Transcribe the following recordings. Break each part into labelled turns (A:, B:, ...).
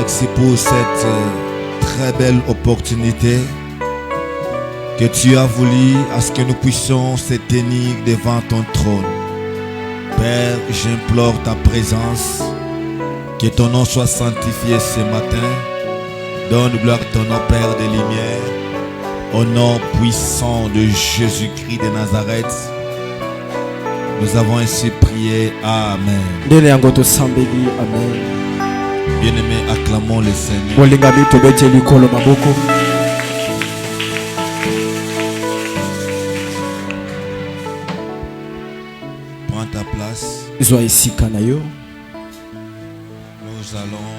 A: merci pour cette très belle opportunité que tu as voulu à ce que nous puissions se tenir devant ton trône. Père, j'implore ta présence, que ton nom soit sanctifié ce matin. Donne gloire à ton nom, Père des lumières, au nom puissant de Jésus-Christ de Nazareth. Nous avons ainsi prié. Amen. Bien-aimés, acclamons le Seigneur. Prends ta place. Nous allons,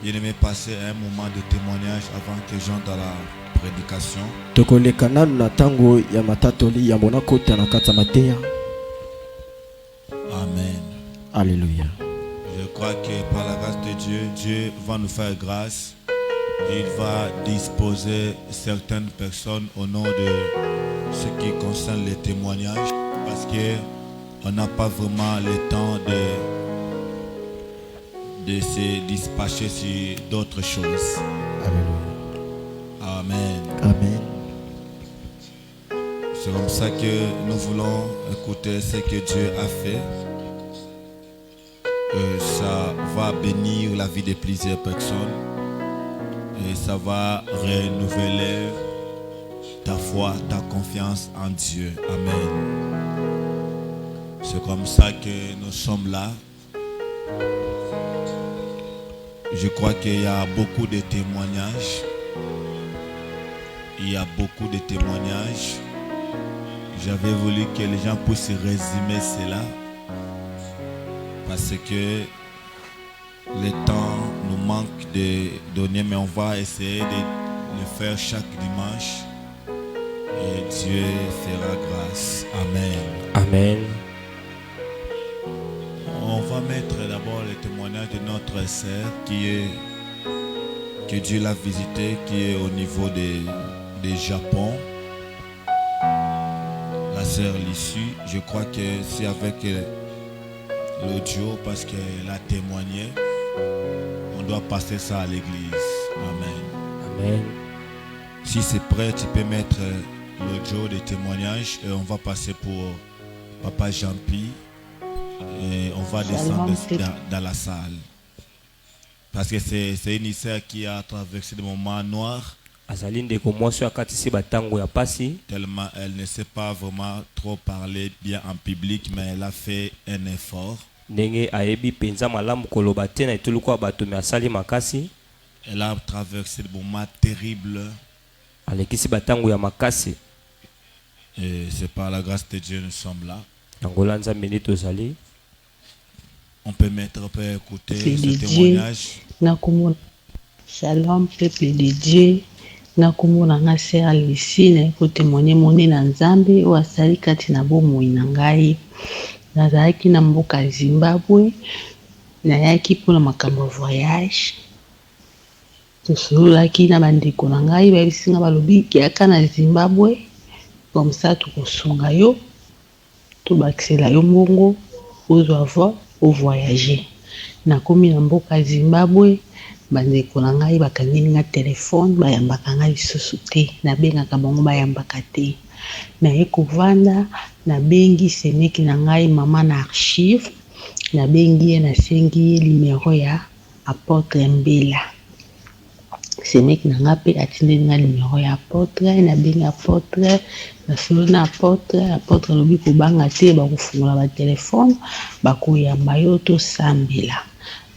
A: bien-aimés, passer un moment de témoignage avant que j'entre dans la prédication. Amen.
B: Alléluia.
A: Je crois que par la grâce de Dieu, Dieu va nous faire grâce. Il va disposer certaines personnes au nom de ce qui concerne les témoignages, parce qu'on n'a pas vraiment le temps de se dispatcher sur d'autres choses. Amen.
B: Amen.
A: C'est comme ça que nous voulons écouter ce que Dieu a fait. Ça va bénir la vie de plusieurs personnes et ça va renouveler ta foi, ta confiance en Dieu. Amen. C'est comme ça que nous sommes là. Je crois qu'il y a beaucoup de témoignages. Il y a beaucoup de témoignages. J'avais voulu que les gens puissent résumer cela, parce que le temps nous manque de donner, mais on va essayer de le faire chaque dimanche et Dieu fera grâce. Amen.
B: Amen.
A: On va mettre d'abord le témoignage de notre sœur que Dieu l'a visité, qui est au niveau de Japon. La sœur l'issue, je crois que c'est avec l'audio, parce qu'elle a témoigné. On doit passer ça à l'église. Amen.
B: Amen.
A: Si c'est prêt, tu peux mettre l'audio des témoignages et on va passer pour Papa Jean-Pi et on va descendre dans la salle. Parce que c'est une sœur qui a traversé des moments noirs. Tellement elle ne sait pas vraiment trop parler bien en public, mais elle a fait un effort. Elle a traversé des moments terribles. Et c'est par la grâce de Dieu nous sommes là. On peut écouter ce témoignage.
C: Shalom, peuple de Dieu. Nakumona nga sœur Lucie na ko témoigner moni na Nzambe o asali kati na bomoi na ngai. Nazalaki na mboka Zimbabwe, nayaki mpona makambo voyage. Tosololaki na bandeko na ngai bayebisinga balobi keyaka na Zimbabwe, comme ça tokosunga yo, tobakisela yo mbongo ozwa vo o voyager. Nakomi na mboka Zimbabwe, bandeko na ngai bakangeli nga telefone bayambaka ngai lisusu te, nabengaka bango bayambaka te. Naye kovanda, nabengi semeki na ngai mama na archive, nabengi ye nasengi ye numero ya Apôtre Mbela. Semeki na nga pe atindeli nga numero ya Apôtre, nabengi Apôtre, nasolo na Apôtre lobi kobanga te, bakofungola ba telefone, bakoyamba yo tosambela.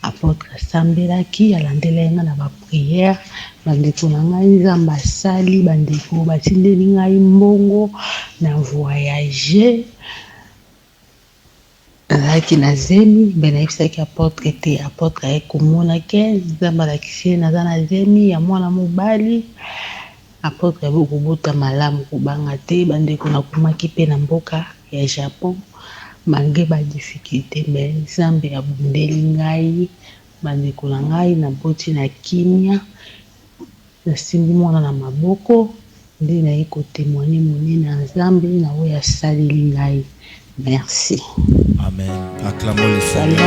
C: Apôtre asambelaki, alandela nga na ba prière, bandeko na ngai Nzambe asali, bandeko batindeli ngai mbongo na voyager. Nazalaki na zemi, benayebisaki Apôtre te, Apôtre aye komona ke Nzambe alakisi ye naza na zemi ya mwana mobali. Apôtre aye kobota malamu kobanga te, bandeko nakomaki mpe na mboka ya Japon. Malgré ba difficulté, mais Nzambe abundeli ngai, bandeko na ngai na boti na kimia, nasimbi mwana na maboko, nde naye kotémoigner monene na Nzambe na oyo asaleli ngai. Merci.
A: Amen. Acclamons le Seigneur.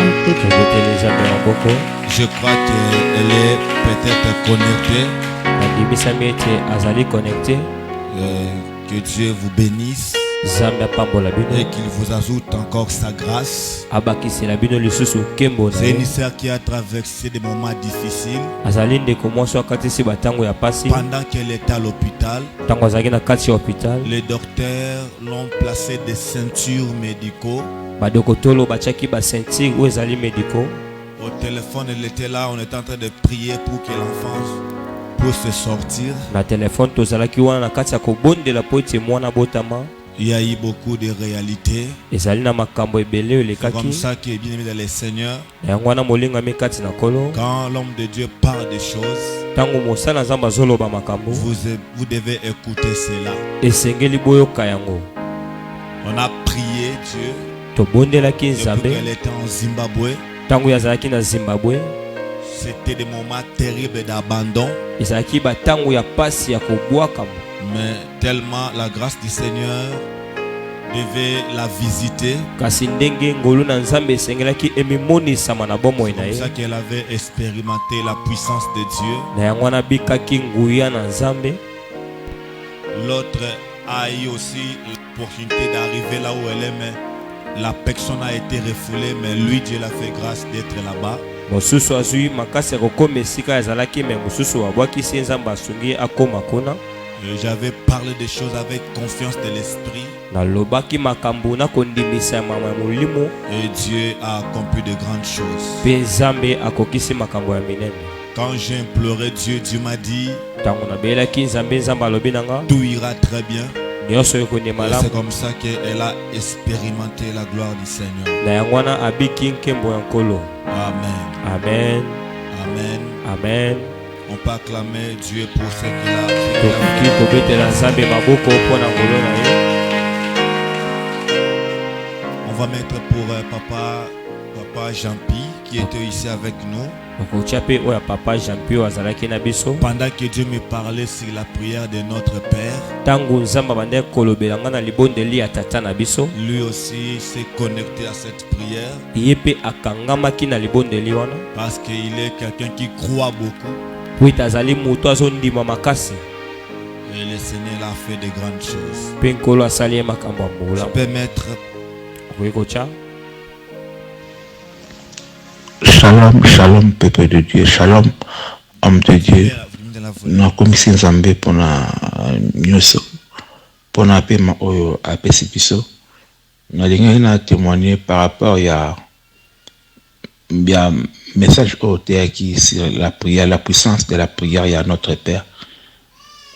C: Shalom Papa.
A: Je crois qu'elle est peut-être connectée. Que Dieu vous bénisse et qu'il vous ajoute encore sa grâce. C'est une sœur qui a traversé des moments difficiles pendant qu'elle était à l'hôpital. Les docteurs l'ont placé des ceintures médicaux. Au téléphone, elle était là, on était en train de prier pour que l'enfant puisse se sortir. Il y a eu beaucoup de réalités. C'est comme ça que, bien aimé dans le Seigneur, quand l'homme de Dieu parle des choses, vous devez écouter cela. On a prié Dieu depuis qu'elle était en Zimbabwe. C'était des moments terribles d'abandon. Mais tellement la grâce du Seigneur devait la visiter. C'est comme ça qu'elle avait expérimenté la puissance de Dieu. L'autre a eu aussi l'opportunité d'arriver là où elle est, mais la personne a été refoulée, mais lui, Dieu l'a fait grâce d'être là-bas. J'avais parlé des choses avec confiance de l'esprit. Et Dieu a accompli de grandes choses. Quand j'ai imploré Dieu, Dieu m'a dit tout ira très bien. C'est comme ça qu'elle a expérimenté la gloire du Seigneur. Amen.
B: Amen.
A: Amen.
B: Amen.
A: On peut acclamer Dieu pour ce qu'il a fait. On va mettre pour Papa Jean-Pi qui était ici avec nous. Pendant que Dieu me parlait sur la prière de notre Père, lui aussi s'est connecté à cette prière parce qu'il est quelqu'un qui croit beaucoup. Et le Seigneur a fait de grandes choses. Je peux mettre.
D: Shalom, shalom, peuple de Dieu, shalom, homme de Dieu. Na komisi nzambe pona nyoso pona pema oyo apesi biso. Na lingi na témoigner par rapport à bien message au qui sur la prière, la puissance de la prière et à notre Père.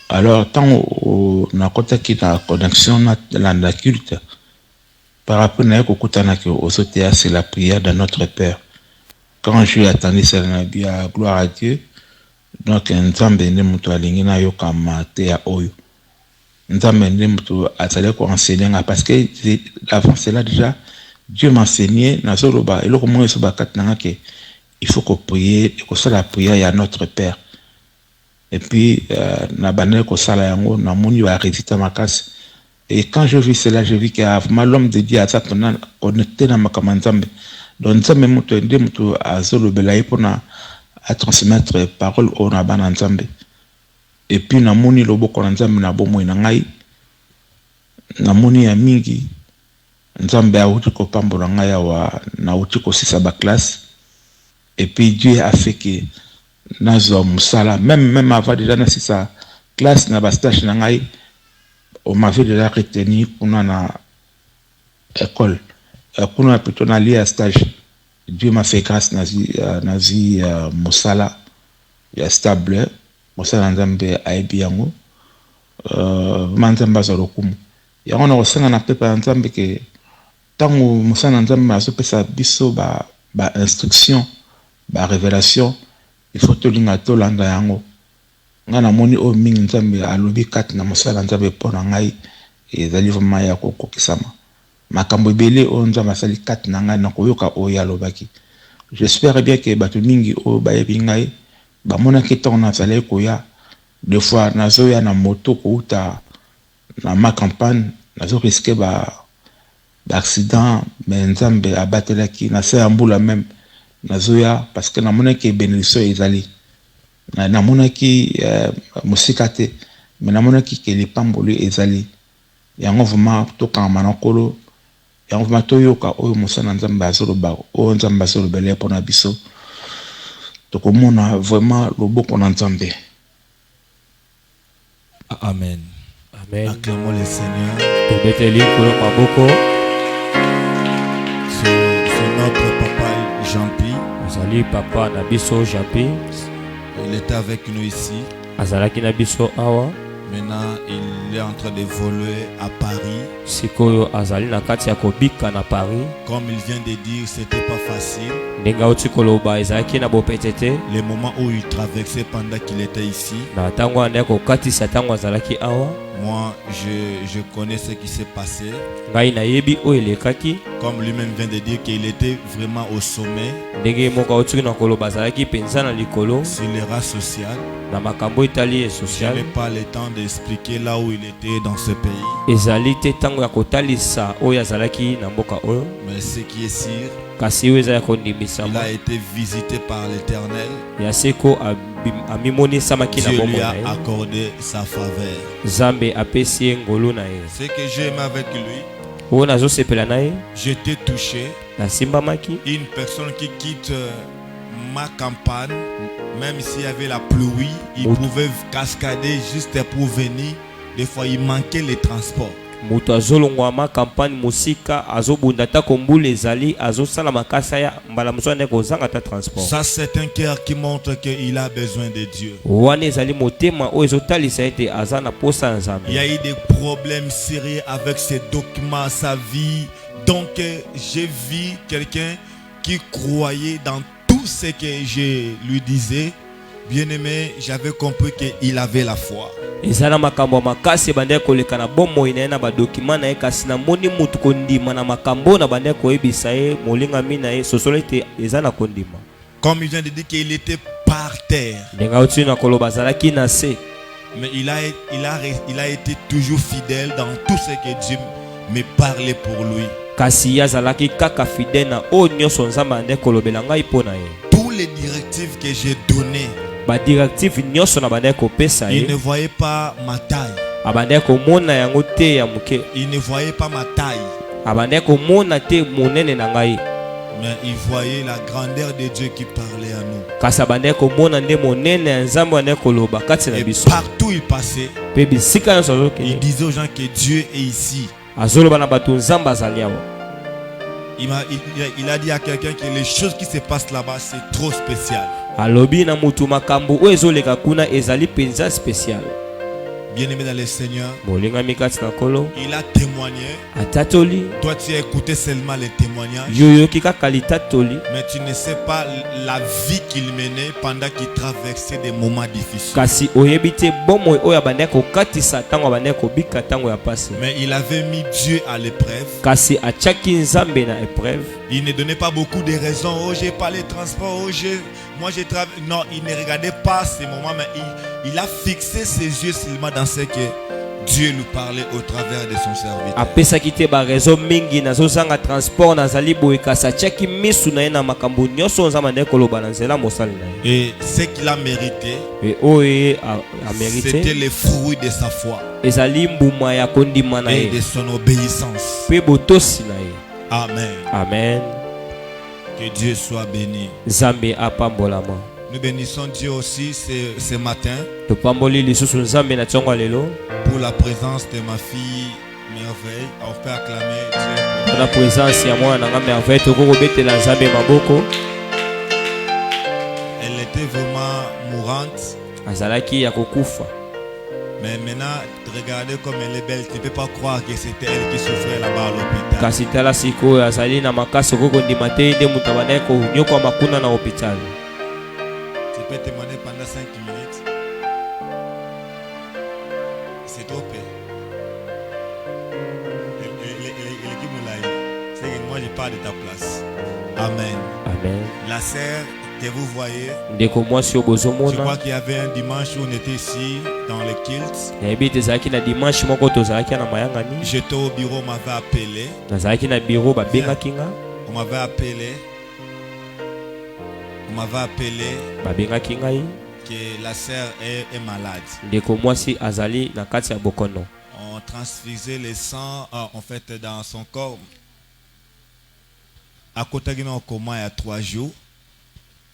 D: Alors tant on a contacté la connexion la culte par rapport à kokutana que au sotéa c'est la prière de notre Père. Quand je lui attendais ça bien gloire à Dieu. Donc nzambe ne mutu alingi na yo kama te ya oyo. Nzambe ne mutu atale ko enseigner parce que avant cela déjà Dieu m'enseignait na soloba et le comment so bakatnanga que il faut qu'on prie que ça la prière à notre Père. Et puis na banel ko sala yango na moni va résister ma casse. Et quand je vis cela, je vis que l'homme de Dieu a ça connecté na makama nzambe. Donc nzambe mutu ende mutu azolobela pour na à transmettre parole au nabana nzambe. Et puis na moni loboko na nzambe na bomo na ngai na moni ya mingi nzambe a uti ko pambola ngai wa na uti ko sisa ba classe. Et puis Dieu a fait que nazo musala même avant déjà na sisa classe na ba stage na ngai on m'avait déjà retenu pour na école pour na plutôt na lié à stage. Dieu m'a fait grâce nazi musala ya stable musala nzambe aibi yango manzamba za lokumu yango na kosenga na pepa nzambe ke tango musala nzambe azopesa biso ba instruction ba révélation il faut tolinga tolanda yango ngana moni o mingi nzambe alobi kati na musala nzambe pona ngai ezali vraiment ya kokokisama makambo belé o nzambe asali kati na ngai na koyoka o ya lobaki. J'espère bien que bato mingi o bayebi ngai ba mona ke ton na zale koya deux fois nazo ya na moto ko uta na ma campagne nazo risquer ba accident mais nzambe abatelaki na se ya mbula même nazoya parce que namonaki bénédiction ezali namonaki mosika te mais namonaki ke lipamboli ezali yango vraiment tokangama na nkolo yango vraiment toyoka oyo mosala nzambe azoloba oyo nzambe azolobela mpona biso tokomona vraiment loboko na nzambe.
A: Amen.
B: Amen.
A: Acclamons le Seigneur. C'est notre papa Jean-Pi.
B: Papa Nabiso Jean-Pi.
A: Il était avec nous ici.
B: Azalaki Nabiso Awa.
A: Maintenant, il est en train de voler à Paris.
B: Sikoyo azali na kati ya kobika na Paris.
A: Comme il vient de dire, c'était pas facile.
B: Ndenga uti koloba ezalaki na bopetete.
A: Les moments où il traversait pendant qu'il était ici.
B: Na tango andeko katisa tango azalaki awa.
A: Moi, je connais ce qui s'est passé.
B: Ngai na yebi o elekaki.
A: Comme lui-même vient de dire qu'il était vraiment au sommet.
B: Ndenge moka uti na koloba azalaki penza na likolo.
A: Sur les races sociales.
B: Na makambo itali et social.
A: Je n'ai pas le temps d'expliquer là où il était dans ce pays.
B: Ezali te tango ya kotalisa oyo azalaki na mboka oyo.
A: Mais ce qui est sûr,
B: kasi oyo ezali kondimisa
A: il a été visité par l'Éternel.
B: Ya seko amimonisama na
A: Dieu lui a accordé sa faveur.
B: Zambe apesi ngolu na ye.
A: Ce que j'aime avec lui,
B: oyo nazosepela na ye,
A: j'étais touché.
B: Nasimbamaki.
A: Une personne qui quitte ma campagne, même s'il y avait la pluie, il pouvait cascader juste pour venir. Des fois, il manquait les transports.
B: Mutu azolongwa ma campagne musika azobunda ta kombula ezali azosala makasa ya mbala mosone kozanga ta transport.
A: Ça c'est un cœur qui montre qu'il a besoin de Dieu.
B: Wana ezali motema oyo ezotalisa ete aza na posa ya Nzambe.
A: Il y a eu des problèmes sérieux avec ses documents, sa vie. Donc j'ai vu quelqu'un qui croyait dans tout ce que je lui disais. Bien aimé, j'avais compris qu'il avait la foi.
B: Ezala makambo makasi bande koleka na bomo ina na ba document na kasi na moni mutu kondima na makambo na bande ko ebisa ye molinga mina ye sosolete ezala kondima.
A: Comme il vient de dire qu'il était par terre.
B: Ndenga uti na koloba zalaki na se.
A: Mais il a été toujours fidèle dans tout ce que Dieu me parlait pour lui.
B: Kasi yazalaki kaka fidèle na o nyonso nzambe ande kolobela ngai pona ye.
A: Tous les directives que j'ai données,
B: ba directive nyonso na bande ko pesa ye.
A: Il ne voyait pas ma taille.
B: Abande ko mona yango te ya muke.
A: Il ne voyait pas ma taille.
B: Abande ko mona te monene na ngai.
A: Mais il voyait la grandeur de Dieu qui parlait à nous.
B: Kasi abande ko mona nde monene ya Nzambe ane koloba kati na biso.
A: Partout il passait,
B: pe bisika nyonso azoke.
A: Il disait aux gens que Dieu est ici.
B: Azoloba na bato Nzambe azali awa.
A: Il a dit à quelqu'un que les choses qui se passent là-bas c'est trop spécial.
B: Alobi na mutu makambo oyo ezoleka kuna ezali penza spécial.
A: Bien-aimé dans le Seigneur,
B: il
A: a témoigné.
B: Atatoli.
A: Toi tu as écouté seulement les témoignages.
B: Mais
A: tu ne sais pas la vie qu'il menait pendant qu'il traversait des moments difficiles. Mais il avait mis Dieu à l'épreuve. Il ne donnait pas beaucoup de raisons. Oh, j'ai pas les transports. Oh, moi j'ai travaillé. Non, il ne regardait pas ces moments, mais il a fixé ses yeux seulement dans ce que Dieu lui parlait au travers de son serviteur. Et ce qu'il a mérité, c'était les fruits de sa foi et de son obéissance. Amen.
B: Amen.
A: Que Dieu soit béni. Nous bénissons Dieu aussi ce matin pour la présence de ma fille merveille. On peut acclamer Dieu pour la présence de moi. Elle était vraiment mourante. Mais maintenant, regardez comme elle est belle. Tu ne peux pas croire que c'était elle qui souffrait là-bas à l'hôpital. Tu peux témoigner pendant 5 minutes. C'est trop peu. Moi, je parle de ta place. Amen.
B: Amen.
A: La sœur que vous voyez.
B: ndeko mwasi oyo
A: Je
B: bozomona
A: crois qu'il y avait un dimanche où on était ici dans les kilts.
B: nayebi ete ezalaki na dimanche moko tozalaki na mayangani
A: J'étais au bureau, on m'avait appelé.
B: nazalaki na biro babengaki nga
A: On m'avait appelé. On m'avait appelé
B: babengaki ngai
A: que la sœur est malade.
B: ndeko mwasi azali na kati ya bokono.
A: On transfusait le sang en fait dans son corps. À côté de coma il y a 3 jours.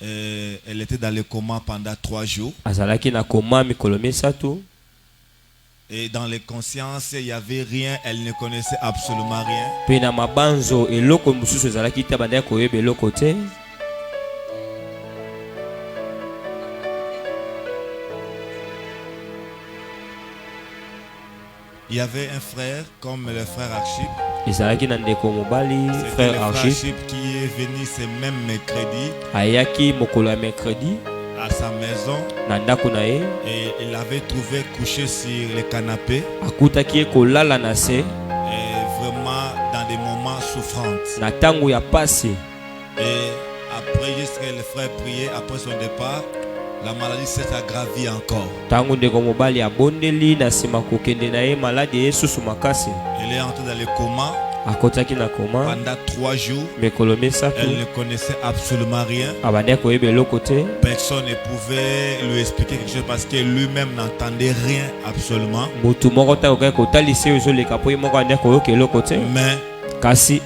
A: Elle était dans le coma pendant 3 jours.
B: azalaki na koma mikolo misato
A: Et dans les consciences, il n'y avait rien. Elle ne connaissait absolument rien.
B: mpe na mabanzo eloko mosusu ezalaki te bandaki koyeba eloko te.
A: Il y avait un frère comme le frère Archip.
B: ezalaki na ndeko mobali
A: C'était le
B: frère
A: frère
B: Archip
A: Archip qui est venu ce même mercredi
B: ayaki mokolo ya mercredi
A: à sa maison.
B: na ndako na ye
A: Et il l'avait trouvé couché sur le canapé.
B: akutaki ye kolala na se
A: Et vraiment dans des moments souffrants.
B: na ntango ya pasi.
A: Et après, juste que le frère priait, après son départ, la maladie s'est aggravée encore.
B: ntango ndeko mobali abondeli na nsima kokende na ye maladi esusu makasi
A: Elle est entrée dans le coma
B: akotaki na koma
A: pendant 3 jours.
B: mikolo misato
A: Elle ne connaissait absolument rien.
B: abandaki koyeba eloko te.
A: Personne ne pouvait lui expliquer quelque chose parce que lui-même n'entendait rien absolument.
B: motu moko te akokaki kotalisa oyo ezoleka mpo ye moko andaki koyoka eloko te.
A: Mais
B: kasi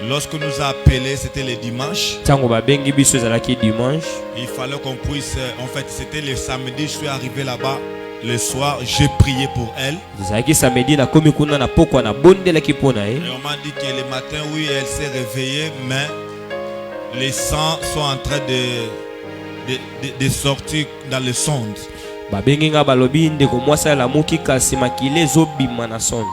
A: lorsque nous a appelés, c'était le dimanche.
B: ntango babengi biso ezalaki dimanche
A: Il fallait qu'on puisse... En fait, c'était le samedi, je suis arrivé là-bas. Le soir, j'ai prié pour elle.
B: ezalaki samedi nakomi kuna na pokwa nabondelaki mpo na ye.
A: Et on m'a dit que le matin, oui, elle s'est réveillée, mais les sangs sont en train de sortir dans le sonde.
B: babengi nga balobi ndeko mwasi alamuki kasi makila ezobima na sonde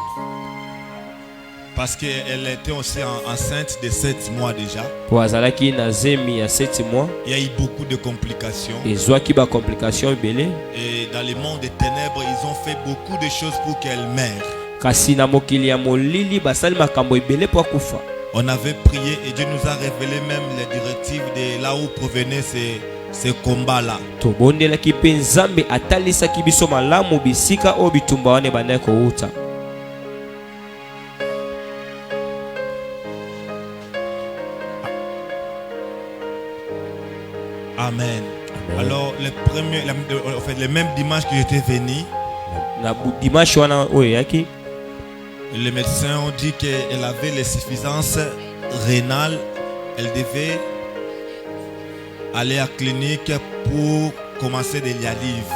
A: Parce qu'elle était aussi enceinte de 7 mois déjà.
B: mpo azalaki na zemi ya 7 mois.
A: Il y a eu beaucoup de complications.
B: ezwaki bacomplikation ebele
A: Et dans le monde des ténèbres, ils ont fait beaucoup de choses pour qu'elle meure.
B: kasi na mokili ya molili basali makambo ebele mpo akufa.
A: On avait prié et Dieu nous a révélé même les directives de là où provenaient ces combats-là.
B: tobondelaki mpe nzambe atalisaki biso malamu bisika oyo bitumba wana ebandaki kowuta.
A: Amen.
B: Amen.
A: Alors, le même dimanche que j'étais venu,
B: na dimanche wana oyo eyaki
A: les médecins ont dit qu'elle avait les suffisances rénales. Elle devait aller à la clinique pour commencer des dialyses.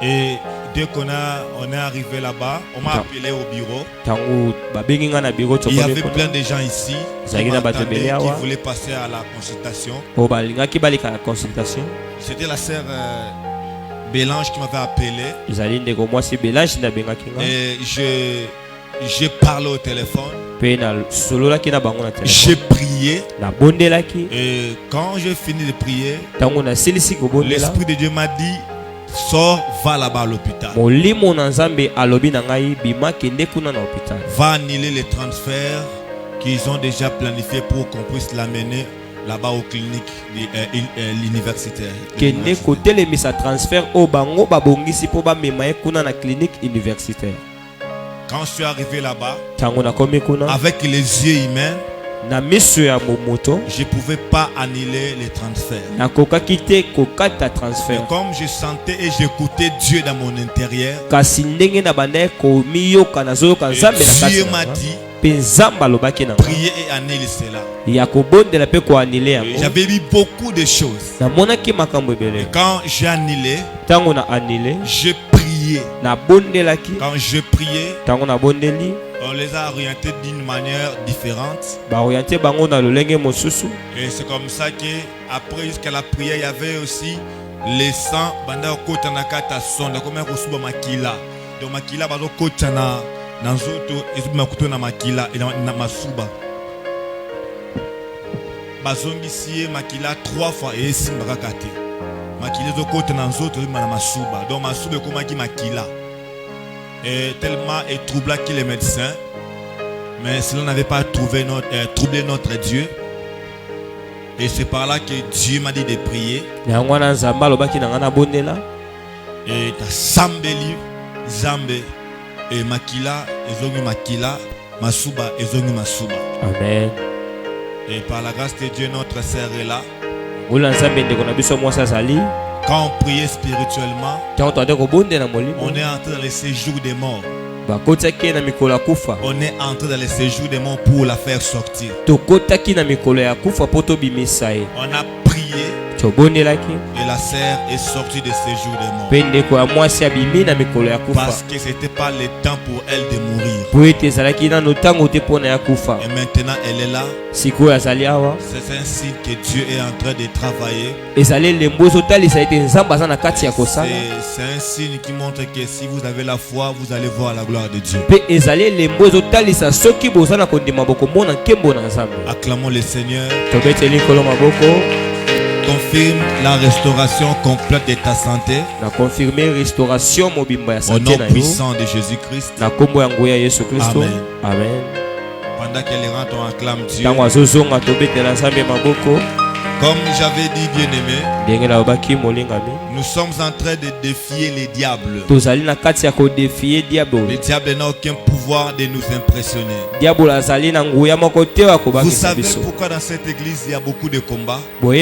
A: Et dès qu'on est arrivé là-bas, on m'a appelé au bureau.
B: ntango babengi nga na biro
A: Il y avait
B: tokomi
A: plein de gens ici
B: Zagina
A: qui m'attendaient,
B: Batebele awa.
A: qui voulaient passer à la consultation.
B: oyo balingaki baleka na consultation.
A: C'était la sœur Bélange qui m'avait appelé.
B: ezali ndeko mwasi belange nabengaki nga
A: Et j'ai parlé au téléphone.
B: mpe nasololaki na bango na
A: J'ai
B: telefone
A: prié.
B: nabondelaki.
A: Et quand j'ai fini de prier,
B: ntango nasilisi kobondela
A: l'Esprit de Dieu m'a dit, sors, va là-bas à l'hôpital.
B: molimo na nzambe alobi na ngai bima kende kuna na hôpital.
A: Va annuler les transferts qu'ils ont déjà planifiés pour qu'on puisse l'amener là-bas aux cliniques universitaires.
B: kende kotelemisa transfert oyo bango babongisi mpo bamema ye kuna na clinique universitaire.
A: Quand je suis arrivé là-bas,
B: ntango nakomi kuna
A: avec les yeux humains,
B: na miso ya momoto
A: je ne pouvais pas annuler les transferts.
B: nakokaki te kokata
A: Mais
B: transfert.
A: comme je sentais et j'écoutais Dieu dans mon intérieur,
B: kasi ndenge na bandaki komiyoka nazoyoka nzambe na kati
A: Dieu
B: na
A: m'a
B: nga.
A: dit,
B: mpe nzambe alobaki na nga
A: priez et annulez cela.
B: ya kobondela mpe koanile yango.
A: J'avais vu beaucoup de choses.
B: namonaki makambo ebele.
A: Quand j'ai annulé,
B: ntango na anile
A: j'ai prié.
B: nabondelaki.
A: Quand je priais,
B: ntango nabondeli
A: on les a orientés d'une manière différente.
B: baoriente bango na lolenge mosusu.
A: Et c'est comme ça que après jusqu'à la prière, il y avait aussi les sangs. Banda kota na kata sonda comme kosuba makila. Donc makila bazo kota na nzoto ezuba makuto na makila et na masuba. Bazongisi makila 3 fois et simba kate. Makila zo kota na nzoto ezuba na masuba. Donc masuba komaki makila. Et tellement troublé les médecins, mais cela n'avait pas troublé notre Dieu. Et c'est par là que Dieu m'a dit de prier. Et ta sambeli zambe et makila ezongi makila masuba ezongi masuba.
B: Amen.
A: Et par la grâce de Dieu, notre sœur est là. Quand on priait spirituellement, on est entré dans le séjour des morts. On est entré dans le séjour des morts pour la faire sortir. On a prié et la sœur est sortie du séjour des morts. Parce que ce n'était pas le temps pour elle de mourir. Et maintenant elle est là. C'est un signe que Dieu est en train de travailler. C'est un signe qui montre que si vous avez la foi, vous allez voir la gloire de Dieu. Acclamons le Seigneur. Confirme la restauration complète de ta santé. Au nom puissant de Jésus-Christ. Amen.
B: Amen.
A: Pendant qu'elle rentre, on acclame Dieu. Comme j'avais dit, bien-aimé, nous sommes en train de défier les diables. Le diable n'a aucun pouvoir de nous impressionner. Vous savez pourquoi dans cette église il y a beaucoup de combats? Parce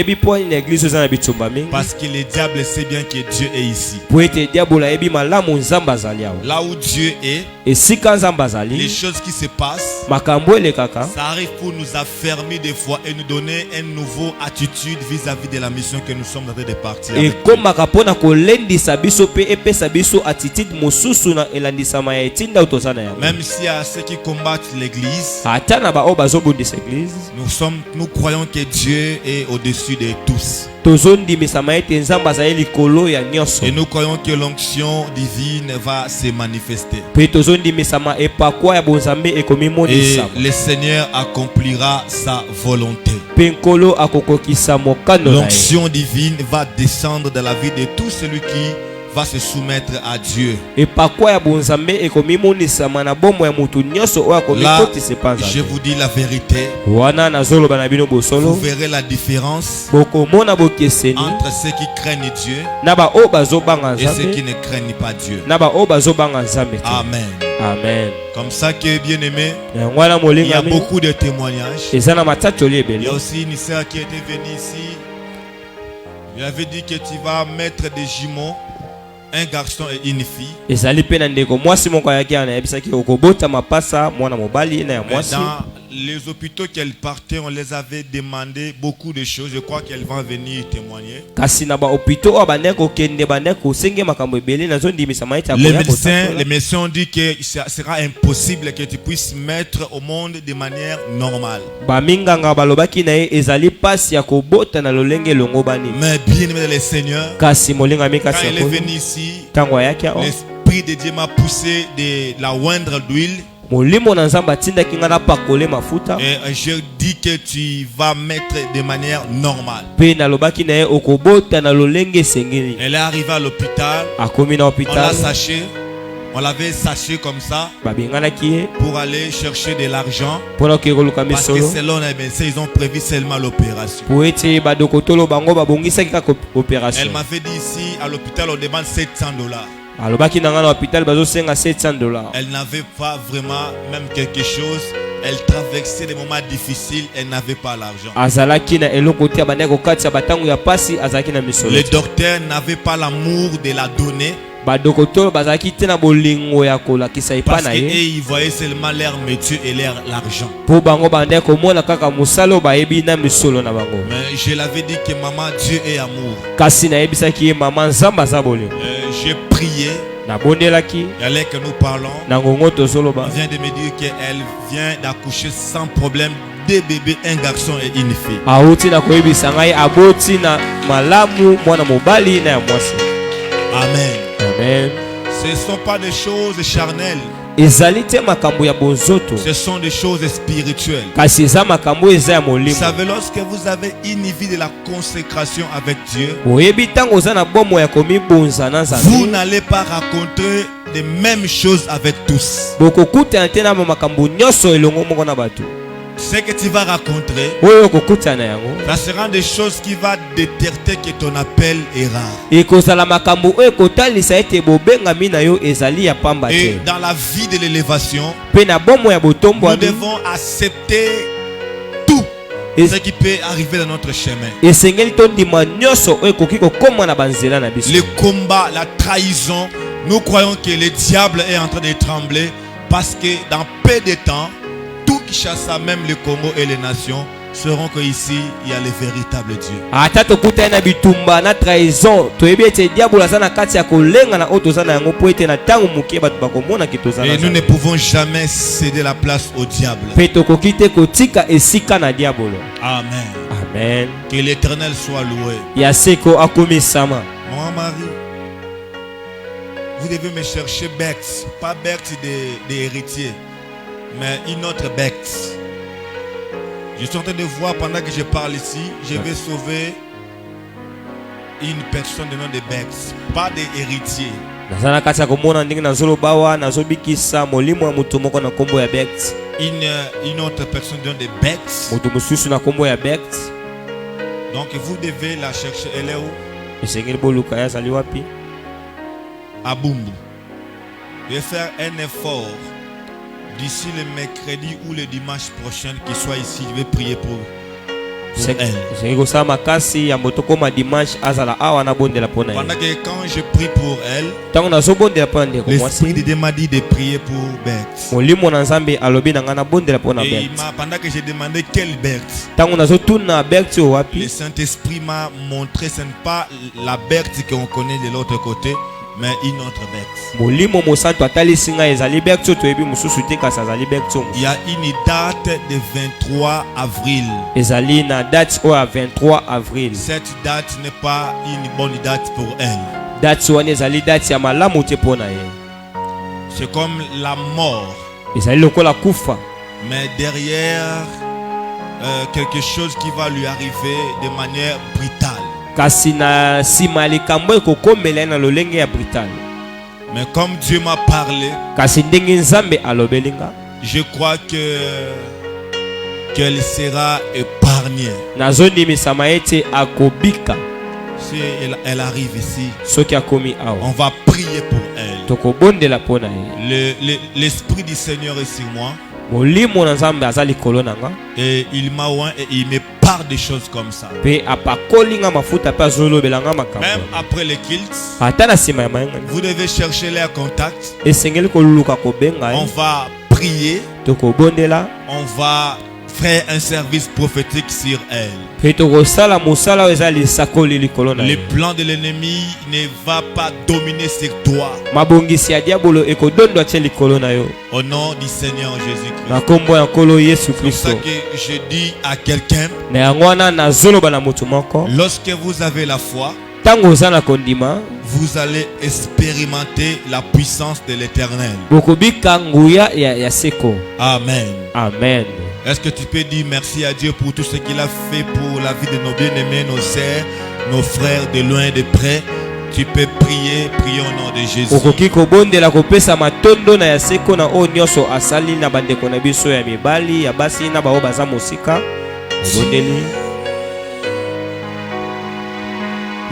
A: que le diable sait bien que Dieu est ici. Là où Dieu est, les choses qui se passent, ça arrive pour nous affermir des fois et nous donner une nouvelle attitude vis-à-vis de la mission que nous sommes en train de partir. Même s'il y a ceux qui combattent l'église, nous croyons que Dieu est au-dessus de tous. Et nous croyons que l'onction divine va se manifester. Et le Seigneur accomplira sa volonté. L'onction divine va descendre dans la vie de tout celui qui va se soumettre à Dieu. Là, je vous dis la vérité. Vous verrez la différence entre ceux qui craignent Dieu et ceux qui ne craignent pas Dieu. Amen.
B: Amen.
A: Comme ça que, bien aimé, il y a beaucoup de témoignages. Il y a aussi une sœur qui était venue ici. Il avait dit que tu vas mettre des jumeaux, un garçon et une fille. Dans les hôpitaux qu'elle partait, on les avait demandé beaucoup de choses. Je crois qu'elle va venir témoigner. Les médecins ont dit que ce sera impossible que tu puisses mettre au monde de manière normale. Mais bien aimé le Seigneur, quand elle est venue ici, l'Esprit de Dieu m'a poussé de la oindre d'huile. Et je dis que tu vas mettre de manière normale. Elle est arrivée à l'hôpital. On l'a saché. On l'avait saché comme ça pour aller chercher de l'argent. Parce que selon les médecins, ils ont prévu seulement l'opération. Elle m'avait dit ici à l'hôpital on demande $700. Elle n'avait pas vraiment même quelque chose. Elle traversait des moments difficiles. Elle n'avait pas l'argent. Le docteur n'avait pas l'amour de la donner. Parce qu'ils voyaient seulement leur métier et l'argent. Mais je l'avais dit que maman, Dieu est amour. J'ai prié. Et alors que nous parlons, on vient de me dire qu'elle vient d'accoucher sans problème 2 bébés, un garçon et une fille. Amen.
B: Amen.
A: Ce ne sont pas des choses charnelles. Ce sont des choses spirituelles. Vous savez, lorsque vous avez une vie de la consécration avec Dieu, vous n'allez pas raconter les mêmes choses avec tous. ce que tu vas rencontrer,
B: oyo okokutana yango
A: ça sera des choses qui vont détecter que ton appel est rare.
B: ekozala makambo oyo ekotalisa ete bobengami na yo ezali ya pamba
A: Et
B: te.
A: dans la vie de l'élévation,
B: Mpe na bomo ya
A: nous
B: botombwami
A: devons accepter tout
B: Et-
A: ce qui peut arriver dans notre chemin.
B: esengeli tondima nyonso oyo ekoki kokóma na banzela na biso.
A: Les combats, la trahison, nous croyons que le diable est en train de trembler parce que dans peu de temps, tout Kinshasa, même le Congo et les nations, sauront qu'ici, il y a le véritable Dieu.
B: ata tokutani na bitumba na trahison toyebi ete diabolo aza na kati ya kolenga na oyo toza na yango mpo ete na ntango moke bato bakomonaki toza na
A: Et nous ne
B: Nzambe.
A: pouvons jamais céder la place au diable.
B: Mpe tokoki te kotika esika na diabolo.
A: Amen.
B: Amen.
A: Que l'Éternel soit loué.
B: Ya seko akomisama.
A: Mon mari, vous devez me chercher Bex, pas Bex des héritiers, mais une autre Bex. Je suis en train de voir pendant que je parle ici, je vais sauver une personne de nom de Bex, pas des héritiers.
B: naza na kati ya komona ndenge nazoloba awa nazobikisa molimo ya moto moko na nkombo ya Bex.
A: Une autre personne de nom de Bex.
B: Moto mosusu na nkombo ya Bex.
A: Donc vous devez la chercher. Elle est où?
B: Esengeli boluka ye azali wapi?
A: À Bumbu. Je vais faire un effort d'ici le mercredi ou le dimanche prochain qu'il soit ici. Je vais prier pour elle.
B: esengeli kosala makasi ya moto koma dimanche azala awa nabondela mpo na ye.
A: Pendant que quand je prie pour elle,
B: ntango nazobondela mpo na ndeko
A: l'Esprit de
B: mwasi
A: Dieu m'a dit de prier pour Bex.
B: molimo na nzambe alobi na ngai nabondela mpo na
A: Et
B: Bex.
A: pendant que j'ai demandé quel Bex,
B: ntango nazotuna Bex oyo
A: le
B: wapi
A: Saint-Esprit m'a montré ce n'est pas la Bex qu'on connaît de l'autre côté, mais une autre Bex.
B: molimo mosantu atalisi ngai ezali Bex oyo toyebi mosusu te kasi azali Bex oyo
A: Il y a une date de 23 avril.
B: ezali na date oyo ya 23 avril.
A: Cette date n'est pas une bonne date pour elle.
B: date wana ezali date ya malamu te mpo na ye.
A: C'est comme la mort,
B: ezali lokola kufa
A: mais derrière quelque chose qui va lui arriver de manière brutale.
B: kasi na nsima ya likambo ekokomela ye na lolenge ya brutale.
A: Mais comme Dieu m'a parlé,
B: kasi ndenge nzambe alobeli nga
A: je crois qu'elle sera épargnée.
B: nazondimisama ete akobika
A: Si elle arrive ici,
B: soki akomi awa.
A: on va prier pour elle.
B: tokobondela mpo na ye.
A: L'Esprit du Seigneur est sur moi
B: molimo na nzambe aza likolo na nga
A: et il m'a oint et il me parle des choses comme ça.
B: mpe apakoli nga mafuta mpe azolobela nga makambo.
A: Même après les kilts,
B: ata na nsima ya mayengani
A: vous devez chercher leur contact.
B: esengeli koluka kobenga
A: On
B: ye
A: va prier,
B: tokobondela
A: on va faire un service prophétique sur elle.
B: mpe tokosala mosala oyo eza lisakoli likolo na
A: Le
B: ye.
A: plan de l'ennemi ne va pas dominer sur toi.
B: mabongisi ya diabolo ekodondwa tie likolo na yo
A: Au nom du Seigneur Jésus-Christ.
B: na nkombo ya nkolo yesu
A: C'est pour
B: kristo.
A: ça que je dis à quelqu'un,
B: na yango wana nazoloba na motu moko
A: lorsque vous avez la foi,
B: ntango oza na kondima
A: vous allez expérimenter la puissance de l'Éternel.
B: bokobika nguya ya seko.
A: Amen.
B: Amen.
A: Est-ce que tu peux dire merci à Dieu pour tout ce qu'il a fait pour la vie de nos bien-aimés, nos sœurs, nos frères de loin et de près? Tu peux prier, prier au nom de Jésus.
B: okoki kobondela kopesa matondo na ya seko na oyo nyonso asali na bandeko na biso ya mibali ya basi na bao baza mosika. obondeli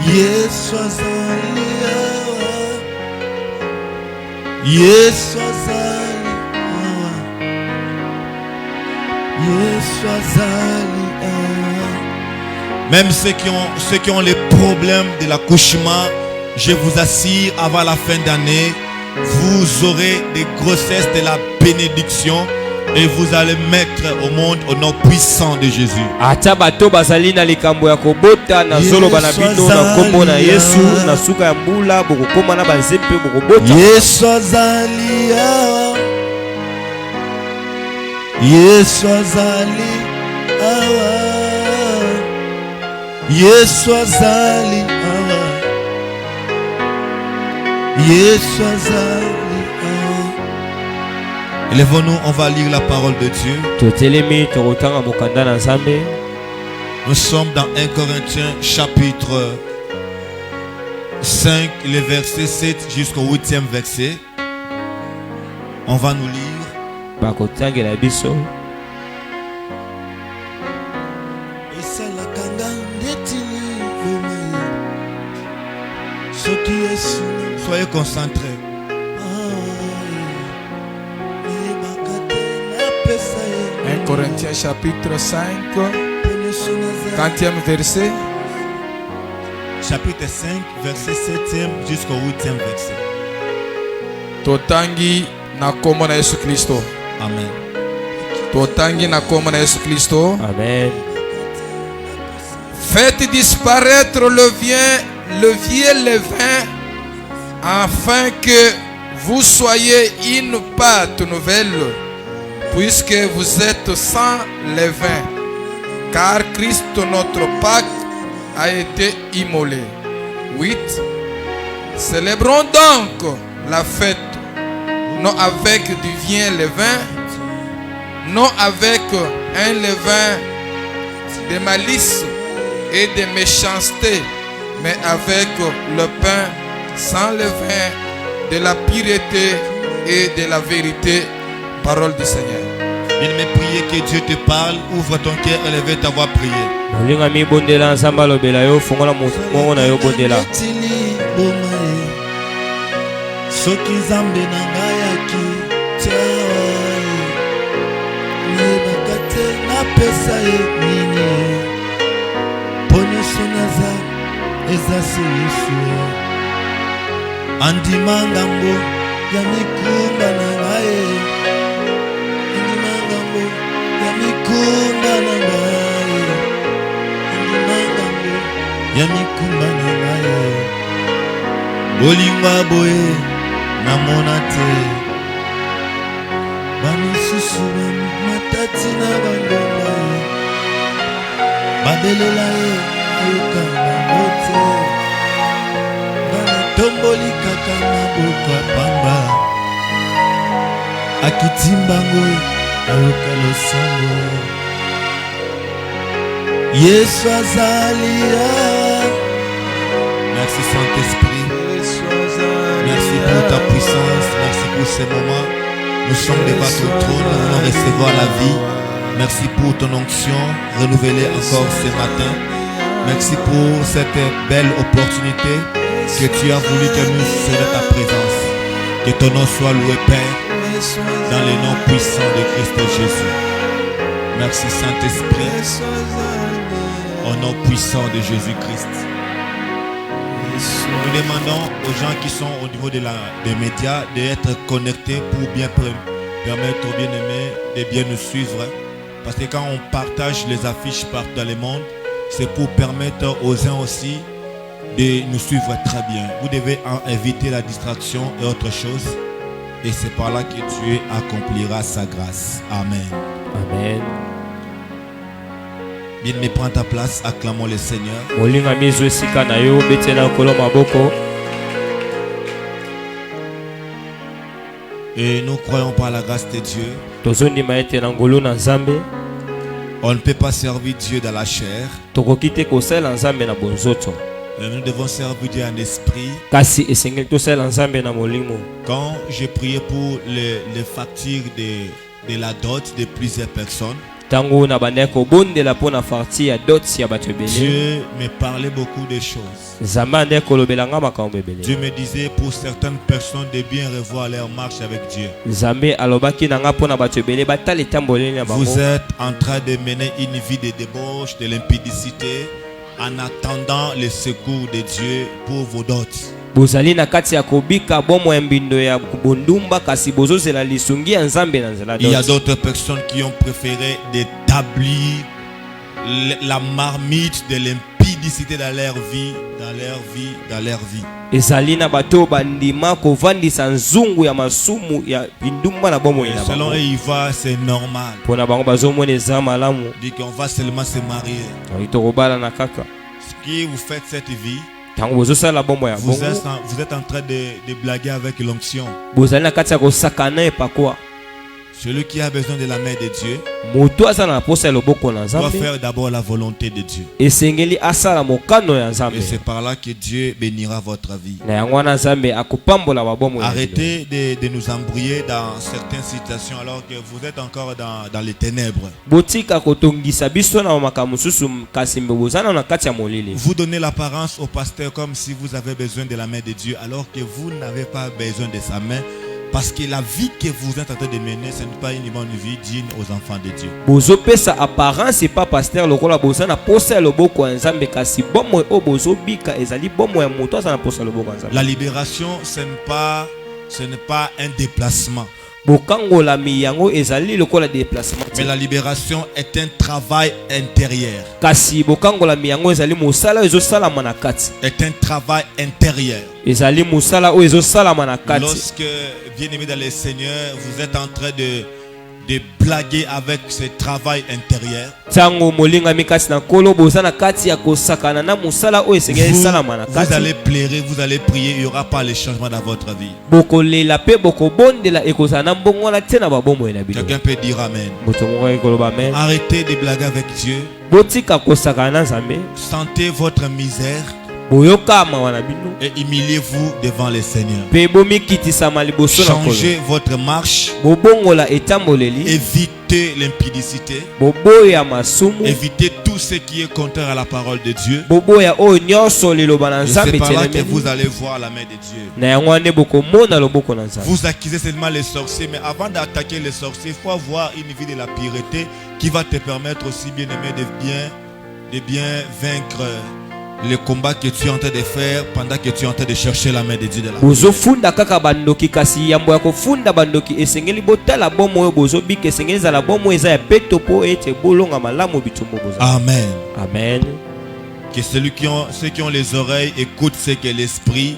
A: Yesu azali awa. Yesu azali awa. Yesu azali awa. Même ceux qui ont les problèmes de l'accouchement, je vous assure, avant la fin d'année, vous aurez des grossesses de la bénédiction et vous allez mettre au monde au nom puissant de Jésus.
B: ata bato bazali na likambo ya kobota nazoloba na bino na nkombo na yesu na suka ya mbula bokokóma na banzempe bokobota.
A: Yesu azali awa. Yesu azali awa. Yesu azali awa. Yesu azali awa. Élevons-nous, on va lire la parole de Dieu.
B: totelemi tokotanga mokanda na nzambe.
A: Nous sommes dans 1 Corinthiens chapitre 5, le verset 7 jusqu'au 8e verset. On va nous lire.
B: bakotangela biso
A: Soyez concentrés.
E: 1 Corinthiens chapitre 5, 40e verset.
A: Chapitre 5, verset 7e jusqu'au 8e verset.
E: Totangi na kombo na Yesu Kristo.
A: Amen.
E: Totangi na kombo na Yesu Kristo.
B: Amen.
E: Faites disparaître le vieux levain, afin que vous soyez une pâte nouvelle, puisque vous êtes sans levain, car Christ notre Pâque a été immolé. 8. Célébrons donc la fête, non avec du vieux levain, non avec un levain de malice et de méchanceté, mais avec le pain sans levain de la pureté et de la vérité. Parole du Seigneur.
A: Il me prier que Dieu te parle, ouvre ton cœur, élève ta voix, prier.
B: Molinga mi bondela nzamba lobela yo fongola mongo na yo bondela.
A: Soki nzambe na ngai akitya nayebaka te napesa ye nini mpo nyonso naza eza se Yesu andima ngambo ya mikumba na ngai andima ngambo ya mikumba na ngai andima ngambo ya mikumba na ngai bolingo boye namona te bamisusu matati na bangonga babelela ye ayoka bango te banatomboli kaka maboko ya pamba akitimbango ayoka losambo Yesu azalia. Merci Saint-Esprit. Merci pour ta puissance, merci pour ces moments. Nous sommes devant ton trône, nous voulons recevoir la vie. Merci pour ton onction renouvelée encore ce matin. Merci pour cette belle opportunité que tu as voulu que nous soyons ta présence. Que ton nom soit loué, Père, dans le nom puissant de Christ Jésus. Merci Saint-Esprit, au nom puissant de Jésus-Christ. Nous demandons aux gens qui sont au niveau des médias d'être connectés pour bien permettre aux bien-aimés de bien nous suivre. Parce que quand on partage les affiches partout dans le monde, c'est pour permettre aux uns aussi de nous suivre très bien. Vous devez éviter la distraction et autre chose. Et c'est par là que Dieu accomplira sa grâce. Amen.
B: Amen.
A: Bien, mais prends ta place, acclamons le Seigneur. Et nous croyons par la grâce de Dieu. On ne peut pas servir Dieu dans la chair. Nous devons servir Dieu en esprit. Quand j'ai prié pour les factures de la dot de plusieurs personnes, Dieu me parlait beaucoup de choses. Dieu me disait pour certaines personnes de bien revoir leur marche avec Dieu. Vous êtes en train de mener une vie de débauche, de l'impudicité, en attendant le secours de Dieu pour vos dots. Il y a d'autres personnes qui ont préféré d'établir la marmite de l'impudicité dans leur vie, dans leur vie. Et selon eux, ils voient, c'est normal. Dit qu'on va seulement se marier. Ce qui vous fait cette vie, vous êtes en train de blaguer avec l'onction. Celui qui a besoin de la main de Dieu
B: moto aza na posa ya loboko na
A: doit
B: Nzambe
A: faire d'abord la volonté de Dieu.
B: esengeli asala mokano ya
A: Et
B: Nzambe
A: c'est par là que Dieu bénira votre vie.
B: na yango wana Nzambe akopambola babomo ya bino.
A: Arrêtez de nous embrouiller dans certaines situations alors que vous êtes encore dans les ténèbres.
B: botika kotongisa biso na makambo mosusu kasi mbe bozana na kati ya molili.
A: Vous donnez l'apparence au pasteur comme si vous avez besoin de la main de Dieu alors que vous n'avez pas besoin de sa main. Parce que la vie que vous êtes en train de mener, ce n'est pas une bonne vie digne aux enfants de Dieu.
B: Bozopesa apparence et pas pasteur lokola bozana posa ya loboko ya Nzambe kasi bomo o bozobika ezali bomo ya moto aza na posa ya loboko ya Nzambe.
A: La libération, ce n'est pas un déplacement.
B: Bokangola miyango ezali lokola déplacement.
A: Mais la libération est un travail intérieur.
B: Kasi bokangola miyango ezali musala ezosala manakati.
A: Est un travail intérieur.
B: Ezali musala o ezosala manakati.
A: Lorsque, bien-aimés dans le Seigneur, vous êtes en train de blaguer avec ce travail intérieur,
B: Tango molinga mikasi na kolo bozana kati ya kosakana na musala o esengeli sala manakati.
A: vous allez pleurer, vous allez prier, il n'y aura pas les changements dans votre vie.
B: Boko lela pe boko bondela ekozana mbongola tena babomo ena bino.
A: Quelqu'un peut dire Amen.
B: Moto moko ekoloba amen.
A: Arrêtez de blaguer avec Dieu.
B: Botika kosakana na Nzambe.
A: Sentez votre misère
B: Boyokama wana bino.
A: et humiliez-vous devant le Seigneur.
B: Pe bomikitisama liboso na kolo.
A: Changez votre marche.
B: Bobongola etamboleli.
A: Évitez l'impudicité.
B: Boboya masumu.
A: Évitez tout ce qui est contraire à la parole de Dieu.
B: Boboya o nyonso liloba na
A: Et
B: Nzambe
A: c'est par là que
B: telemeli.
A: vous allez voir la main de Dieu.
B: Na yango ane boko mona loboko na Nzambe.
A: Vous accusez seulement les sorciers, mais avant d'attaquer les sorciers, il faut avoir une vie de la pureté qui va te permettre aussi, bien aimé, de bien vaincre le combat que tu es en train de faire pendant que tu es en train de chercher la main de Dieu de la
B: Bozo funda kaka bandoki kasi yambo ya kofunda bandoki esengeli botala bomo yo bozo bika esengeli za la bomo eza ya peto po ete bolonga malamu bitumbo bozo.
A: Amen.
B: Amen.
A: Que ceux qui ont les oreilles écoutent ce que l'Esprit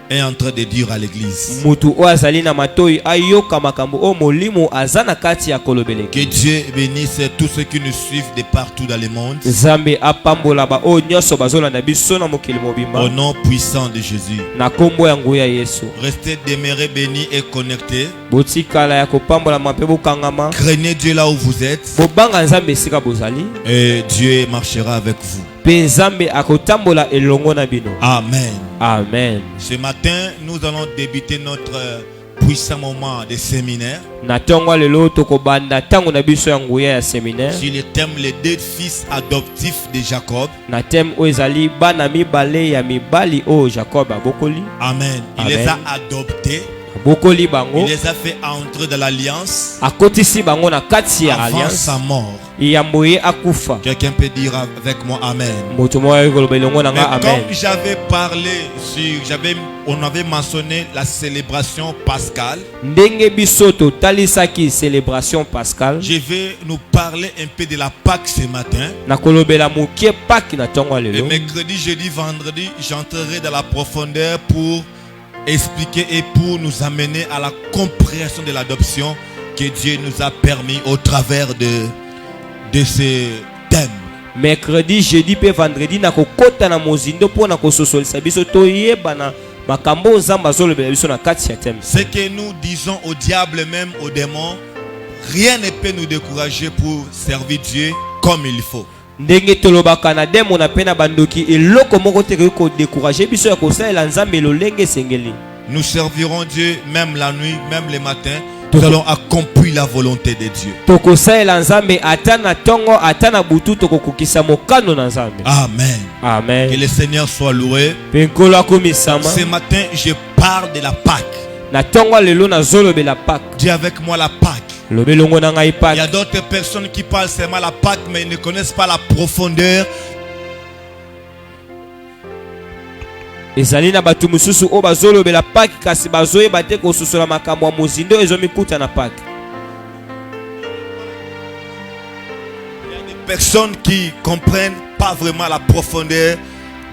A: est en train de dire à l'église.
B: Mutu o azali na matoi ayoka makambo o molimo azana kati ya kolobeleki.
A: Que Dieu bénisse tous ceux qui nous suivent de partout dans le monde.
B: Nzambe apambola ba o nyoso bazolanda biso na mokili mobimba.
A: Au nom puissant de Jésus.
B: Na kombo ya nguya Yesu.
A: Restez demeurés bénis et connectés.
B: Botikala ya kopambola mape bokangama.
A: Craignez Dieu là où vous êtes.
B: Bobanga Nzambe esika bozali.
A: Et Dieu marchera avec vous.
B: Pe Nzambe akotambola elongo na bino.
A: Amen.
B: Amen.
A: Ce matin, nous allons débuter notre puissant moment de séminaire
B: Na tongo lelo tokobanda tango na biso ya nguya ya séminaire.
A: sur le thème les deux fils adoptifs de Jacob.
B: Na thème o ezali bana mibale ya mibali o Jacob abokoli.
A: Amen. Il
B: Amen.
A: les a adoptés.
B: Abokoli bango.
A: Il les a fait entrer dans l'alliance
B: Akotisi bango na kati ya
A: avant
B: alliance.
A: sa mort.
B: Yamboye akufa.
A: Quelqu'un peut dire avec moi Amen.
B: Moto moya ekoloba elongo na
A: Mais
B: nga amen.
A: comme j'avais parlé on avait mentionné la célébration pascale,
B: Ndenge biso totalisaki célébration pascal.
A: je vais nous parler un peu de la Pâque ce matin.
B: Na kolobela mokie Pâques na tongo
A: Et
B: lelo.
A: mercredi, jeudi, vendredi, j'entrerai dans la profondeur pour expliquer et pour nous amener à la compréhension de l'adoption que Dieu nous a permis au travers de ce thème.
B: Mercredi, jeudi pe vendredi na kokota na mozindo po na kososolisa biso toyeba na makambo Nzambe azolobela biso na kati ya thème.
A: Ce que nous disons au diable, même aux démons, rien ne peut nous décourager pour servir Dieu comme il faut.
B: Ndenge tolobaka na demo na pena bandoki eloko moko te ko décourager biso ya kosalela Nzambe lolenge sengeli.
A: Nous servirons Dieu même la nuit, même le matin. Nous allons accomplir la volonté de Dieu.
B: Tokosalela Nzambe ata na tongo ata na butu tokokokisa mokano na Nzambe.
A: Amen. Que
B: Amen.
A: le Seigneur soit loué.
B: Penkolo akomisama.
A: Ce matin, je parle de la Pâque.
B: Na tongo lelo na zolobela Pâques.
A: Dis avec moi la Pâque.
B: Lobelongo na ngai
A: Il y a
B: Pâques.
A: d'autres personnes qui parlent seulement la Pâque, mais ils ne connaissent pas la profondeur.
B: Ezali na batu mususu o bazolobela Pâques kasi bazoyeba te kososola makambo ya mozindo ezomikuta na Pâques.
A: Il y a des personnes qui ne comprennent pas vraiment la profondeur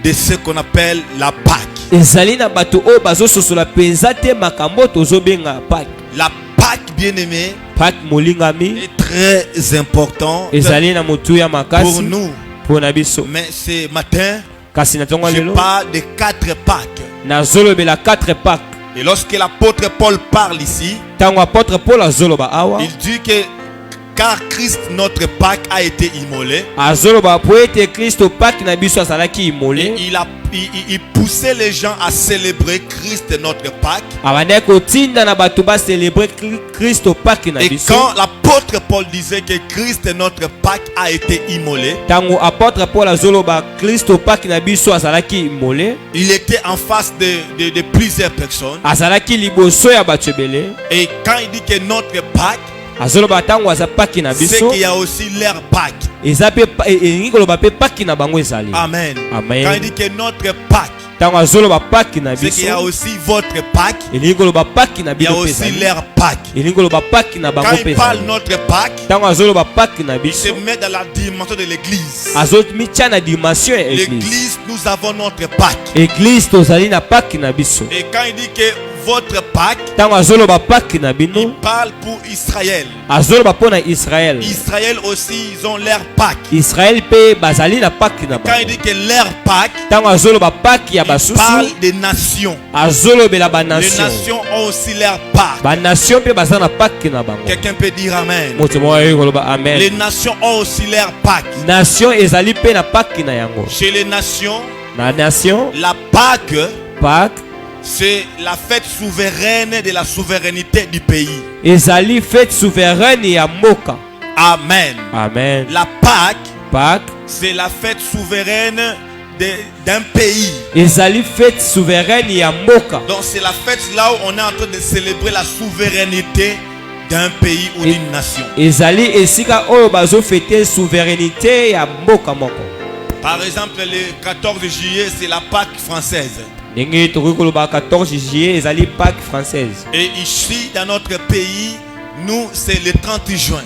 A: de ce qu'on appelle la Pâque.
B: Ezali na batu o bazososola penza te makambo tozobenga Pâques.
A: La Pâque, bien-aimé,
B: Pâques molingami
A: est très important
B: ezali na motuya
A: pour
B: makasi
A: nous.
B: pona biso.
A: Mais ce matin,
B: Kasi na tongo
A: je
B: lelo
A: parle de 4 Pâques.
B: na zolobela 4 Pâques.
A: Et lorsque l'apôtre Paul parle ici,
B: tango apôtre Paul azoloba awa
A: il dit que car Christ notre Pâque a été immolé,
B: azoloba po ete Kristo Pâque na biso azalaki
A: et
B: imolé
A: il poussait les gens à célébrer Christ notre Pâque.
B: abandaki kotinda na bato ba célébrer Kristo Pâque na
A: Et
B: biso.
A: quand l'apôtre Paul disait que Christ notre Pâque a été immolé,
B: Tango apôtre Paul azoloba Kristo Pâque na biso azalaki imolé
A: il était en face de plusieurs personnes.
B: azalaki liboso ya bato ebele.
A: Et quand il dit que notre Pâque,
B: azoloba tango aza Pâque na
A: c'est
B: biso
A: qu'il y a aussi leur Pâque.
B: eza pe elingi koloba pe Pâque na bango ezali.
A: Amen.
B: Amen.
A: Quand il dit que notre Pâque,
B: Tango azoloba Pâque na
A: c'est qu'il y a
B: biso
A: aussi votre Pâque,
B: elingi koloba Pâque na
A: il y a
B: bino pe
A: aussi
B: ezali.
A: leur Pâque.
B: elingi koloba Pâque na
A: Quand
B: bango
A: il
B: pe
A: parle
B: ezali.
A: notre Pâque,
B: Tango azoloba Pâque na
A: il
B: biso
A: se met dans la dimension de l'église.
B: azomitia na dimension ya église.
A: L'église, nous avons notre Pâque.
B: Église tozali na Pâque na biso.
A: Et quand il dit que votre Pâque,
B: Tango azoloba Pâque na
A: il
B: bino
A: parle pour Israël.
B: azoloba pona Israël.
A: Israël aussi, ils ont leur Pâque.
B: Israël pe bazali na Pâque na
A: Quand il
B: bango.
A: dit que leur Pâque,
B: Tango azoloba Pâque ya
A: il parle
B: basusu
A: des nations.
B: azolobela
A: Les
B: banation.
A: nations ont aussi leur Pâque.
B: Banation pe baza na Pâque na bango.
A: Quelqu'un peut dire Amen.
B: Moto mo ayi koloba
A: Les
B: amen.
A: nations ont aussi leur Pâque.
B: Nation ezali pe na Pâque na yango.
A: Chez les nations,
B: Na nation
A: la Pâque,
B: Pâque
A: c'est la fête souveraine de la souveraineté du pays.
B: ezali fête souveraine ya mboka.
A: Amen.
B: Amen.
A: La Pâque,
B: Pâque
A: c'est la fête souveraine d'un pays.
B: ezali fête souveraine ya mboka.
A: Donc c'est la fête là où on est en train de célébrer la souveraineté d'un pays ou d'une nation.
B: ezali esika oyo bazofete souveraineté ya mboka moko.
A: Par exemple, le 14 juillet, c'est la Pâque française.
B: Ndenge tokoki koloba 14 juillet ezali Pâque française.
A: Et ici, dans notre pays, nous, c'est le 30 juin.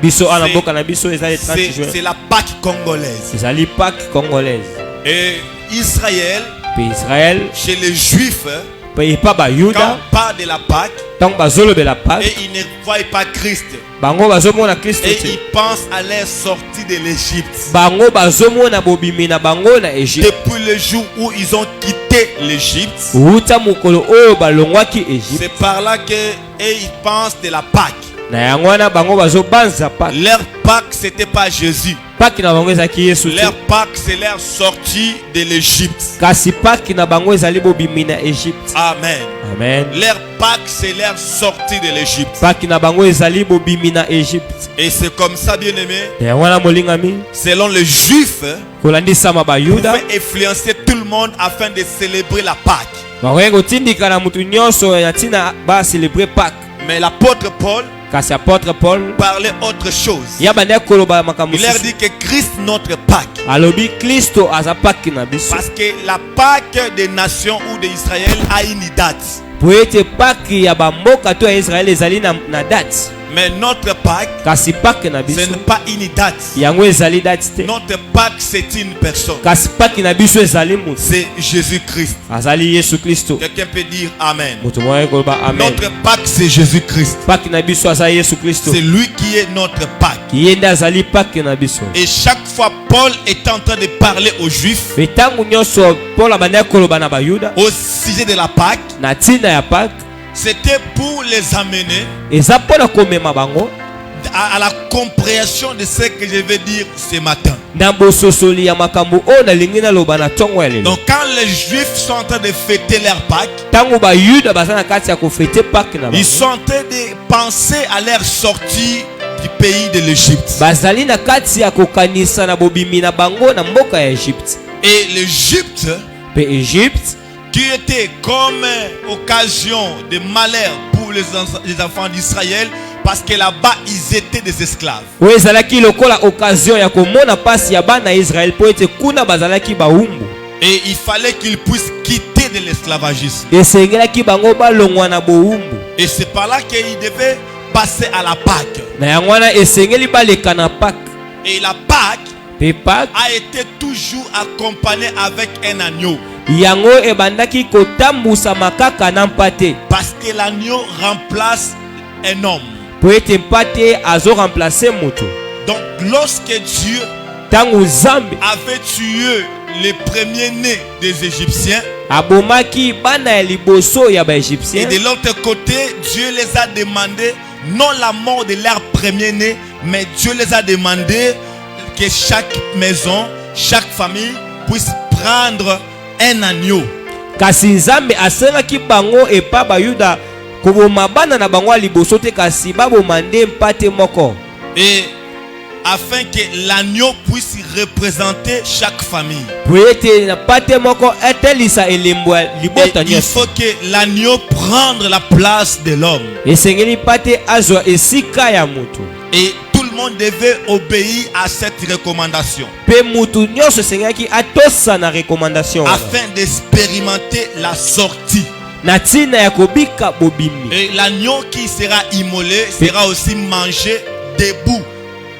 B: Biso ana mboka na biso ezali 30 juin.
A: C'est la Pâque congolaise.
B: ezali Pâque congolaise.
A: Et Israël,
B: Pe Israël
A: chez les Juifs,
B: pe epa
A: quand
B: bayuda
A: on parle de la Pâque,
B: ntango bazolobela
A: et
B: Pâque
A: ils ne voient pas Christ,
B: bango bazomona Kristo
A: et
B: te.
A: ils pensent à leur sortie de l'Égypte.
B: Bango bazomona bobimi na bango na Égypte.
A: Depuis le jour où ils ont quitté l'Égypte,
B: Uta mokolo oyo balongwaki Égypte.
A: c'est par là que et ils pensent de la Pâque.
B: Na yango wana bango bazobanza Pâque.
A: Leur Pâque, c'était pas Jésus.
B: Pâque na bango ezalaki Yesu te.
A: Leur Pâque, c'est leur sortie de l'Égypte.
B: Kasi Pâque na bango ezali bobimi na Égypte.
A: Amen.
B: Amen.
A: Leur Pâque, c'est leur sortie de l'Égypte.
B: Pâque na bango ezali bobimi na Égypte.
A: Et c'est comme ça, bien-aimé,
B: yango wana molingami
A: selon les Juifs,
B: kolandisama bayuda
A: pouvaient influencer tout le monde afin de célébrer la Pâque.
B: bakoki kotindika na mutu nyonso ya ntina bacelebre Pâque.
A: Mais l'apôtre Paul
B: Kasi apôtre Paul
A: parlait autre chose.
B: ya bandaki koloba makambo
A: Il leur
B: mosusu.
A: dit que Christ, notre Pâque.
B: Alobi Kristo aza Pâque na biso.
A: Parce que la Pâque des nations ou d'Israël a une date.
B: Po ete Pâque ya bamboka to ya Israele ezali na date.
A: Mais notre Pâque,
B: Kasi Pâque na
A: ce
B: biso
A: n'est pas une date.
B: yango ezali date te.
A: Notre Pâque, c'est une personne.
B: Kasi Pâque na biso ezali mutu.
A: C'est Jésus-Christ.
B: Azali Yesu Kristo.
A: Quelqu'un peut dire Amen.
B: Mutu moya koloba amen.
A: Notre Pâque, c'est Jésus-Christ.
B: Pâque na biso azali Yesu Kristo.
A: C'est lui qui est notre Pâque.
B: Ye nde azali Pâque na biso.
A: Et chaque fois, Paul est en train de parler aux Juifs
B: Pe ntango nyonso Paul abandaki koloba na bayuda
A: au sujet de la Pâque.
B: na ntina ya Pâque
A: C'était pour les amener
B: eza mpona komema bango
A: à la compréhension de ce que je vais dire ce matin.
B: na bososoli ya makambo oyo nalingi naloba na ntongo ya lelo.
A: Donc quand les Juifs sont en train de fêter leur Pâque,
B: Ntango bayuda baza na kati ya kofete Pâque na
A: ils
B: bango
A: sont en train de penser à leur sortie du pays de l'Égypte.
B: bazali na kati ya kokanisa na bobimi na bango na mboka ya Égypte.
A: Et l'Égypte,
B: Pe Égypte
A: qui était comme occasion de malheur pour les enfants d'Israël, parce que là-bas, ils étaient des esclaves.
B: oyo ezalaki lokola occasion ya komona mpasi ya bana ya Israele mpo ete kuna bazalaki bawumbu.
A: Et il fallait qu'ils puissent quitter de l'esclavagisme.
B: Esengelaki bango balongwa na bowumbu.
A: Et c'est par là qu'ils devaient passer à la Pâque.
B: Na yango wana esengeli baleka na Pâque.
A: Et la Pâque
B: Pe Pâque
A: a été toujours accompagnée avec un agneau.
B: yango ebandaki kotambusa makaka na mpate.
A: Parce que l'agneau remplace un homme.
B: Po ete mpate azoremplace moto.
A: Donc lorsque Dieu
B: Ntango Nzambe
A: avait tué les premiers-nés des Égyptiens,
B: abomaki bana ya liboso ya ba
A: Et
B: égyptien.
A: de l'autre côté, Dieu les a demandé non la mort de leur premier-né, mais Dieu les a demandé que chaque maison, chaque famille puisse prendre un agneau.
B: Kasi Nzambe asengaki bango epa bayuda koboma bana na bango ya liboso te, kasi baboma nde mpate moko.
A: Et afin que l'agneau puisse représenter chaque famille.
B: Po ete na pate moko etelisa elembo ya
A: Et
B: libota
A: il
B: nyonso.
A: faut que l'agneau prenne la place de l'homme.
B: Esengeli pate azwa esika ya mutu.
A: Et tout le monde devait obéir à cette recommandation
B: Pe mutu nyonso esengaki atosa na recommandation wana.
A: afin d'expérimenter la sortie.
B: Na tina ya kobika bobimi.
A: Et l'agneau qui sera immolé sera aussi mangé debout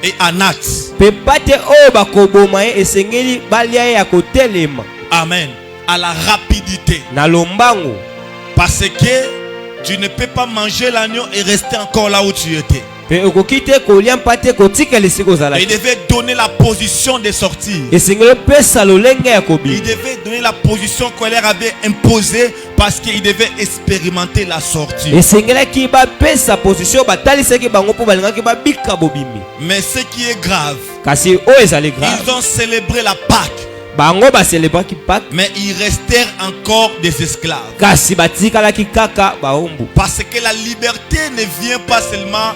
A: et en axe.
B: Pe pate oyo bakoboma ye esengeli balia ye ya kotelema
A: Amen. À la rapidité.
B: na lombango.
A: Parce que tu ne peux pas manger l'agneau et rester encore là où tu étais.
B: Pe okoki te kolia mpate kotikela esika
A: Il
B: ozalaki.
A: devait donner la position de sortie.
B: Esengeli opesa lolenge ya
A: Il
B: kobima.
A: devait donner la position qu'on leur avait imposée parce qu'il devait expérimenter la sortie.
B: Esengelaki bapesa position batalisaki bango mpo balingaki babika bobimi.
A: Mais ce qui est grave,
B: Kasi oyo ezali grave.
A: ils ont célébré la Pâque,
B: Bango baselebraki Pâques,
A: mais ils restèrent encore des esclaves.
B: kasi batikalaki kaka baombu.
A: Parce que la liberté ne vient pas seulement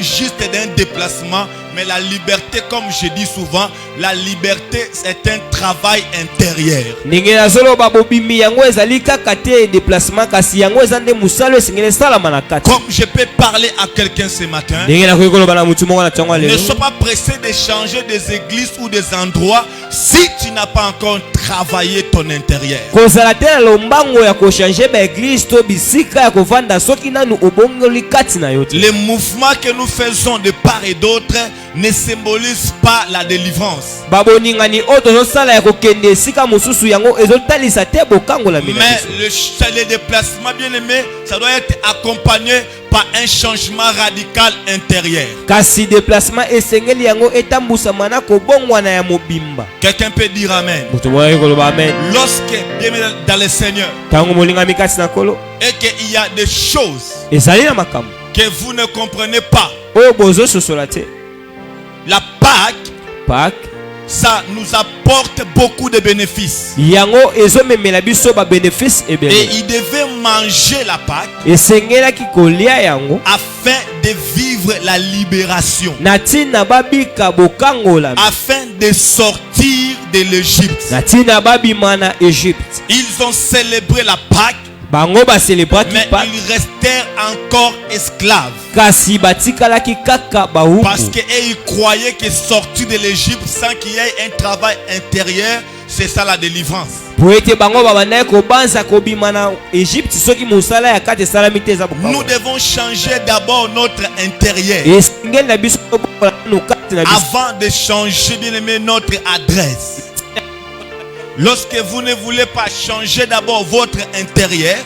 A: juste d'un déplacement, mais la liberté, comme je dis souvent, la liberté c'est un travail intérieur.
B: Ndenge nazoloba bobimi yango ezali kaka te déplacement, kasi yango eza nde musalo esengeli esalama na kati.
A: Comme je peux parler à quelqu'un ce matin,
B: Ndenge nakoki koloba na mutu moko na ntango ya
A: ne
B: lelo.
A: sois pas pressé de changer des églises ou des endroits si tu n'as pas encore travaillé ton intérieur.
B: Kozala te na lombango ya kochange baeglise to bisika ya kovanda soki nanu obongoli kati na yo te.
A: Les mouvements que nous faisons de part et d'autre ne symbolisent pas la délivrance.
B: Baboningani oyo tozosala ya kokende esika mosusu yango ezotalisa te bokangola mina
A: Mais
B: biso.
A: le déplacement, bien aimé, ça doit être accompagné par un changement radical intérieur.
B: Kasi déplacement esengeli yango etambusama na kobongwana ya mobimba.
A: Quelqu'un peut dire Amen.
B: Mutu moyo koloba amen.
A: Lorsque, bien aimé, dans le Seigneur,
B: Tango molingami kati na kolo
A: et qu'il y a des choses
B: ezali na makambo
A: que vous ne comprenez pas,
B: oyo bozososola te.
A: la Pâque,
B: Pâques
A: ça nous apporte beaucoup de bénéfices.
B: yango ezomemela biso babénéfice
A: Et
B: ebele.
A: il devait manger la Pâque
B: Esengelaki kolia yango
A: afin de vivre la libération,
B: na ntina babika bokangola,
A: afin de sortir de l'Égypte.
B: na ntina babima na Égypte.
A: Ils ont célébré la Pâque,
B: Bango baselebraki
A: mais
B: Pâques,
A: ils restèrent encore esclaves.
B: kasi batikalaki kaka
A: Parce
B: bawumbu.
A: qu'ils croyaient que sortir de l'Égypte sans qu'il y ait un travail intérieur, c'est ça la délivrance.
B: Po ete bango babandaki kobanza kobima na Égypte soki mosala ya kati esalami te eza
A: Nous
B: bokango.
A: devons changer d'abord notre intérieur
B: Esengeli na biso kobongola nanu kati na biso
A: avant de changer, bien aimé, notre adresse. Lorsque vous ne voulez pas changer d'abord votre intérieur,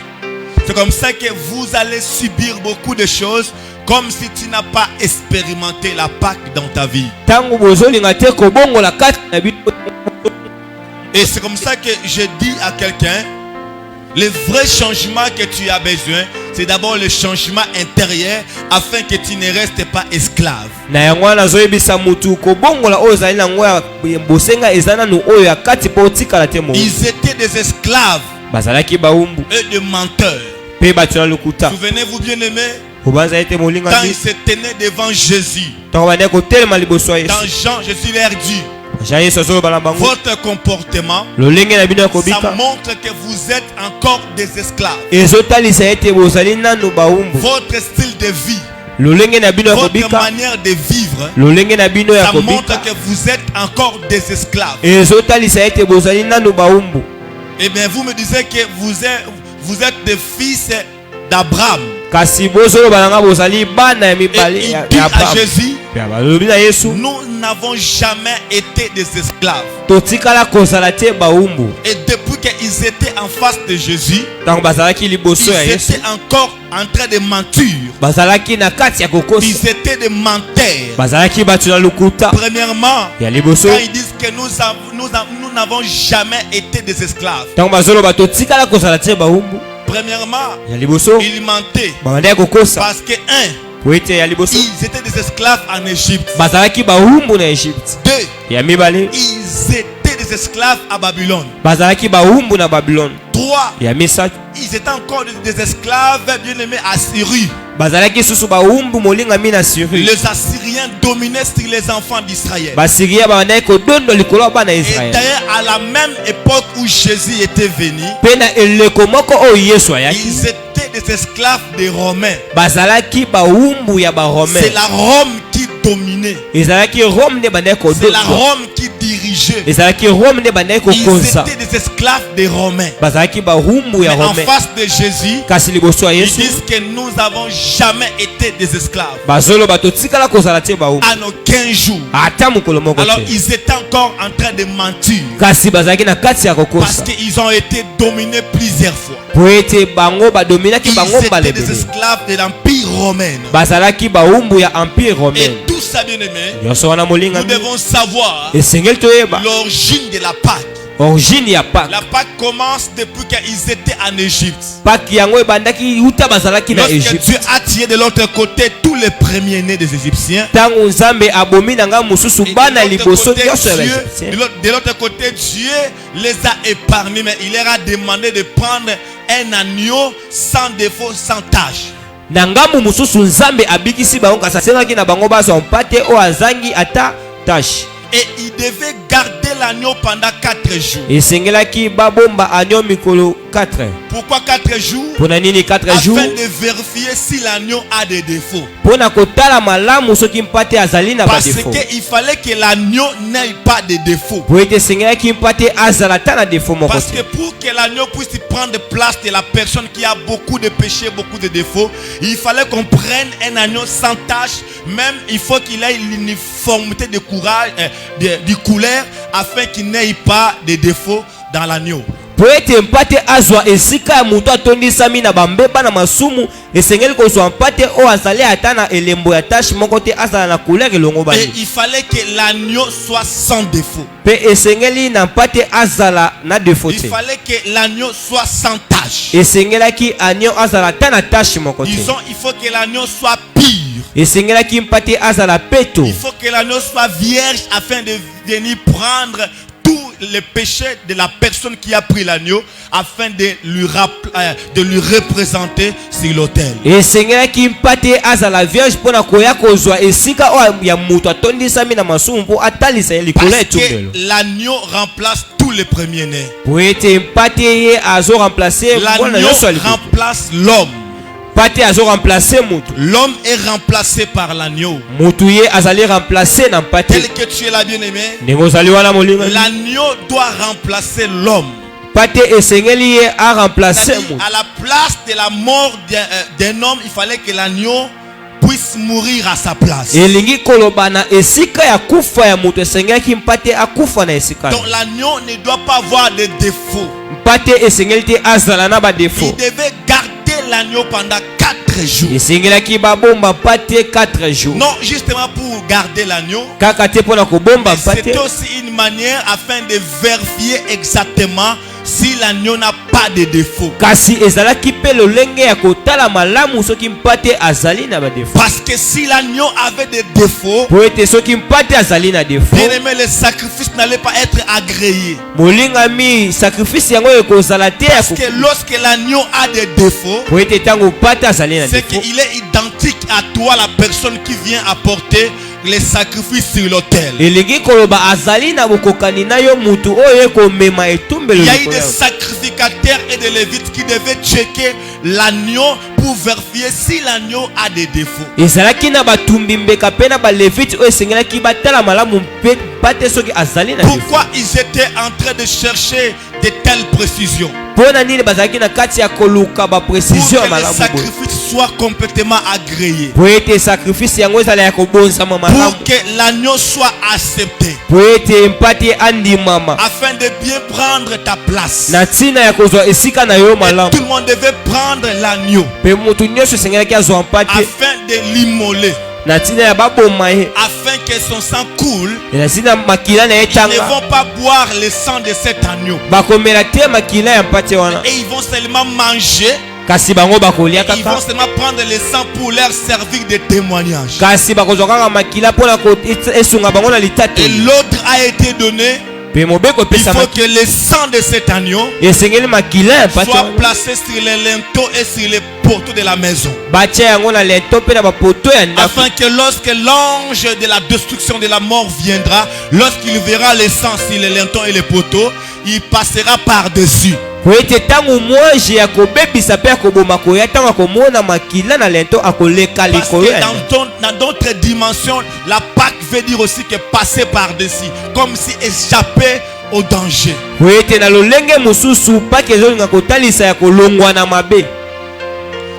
A: c'est comme ça que vous allez subir beaucoup de choses, comme si tu n'as pas expérimenté la Pâque dans ta vie.
B: ntango bozolinga te kobongola kati na biso.
A: Et c'est comme ça que je dis à quelqu'un, le vrai changement que tu as besoin, c'est d'abord le changement intérieur afin que tu ne restes pas esclave.
B: Na yango wana nazoyebisa mutu kobongola oyo ezali nango ya bosenga eza nanu oyo ya kati mpo otikala te mo.
A: Ils étaient des esclaves
B: Bazalaki bawumbu
A: et des menteurs.
B: mpe bato na lokuta.
A: Souvenez-vous bien aimé,
B: Kobanza ete
A: quand
B: molingami
A: ils se tenaient devant Jésus,
B: ntango bandeki kotelema liboso ya
A: dans
B: Yesu.
A: Jean, Jésus leur dit,
B: Jean Yesu azoloba na bango
A: votre comportement,
B: lolenge na bino ya
A: ça
B: kobika
A: montre que vous êtes encore des esclaves.
B: ezotalisa ete bozali nanu bawumbu.
A: Votre style de vie,
B: Lolenge na bino ya
A: votre
B: kobika
A: manière de vivre,
B: lolenge na bino ya
A: ça montre
B: kobika
A: que vous êtes encore des esclaves.
B: ezotalisa ete bozali nanu bawumbu.
A: Eh bien, vous me disiez que vous êtes des fils d'Abraham.
B: Kasi bozoloba nanga bozali bana ya
A: Et
B: mibale
A: il
B: ya
A: dit à
B: Abraham.
A: Jésus,
B: Ya balobi na Yesu
A: nous n'avons jamais été des esclaves.
B: totikala kozala te bawumbu.
A: Et depuis qu'ils étaient en face de Jésus,
B: Ntango bazalaki liboso ya
A: ils
B: Yesu
A: étaient encore en train de mentir.
B: bazalaki na kati ya kokosa,
A: ils étaient des menteurs.
B: bazalaki batu na lukuta
A: Premièrement,
B: ya liboso.
A: quand ils disent que nous n'avons jamais été des esclaves.
B: Tango bazoloba totikala kozala te baumbu
A: Premièrement,
B: ya liboso,
A: ils mentaient
B: babandaki kokosa
A: parce que
B: po ete ya liboso
A: ils étaient des esclaves en Égypte.
B: bazalaki baumbu na Egypte.
A: Deux,
B: Ya mibale
A: ils étaient des esclaves à Babylone.
B: bazalaki baumbu na Babylone.
A: Trois,
B: Ya misatu
A: ils étaient encore des esclaves bien-aimés à Syrie.
B: bazalaki susu baumbu molingami na Syrie.
A: Les Assyriens dominaient sur les enfants d'Israël.
B: Basiria babandaki kodondo likolo ya bana ya
A: Et
B: Israel.
A: d'ailleurs, à la même époque où Jésus était venu,
B: Pe na eleko moko oyo Yesu ayaki,
A: ils étaient des esclaves des Romains.
B: bazalaki baumbu ya baromais.
A: C'est la Rome qui dominait.
B: Ezalaki Rome nde bandaki
A: C'est la
B: kodondo.
A: Rome qui dirigeait.
B: Ezalaki Rome nde bandaki
A: Ils
B: kokonza.
A: étaient des esclaves des Romains.
B: Bazalaki baumbu
A: Mais
B: ya
A: en
B: Romain.
A: face de Jésus,
B: Kasi liboso ya
A: ils
B: Yesu
A: disent que nous n'avons jamais été des esclaves.
B: bazoloba totikala kozala te baumbu
A: En aucun jour.
B: ata mokolo moko
A: Alors
B: te.
A: ils étaient encore en train de mentir.
B: Kasi bazalaki na kati ya
A: Parce
B: kokosa
A: qu'ils ont été dominés plusieurs fois.
B: po ete bango badominaki
A: Ils
B: bango
A: étaient
B: mbala
A: des
B: ebele.
A: esclaves de l'Empire romain.
B: Bazalaki baumbu ya empire romain.
A: Et tout ça, bien aimé,
B: Nyonso wana
A: nous
B: molingami
A: devons savoir
B: esengeli toyeba
A: l'origine de la Pâque.
B: origine ya Pâques.
A: La Pâque commence depuis qu'ils étaient en Égypte.
B: Pâques yango ebandaki uta bazalaki na
A: Lorsque
B: Égypte.
A: Dieu a tiré de l'autre côté tous les premiers-nés des Égyptiens,
B: Tango Nzambe abomi na nga mosusu
A: et
B: bana
A: de l'autre
B: liboso
A: côté,
B: nyonso ya
A: Dieu,
B: Baegyptien.
A: de l'autre côté, Dieu les a épargnés, mais il leur a demandé de prendre un agneau sans défaut, sans tache.
B: Na ngambu mosusu Nzambe abikisi bango kasi asengaki na bango bazwa mpate oyo azangi ata tache.
A: Et il devait garder l'agneau pendant 4 jours.
B: Esengelaki babomba agneau mikolo 4.
A: Pourquoi 4 jours?
B: Pona nini 4 jours?
A: Afin de vérifier si l'agneau a des défauts.
B: Pona kotala malamu soki mpate azali na ba
A: Parce
B: défaut.
A: qu'il fallait que l'agneau n'ait pas de défauts.
B: Po ete esengelaki mpate azala ta na défaut moko
A: Parce
B: te.
A: que pour que l'agneau puisse prendre place de la personne qui a beaucoup de péchés, beaucoup de défauts, il fallait qu'on prenne un agneau sans tache. Même il faut qu'il ait l'uniformité de courage, du couleur, afin qu'il n'ait pas de défauts dans l'agneau.
B: Po ete mpate azwa esika ya moto atondisami na bambeba na masumu, esengeli kozwa mpate oyo azali ata na elembo ya tache moko te, azala na couleur elongo
A: Et
B: bani.
A: il fallait que l'agneau soit sans défaut.
B: Pe esengeli na mpate azala na défaut
A: Il
B: te.
A: fallait que l'agneau soit sans tache.
B: Esengelaki agneau azala ta na tache moko te.
A: Disons, il faut que l'agneau soit pur.
B: Esengelaki mpate azala peto.
A: Il faut que l'agneau soit vierge afin de venir prendre tous les péchés de la personne qui a pris l'agneau afin de lui représenter sur l'autel.
B: Esengelaki mpate azala vierge pona koya kozwa esika oyo ya moto atondisami na masumu mpo atalisa ye likolo ya
A: Parce que
B: etumbelo.
A: l'agneau remplace tous les premiers-nés.
B: Po ete mpate ye azo remplace mwana
A: L'agneau
B: nyonso ya liboso.
A: remplace l'homme.
B: Mpate azo remplace moto.
A: L'homme est remplacé par l'agneau.
B: Moto ye azali remplace na mpate.
A: Tel que tu es là, bien-aimé,
B: Ndenge ozali wana molinga.
A: l'agneau doit remplacer l'homme.
B: Mpate esengeli ye a remplace
A: C'est-à-dire,
B: moto.
A: à la place de la mort d'un homme, il fallait que l'agneau puisse mourir à sa place.
B: Elingi koloba na esika ya kufa ya moto esengelaki mpate akufa na esika.
A: Donc l'agneau ne doit pas avoir de défauts.
B: Mpate esengeli te azala na ba
A: Il
B: défaut.
A: devait garder l'agneau pendant 4 jours.
B: Esengelaki babomba mpate 4 jours.
A: Non, justement pour garder l'agneau,
B: Kaka te pona kobomba
A: mais
B: mpate.
A: c'était aussi une manière afin de vérifier exactement si l'agneau n'a pas de défauts.
B: Kasi ezalaki pe lolenge ya kotala malamu soki mpate azali na ba défaut.
A: Parce que si l'agneau avait des défauts,
B: Po ete soki mpate azali na défaut,
A: bien aimé, le sacrifice n'allait pas être agréé.
B: molingami sacrifice yango ekozala te ya
A: Parce que lorsque l'agneau a des défauts,
B: po ete tango mpate azali na
A: c'est
B: défaut,
A: qu'il est identique à toi, la personne qui vient apporter les sacrifices sur l'autel.
B: elingi koloba azali na bokokani na yo mutu oyo ekomema etumbelo
A: Il y a eu
B: likolo
A: des
B: ya yo.
A: sacrificateurs et des lévites qui devaient checker l'agneau pour vérifier si l'agneau a des défauts.
B: ezalaki na batumbi mbeka mpe na balevite oyo esengelaki batala malamu mpe mpate soki azali na défaut.
A: Pourquoi ils étaient en train de chercher de telles précisions?
B: mpo na nini bazalaki na kati ya koluka
A: Pour
B: baprécision ya
A: que les
B: malamu boye
A: sacrifices soit complètement agréé.
B: po ete sacrifice yango ezala ya kobonzama malamu,
A: Pour que l'agneau soit accepté.
B: po ete mpate andimama,
A: Afin de bien prendre ta place.
B: na ntina ya kozwa esika na yo
A: Et
B: malamu.
A: tout le monde devait prendre l'agneau.
B: Pe mutu nyonso esengelaki azwa mpate
A: Afin de l'immoler.
B: na ntina ya baboma ye,
A: Afin que son sang coule.
B: na ntina makila na ye
A: Ils ne
B: tanga,
A: vont pas boire le sang de cet agneau.
B: bakomela te makila ya mpate wana,
A: Et ils vont seulement manger.
B: kasi bango bakolia
A: Ils vont
B: kaka,
A: seulement prendre le sang pour leur servir de témoignage.
B: kasi bakozwa kaka makila mpona esunga bango na
A: Et
B: litateli.
A: l'ordre a été donné.
B: Pe mobeko
A: Il
B: epesa
A: faut que le sang de cet agneau
B: esengeli makila ya mpate
A: soit
B: wana
A: placé sur les linteaux et sur les poteaux de la maison.
B: batia yango na leto mpe na bapoto ya ndako,
A: Afin que lorsque l'ange de la destruction de la mort viendra, lorsqu'il verra le sang sur les lintons et les poteaux, il passera par-dessus.
B: po ete ntango mwaje ya kobebisa mpe ya koboma koya, ntango akomona makila na lento akoleka
A: Parce
B: likolo
A: que
B: ya
A: dans d'autres dimensions, la Pâque veut dire aussi que passer par-dessus, comme si échapper au danger.
B: po ete na lolenge mosusu paki ezolinga kotalisa ya kolongwa na mabe,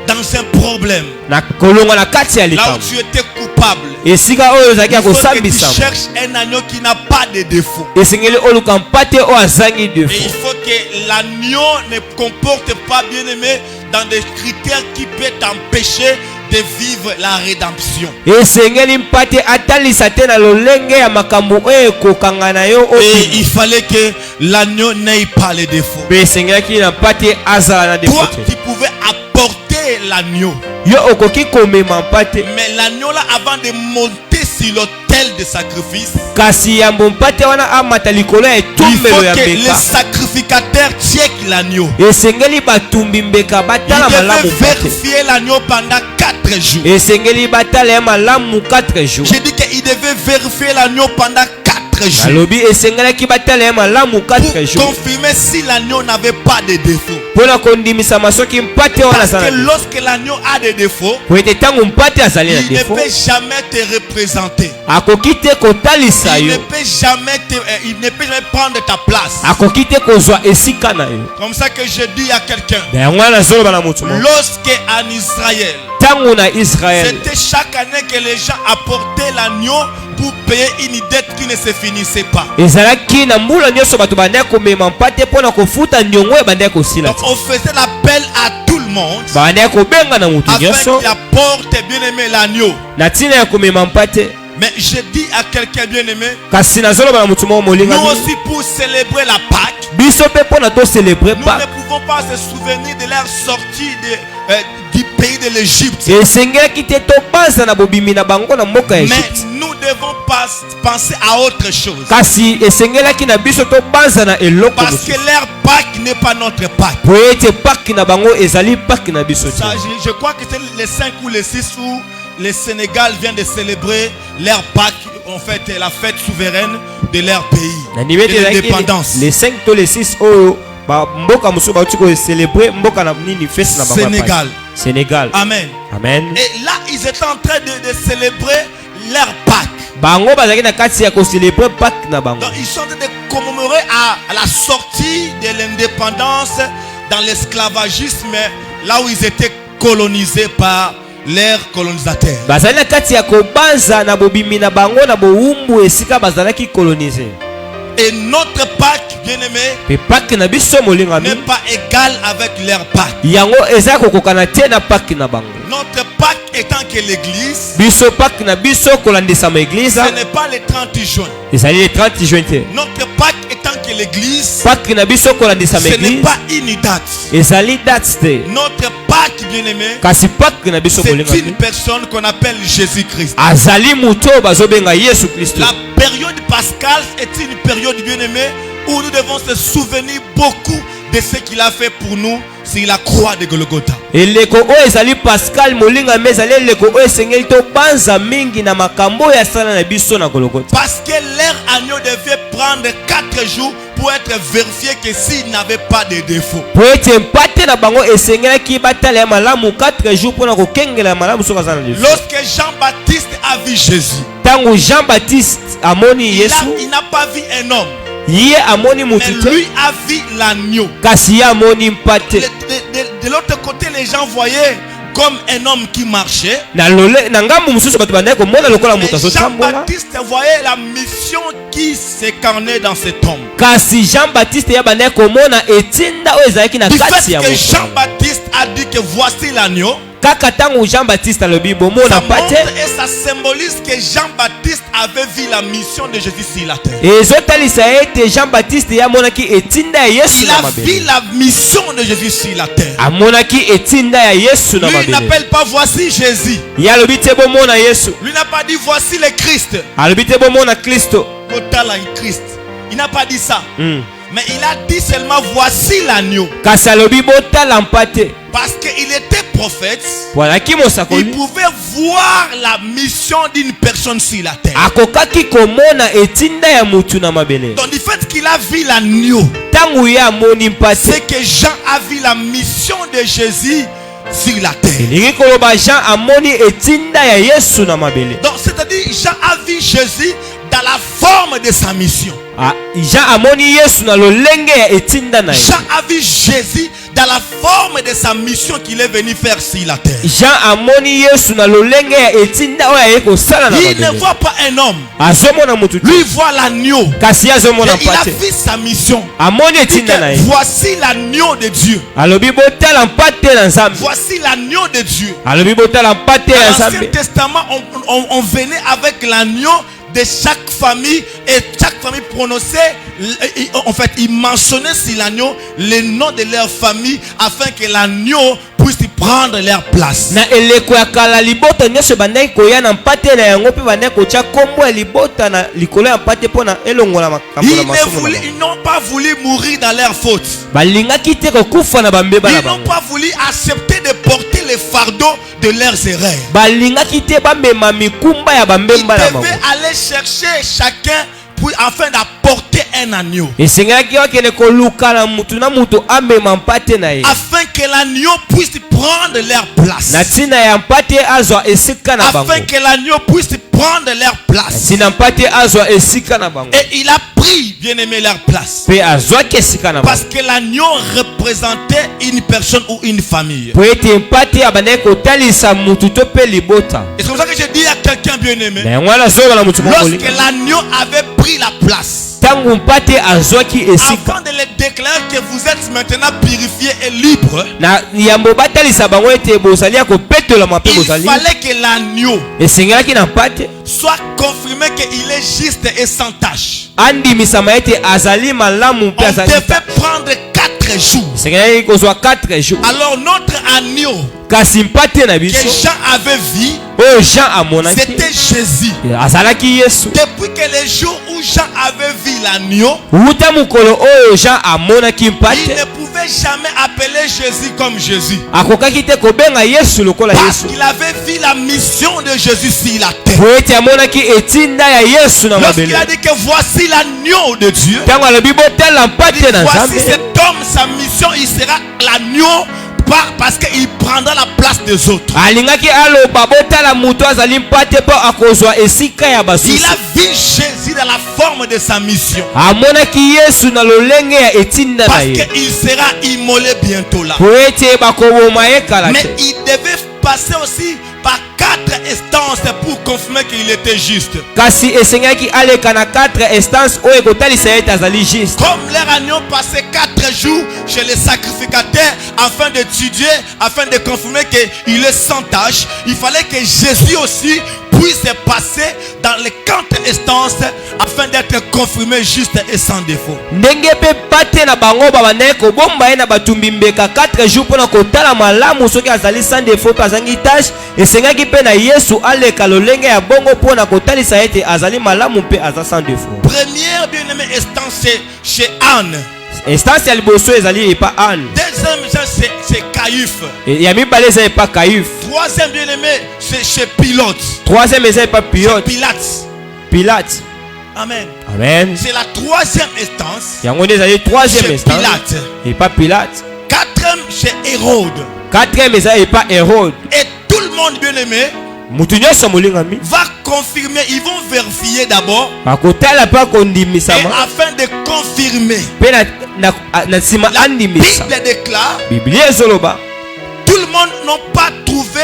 A: Dans un problème,
B: na kolongwa na kati ya
A: là où
B: likambo,
A: tu étais coupable,
B: esika oyo ozalaki
A: il
B: ya
A: faut que tu
B: kosambisama,
A: cherches un agneau qui n'a pas de défaut.
B: esengeli oluka mpate oyo azangi
A: Et
B: defo,
A: il faut que l'agneau ne comporte pas, bien aimé, dans des critères qui peuvent t'empêcher de vivre la rédemption.
B: esengeli mpate atalisa te na lolenge ya makambo oyo ekokanga na yo
A: Et
B: oyo,
A: il fallait que l'agneau n'ait pas les défauts.
B: mpe esengelaki na mpate azala na defo
A: Toi,
B: te.
A: tu pouvais apporter l'agneau.
B: Yo okoki komema mpate,
A: Mais l'agneau là, avant de monter sur l'autel de sacrifice,
B: kasi yambo mpate wana amata likolo ya
A: il faut
B: etumbelo ya
A: que les
B: mbeka,
A: sacrificateurs checkent l'agneau.
B: esengeli batumbi mbeka
A: Ils
B: batala malamu
A: devaient
B: mpate,
A: vérifier l'agneau pendant 4 jours.
B: esengeli batala ya malamu 4 jours.
A: J'ai dit qu'ils devaient vérifier l'agneau pendant 4 jours.
B: Nalobi esengelaki batala ya malamu 4
A: Pour
B: jours
A: confirmer si l'agneau n'avait pas de défauts.
B: mpona kondimisama soki mpate wana
A: Parce que
B: azala,
A: lorsque l'agneau a des défauts,
B: po ete ntango mpate azali na
A: il ne
B: defo,
A: peut jamais te représenter.
B: akoki te kotalisa
A: Il ne
B: yo,
A: peut jamais prendre ta place.
B: akoki te kozwa esika na yo.
A: Comme ça que je dis à quelqu'un,
B: Na yango wana nazoloba na motu moko,
A: lorsque en Israël,
B: ntango na Israel
A: c'était chaque année que les gens apportaient l'agneau pour payer une dette qui ne se finissait pas.
B: ezalaki na mbula nyonso bato bandaki komema mpate mpona kofuta niongo ebandaki kosila
A: Donc
B: te,
A: on faisait l'appel à tout le monde
B: bandaki kobenga na motu
A: afin
B: nyonso
A: qu'il apporte bien aimé l'agneau.
B: na ntina ya komema mpate.
A: Mais je dis à quelqu'un bien aimé,
B: Kasi nazoloba na motu moko
A: nous
B: molingami,
A: aussi pour célébrer la Pâque,
B: biso mpe mpona toselebre
A: nous
B: Pâques,
A: ne pouvons pas se souvenir de leur sortie du pays de l'Égypte.
B: esengelaki te tobanza na bobimi na bango na mboka ya
A: Mais
B: Egypte,
A: nous devons pas penser à autre chose.
B: kasi esengelaki na biso tobanza na eloko
A: Parce que
B: mosusu,
A: leur Pâque n'est pas notre Pâque.
B: po ete Pâques na bango ezali Pâques na biso te.
A: Ça, je crois que c'est les 5 ou les 6 où le Sénégal vient de célébrer leur Pâques, en fait la fête souveraine de leur pays,
B: Na nibete
A: de
B: ezalaki
A: l'indépendance.
B: les 5 to les 6 oyo mboka mosusu bauti kocelebre mboka na nini fesi na bango ya Pâques.
A: Sénégal.
B: Sénégal.
A: Amen.
B: Amen.
A: Et là, ils étaient en train de célébrer leur Pâques.
B: Bango bazalaki na kati ya kocelebre Pâques na bango.
A: Donc, ils sont en train de commémorer à la sortie de l'indépendance dans l'esclavagisme, là où ils étaient colonisés par leurs colonisateurs.
B: Bazali na kati ya kobanza na bobimi na bango na bowumbu esika bazalaki coloniser.
A: Et notre Pâques, bien-aimé,
B: Pe Pâques na biso molingami,
A: n'est pas égal avec leur Pâques.
B: yango eza kokokana te na Pâques na bango.
A: Notre Pâques étant que l'église,
B: Biso Pâques na biso kolandisama église,
A: ce n'est pas le 30 juin.
B: ezali le 30 juin te.
A: Notre Pâques étant que l'église,
B: Pâques na biso kolandisama
A: ce n'est
B: église,
A: pas une date.
B: ezali date te.
A: Notre Pâques, bien-aimé,
B: Kasi Pâques na biso
A: c'est une
B: molingami,
A: personne qu'on appelle Jésus-Christ.
B: azali muto bazobenga Yesu Kristo.
A: La période pascale est une période, bien-aimé, où nous devons se souvenir beaucoup de ce qu'il a fait pour nous sur la croix de Golgotha.
B: Eleko oyo ezali Pascal molingami, ezali eleko oyo esengeli tobanza mingi na makambo ya sala na biso na Golgotha.
A: Parce que leur agneau devait prendre 4 jours pour être vérifié que s'il n'avait pas de défaut.
B: Po ete mpate na bango esengelaki batala ya malamu 4 jours mpona kokengela ya malamu soki aza na Yesu.
A: Lorsque Jean-Baptiste a vu Jésus,
B: Ntango Jean-Baptiste amoni Yesu,
A: il n'a pas vu un homme,
B: ye amoni
A: mais
B: mutu te,
A: lui a vu l'agneau.
B: kasi ye amoni mpate.
A: De l'autre côté, les gens voyaient comme un homme qui marchait.
B: na ngambu mususu bato bandaki komona lokola moto
A: Mais
B: azotambola.
A: Jean-Baptiste voyait la mission qui s'incarnait dans cet homme.
B: Kasi Jean-Baptiste ya bandaki komona etinda oyo ezalaki na
A: Du
B: kati
A: fait
B: ya
A: que
B: moto.
A: Jean-Baptiste a dit que voici l'agneau,
B: Kaka tango Jean-Baptiste alobi
A: ça
B: bomona
A: montre
B: pate.
A: et ça symbolise que Jean-Baptiste avait vu la mission de Jésus sur la terre.
B: Ezotalisa ete Jean-Baptiste ya monaki etinda ya Yesu
A: Il
B: na
A: a
B: mabele.
A: vu la mission de Jésus sur la terre.
B: Amonaki etinda ya Yesu na
A: Lui il
B: mabele.
A: n'appelle pas voici Jésus.
B: Ya alobi te bomona Yesu.
A: Lui n'a pas dit voici le Christ.
B: Alobi te bomona Kristo.
A: Total en Christ. Il n'a pas dit ça.
B: Mm.
A: Mais il a dit seulement voici l'agneau.
B: Kasi alobi botala mpate.
A: Parce qu'il était prophète.
B: Wanaki
A: Il
B: mosakoli.
A: pouvait voir la mission d'une personne sur la terre.
B: Akokaki komona etinda ya mutu na mabele.
A: Donc du fait qu'il a vu l'agneau,
B: Tangu ya amoni mpate.
A: c'est que Jean a vu la mission de Jésus sur la terre.
B: Elingi koloba Jean amoni etinda ya Yesu na mabele.
A: Donc c'est-à-dire Jean a vu Jésus dans la forme de sa mission.
B: Ah, Jean amoni Yesu na lolenge ya etinda na ye.
A: Jean a vu Jésus dans la forme de sa mission qu'il est venu faire sur la terre.
B: Jean amoni Yesu na lolenge ya etinda oyo aye kosala na
A: Il ne
B: mabele.
A: voit pas un homme.
B: Azomona mutu te.
A: Lui il voit l'agneau.
B: Kasi azomona
A: Et il a
B: mpate.
A: vu sa mission.
B: Amoni
A: Il dit
B: etinda na
A: que
B: ye.
A: voici l'agneau de Dieu.
B: Alobi botala mpate na Nzambe.
A: Voici l'agneau de Dieu.
B: Alobi botala mpate
A: Dans
B: na
A: l'Ancien
B: Nzambe.
A: Testament, on venait avec l'agneau de chaque famille et chaque famille prononçait, en fait, ils mentionnaient sur l'agneau le nom de leur famille afin que l'agneau puisse prendre leur place.
B: Na eleko ya kala libota nyonso bandaki koya na mpate na yango mpe bandaki kotia kombo ya libota na likolo ya mpate mpo na elongola makambo na masumu na bango.
A: Ils n'ont pas voulu mourir dans leur faute.
B: balingaki te kokufa na bambeba na
A: Ils n'ont
B: bango.
A: pas voulu accepter de porter les fardeaux de leurs erreurs.
B: balingaki te bamema mikumba ya
A: Ils
B: bambemba na bango.
A: devaient aller chercher chacun afin d'apporter un agneau.
B: esengelaki bakende koluka na mutu amema mpate na ye
A: Afin que l'agneau puisse prendre leur place.
B: na ntina ya mpate azwa esika na bango.
A: Afin que l'agneau puisse prendre leur place.
B: ntina mpate azwa esika na bango
A: Et il a pris, bien aimé, leur place.
B: mpe azwaki esika na bango
A: Parce que l'agneau représentait une personne ou une famille.
B: po ete mpate abandaki kotalisa mutu to mpe libota.
A: Et c'est comme ça que je dis à quelqu'un bien aimé.
B: na yango wana zoba na mutu moko
A: Lorsque l'agneau avait pris la place,
B: ntango mpate azwaki esika
A: avant de les déclarer que vous êtes maintenant purifiés et libres,
B: na yambo batalisa bango ete bozali ya kopetolama mpe
A: il
B: bozali
A: fallait que l'agneau
B: esengelaki na mpate
A: soit confirmé qu'il est juste et sans tâche.
B: andimisama ete azali malamu mpe
A: On
B: azali
A: devait prendre 4 jours.
B: esengelaki kozwa 4 jours.
A: Alors notre agneau
B: kasi mpate na
A: que
B: biso
A: Jean avait vu,
B: oyo Jean amonaki
A: c'était Jésus.
B: azalaki Yesu.
A: Depuis que les jours où Jean avait vu l'agneau,
B: wuta mokolo oyo Jean amonaki
A: il
B: mpate
A: ne pouvait jamais appeler Jésus comme Jésus.
B: akokaki te kobenga Yesu lokola
A: Parce
B: Yesu
A: qu'il avait vu la mission de Jésus sur la terre.
B: po ete amonaki etinda ya Yesu na
A: Lorsqu'il
B: mabele.
A: a dit que voici l'agneau de Dieu,
B: ntango alobi botala
A: il
B: mpate
A: dit,
B: na
A: voici
B: Nzambe
A: cet homme, sa mission, il sera l'agneau parce qu'il prendra la place des autres.
B: alingaki aloba botala mutu azali mpate mpo akozwa esika ya
A: Il
B: basusu.
A: a vu Jésus dans la forme de sa mission.
B: amonaki Yesu na lolenge ya etinda na
A: Parce
B: ye
A: qu'il sera immolé bientôt là.
B: po ete bakoboma ye kala
A: Mais
B: te.
A: il devait passer aussi par 4 instances pour confirmer qu'il était juste.
B: kasi esengaki aleka na 4 instances oyo ekotalisa ete azali juste.
A: Comme leur agneau passait 4 jours chez les sacrificateurs afin d'étudier, afin de confirmer qu'il est sans tâche, il fallait que Jésus aussi puisse passer dans les 4 instances afin d'être confirmé juste et sans défaut.
B: ndenge mpe pate na bango babandaki kobomba ye na batumbi mbeka 4 jours mpona kotala malamu soki azali sans défaut mpe azangi tâche. esengaki mpe na Yesu aleka lolenge ya bongo mpona kotalisa ete azali malamu mpe aza sans défaut.
A: Première bien-aimée instance, c'est chez Anne.
B: instance ya liboso ezali epa Anne.
A: Deuxième instance, c'est Caïphe.
B: ya mibale eza epa Kaïphe.
A: Troisième bien-aimé, c'est chez Pilote.
B: troisième eza epa Pilate.
A: Amen.
B: Amen.
A: C'est la troisième instance.
B: yango nde ezali troisième
A: Chez
B: instance
A: Pilate.
B: epa Pilate.
A: Quatrième chez Hérode.
B: quatrième eza epa Hérode.
A: Et tout le monde bien aimé
B: mutu nyonso molingami
A: va confirmer, ils vont vérifier d'abord
B: bakotala mpe
A: et
B: akondimisama
A: afin de confirmer.
B: mpe na nsima
A: La
B: andimisa.
A: Bible déclare
B: biblia ezoloba
A: tout Tout le monde n'a pas trouvé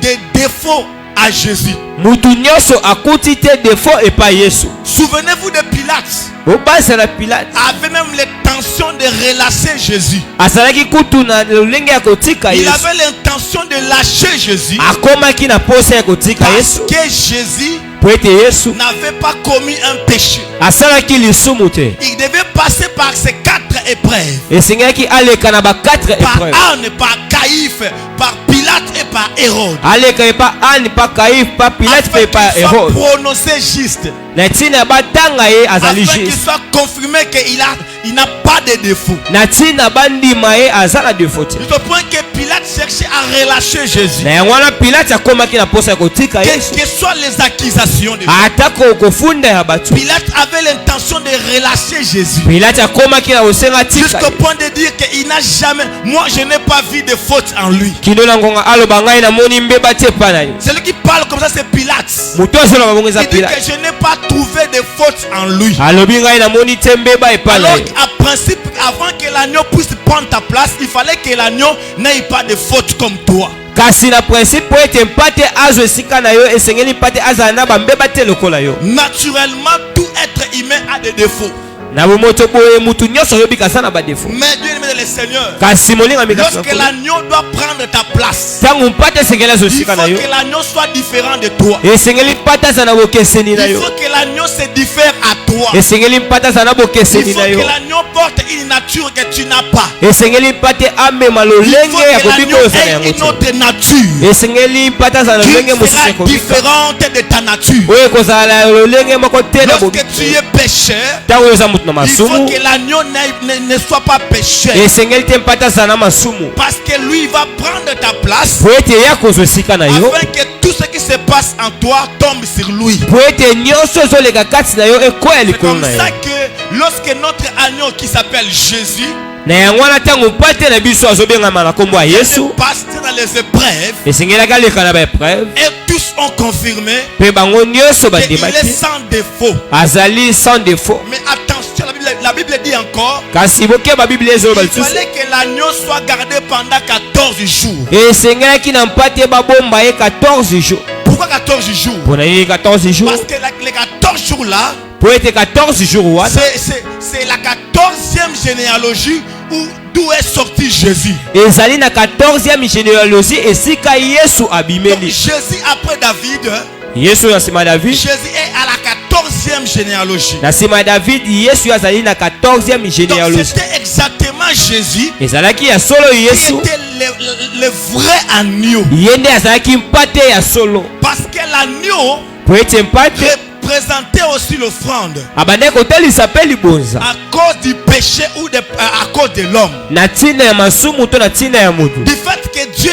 A: des défauts à Jésus.
B: mutu nyonso akuti te défaut et pas Yesu.
A: Souvenez-vous de Pilate.
B: Obasa la Pilate
A: Avait même l'intention de relâcher Jésus.
B: asalaki kutu na lolenge ya kotika
A: Il
B: Yesu.
A: avait l'intention de lâcher Jésus.
B: Akomaki na posa ya kotika
A: Parce
B: Yesu
A: que Jésus
B: po ete Yesu
A: n'avait pas commis un péché.
B: asalaki lisumu te.
A: Il devait passer par ces 4 épreuves.
B: Esengaki aleka na ba 4
A: Par
B: épreuves.
A: Anne, par Caïphe, par Pilate et par Hérode.
B: Aleka et pas Anne, pas Caïphe, pas Pilate,
A: Afin
B: pas
A: qu'il soit
B: Hérode.
A: prononcé juste.
B: Na tina batanga ye azali
A: Afin qu'il
B: juste.
A: soit confirmé qu'il n'a pas de défaut.
B: Na tina bandima ye azala défaut te.
A: Jusqu'au point que Pilate cherchait à relâcher Jésus.
B: Na yango wana Pilate akomaki na posa ya kotika Yesu.
A: Quelles que soient les accusations de
B: Atako kofunda ya batu.
A: Pilate avait l'intention de relâcher Jésus.
B: Pilate akomaki na osenga tika.
A: Jusqu'au point de dire qu'il n'a jamais, moi je n'ai pas vu de faute en lui.
B: Kino na ngonga aloba ngai na moni mbeba te pana ye.
A: Celui qui parle comme ça c'est Pilate.
B: Mutu azala babongo
A: Il
B: za
A: dit que
B: Pilate.
A: je n'ai pas trouvé de faute en lui.
B: Alobi ngai na moni te mbeba epana
A: Alors
B: ye.
A: à principe, avant que l'agneau puisse prendre ta place, il fallait que l'agneau n'ait pas de faute comme toi.
B: Kasi na principe po ete mpate azo esika na yo esengeli mpate azala na bambeba te lokola yo.
A: Naturellement, tout être humain a des défauts.
B: Na bomoto boye mutu nyonso yobi kasa na ba défaut.
A: Mais Dieu aimé le Seigneur,
B: Kasi molinga mikasa.
A: lorsque l'agneau doit prendre ta place,
B: Tangu mpate esengeli azo
A: il
B: esika
A: faut
B: na yo.
A: que l'agneau soit différent de toi.
B: Esengeli mpate azala na bokeseni na
A: Il
B: yo.
A: faut que l'agneau se diffère à toi.
B: Esengeli mpate azala na
A: Il
B: bokeseni
A: faut
B: na yo.
A: que l'agneau porte une nature que tu n'as pas.
B: Esengeli mpate amema
A: Il
B: lolenge
A: faut
B: ya
A: que
B: kobi
A: l'agneau
B: kozala
A: ait
B: yango
A: une
B: te.
A: autre nature
B: Esengeli mpate azala na
A: qui
B: lolenge mosusu
A: sera
B: ya kobi.
A: différente de ta nature.
B: Oyo kozala na lolenge moko te na bobi.
A: Lorsque tu es pécheur,
B: Tango oyo eza mutu na
A: il faut
B: masumu.
A: que l'agneau ne soit pas pécheur.
B: Esengeli te mpate azala na masumu.
A: Parce que lui va prendre ta place
B: Po ete ya kozwa esika na yo.
A: afin que tout ce qui se passe en toi tombe sur lui.
B: Po ete nyonso ezoleka kati na yo ekoya
A: C'est
B: likolo
A: comme
B: na yo.
A: ça que lorsque notre agneau qui s'appelle Jésus
B: Na yango wana ntango mpate na biso azobengama na kombo ya Yesu.
A: passe dans les épreuves
B: Esengelaki aleka na baepreuve.
A: et tous ont confirmé
B: Mpe bango nyonso
A: qu'il est
B: bandimaki
A: sans défaut.
B: azali sans défaut.
A: Mais attention, la Bible dit encore
B: Kasi boke babiblia ezoloba
A: il
B: lisusu
A: fallait que l'agneau soit gardé pendant 14 jours.
B: esengelaki na mpate babomba ye 14 jours.
A: Pourquoi 14 jours?
B: Mpona nini 14 jours?
A: Parce que les 14 jours là,
B: Po ete 14 jours wana
A: c'est la 14e généalogie d'où est sorti Jésus.
B: ezali na 14e généalogie esika Yesu
A: Donc,
B: abimeli.
A: Jésus après David,
B: Yesu na nsima ya David.
A: Jésus est à la 14e généalogie.
B: Na nsima ya David Yesu azali na 14e
A: Donc
B: généalogie.
A: c'était exactement Jésus
B: Ezalaki ya solo
A: qui
B: Yesu.
A: était le vrai agneau.
B: Ye nde azalaki mpate ya solo.
A: Parce que l'agneau
B: Po ete mpate
A: représentait aussi l'offrande
B: abandaki kotalisa mpe libonza
A: à cause du péché ou à cause de l'homme.
B: na ntina ya masumu to na ntina ya mutu.
A: Du fait que Dieu,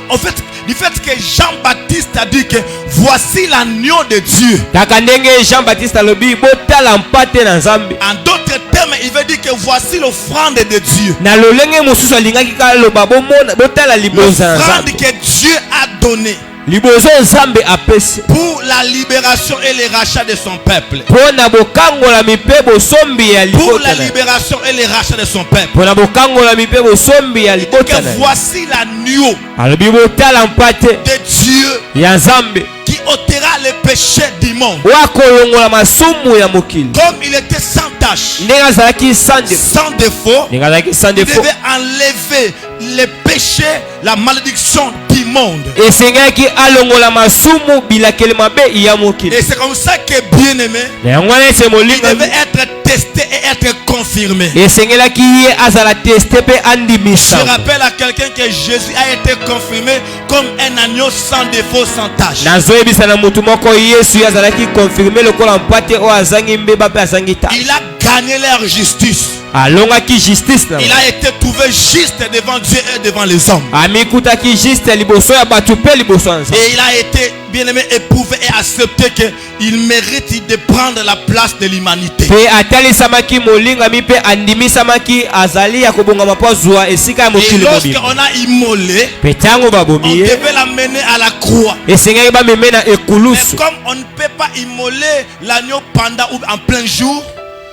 A: en fait, du fait que Jean-Baptiste a dit que voici l'agneau de Dieu.
B: Kaka ndenge Jean-Baptiste alobi botala mpate na Nzambe.
A: En d'autres termes, il veut dire que voici l'offrande de Dieu.
B: Na lolenge mosusu alingaki kaloba bomona botala libonza na
A: L'offrande
B: Nzambe.
A: que Dieu a donnée
B: Libozo Nzambe apesi
A: pour la libération et le rachat de son peuple.
B: mpona bokangola mpe bosombi ya
A: Pour
B: libota
A: la
B: na ye.
A: libération et le rachat de son peuple.
B: Mpona bokangola mpe bosombi ya
A: Que
B: libota na ye.
A: voici l'agneau
B: alobi botala mpate
A: de Dieu
B: ya Nzambe
A: qui ôtera les péchés du monde.
B: oyo akolongola masumu ya mokili.
A: Comme il était sans tache,
B: Ndenge azalaki sans défaut.
A: sans défaut,
B: Ndenge azalaki sans
A: il
B: défaut.
A: devait enlever les péchés, la malédiction du monde.
B: Esengaki alongola masumu bilakeli mabe ya mokili.
A: Et c'est comme ça que bien aimé,
B: Na yango wana ese
A: il
B: molinga
A: devait être testé et être confirmé.
B: esengelaki ye azala teste mpe
A: Je
B: andimisa.
A: rappelle à quelqu'un que Jésus a été confirmé comme un agneau sans défaut, sans tache.
B: nazoyebisa na mutu moko Yesu ye azalaki konfirme lokola mpate oyo azangi mbeba mpe azangi ta.
A: Il a gagné leur justice.
B: Alongaki justice na
A: Il a été trouvé juste devant Dieu et devant les hommes.
B: amikutaki juste liboso ya bato mpe liboso ya Nzambe.
A: Et il a été bien aimé, éprouvé et accepté qu'il mérite de prendre la place de l'humanité.
B: Mpe atalisamaki molingami mpe andimisamaki azali ya kobongama mpo azwa esika ya
A: Et
B: mokili mobimba.
A: lorsqu'on a immolé,
B: Mpe ntango
A: on
B: babomi ye
A: devait l'amener à la croix.
B: esengaki bameme na
A: Mais
B: ekulusu.
A: comme on ne peut pas immoler l'agneau pendant ou en plein jour,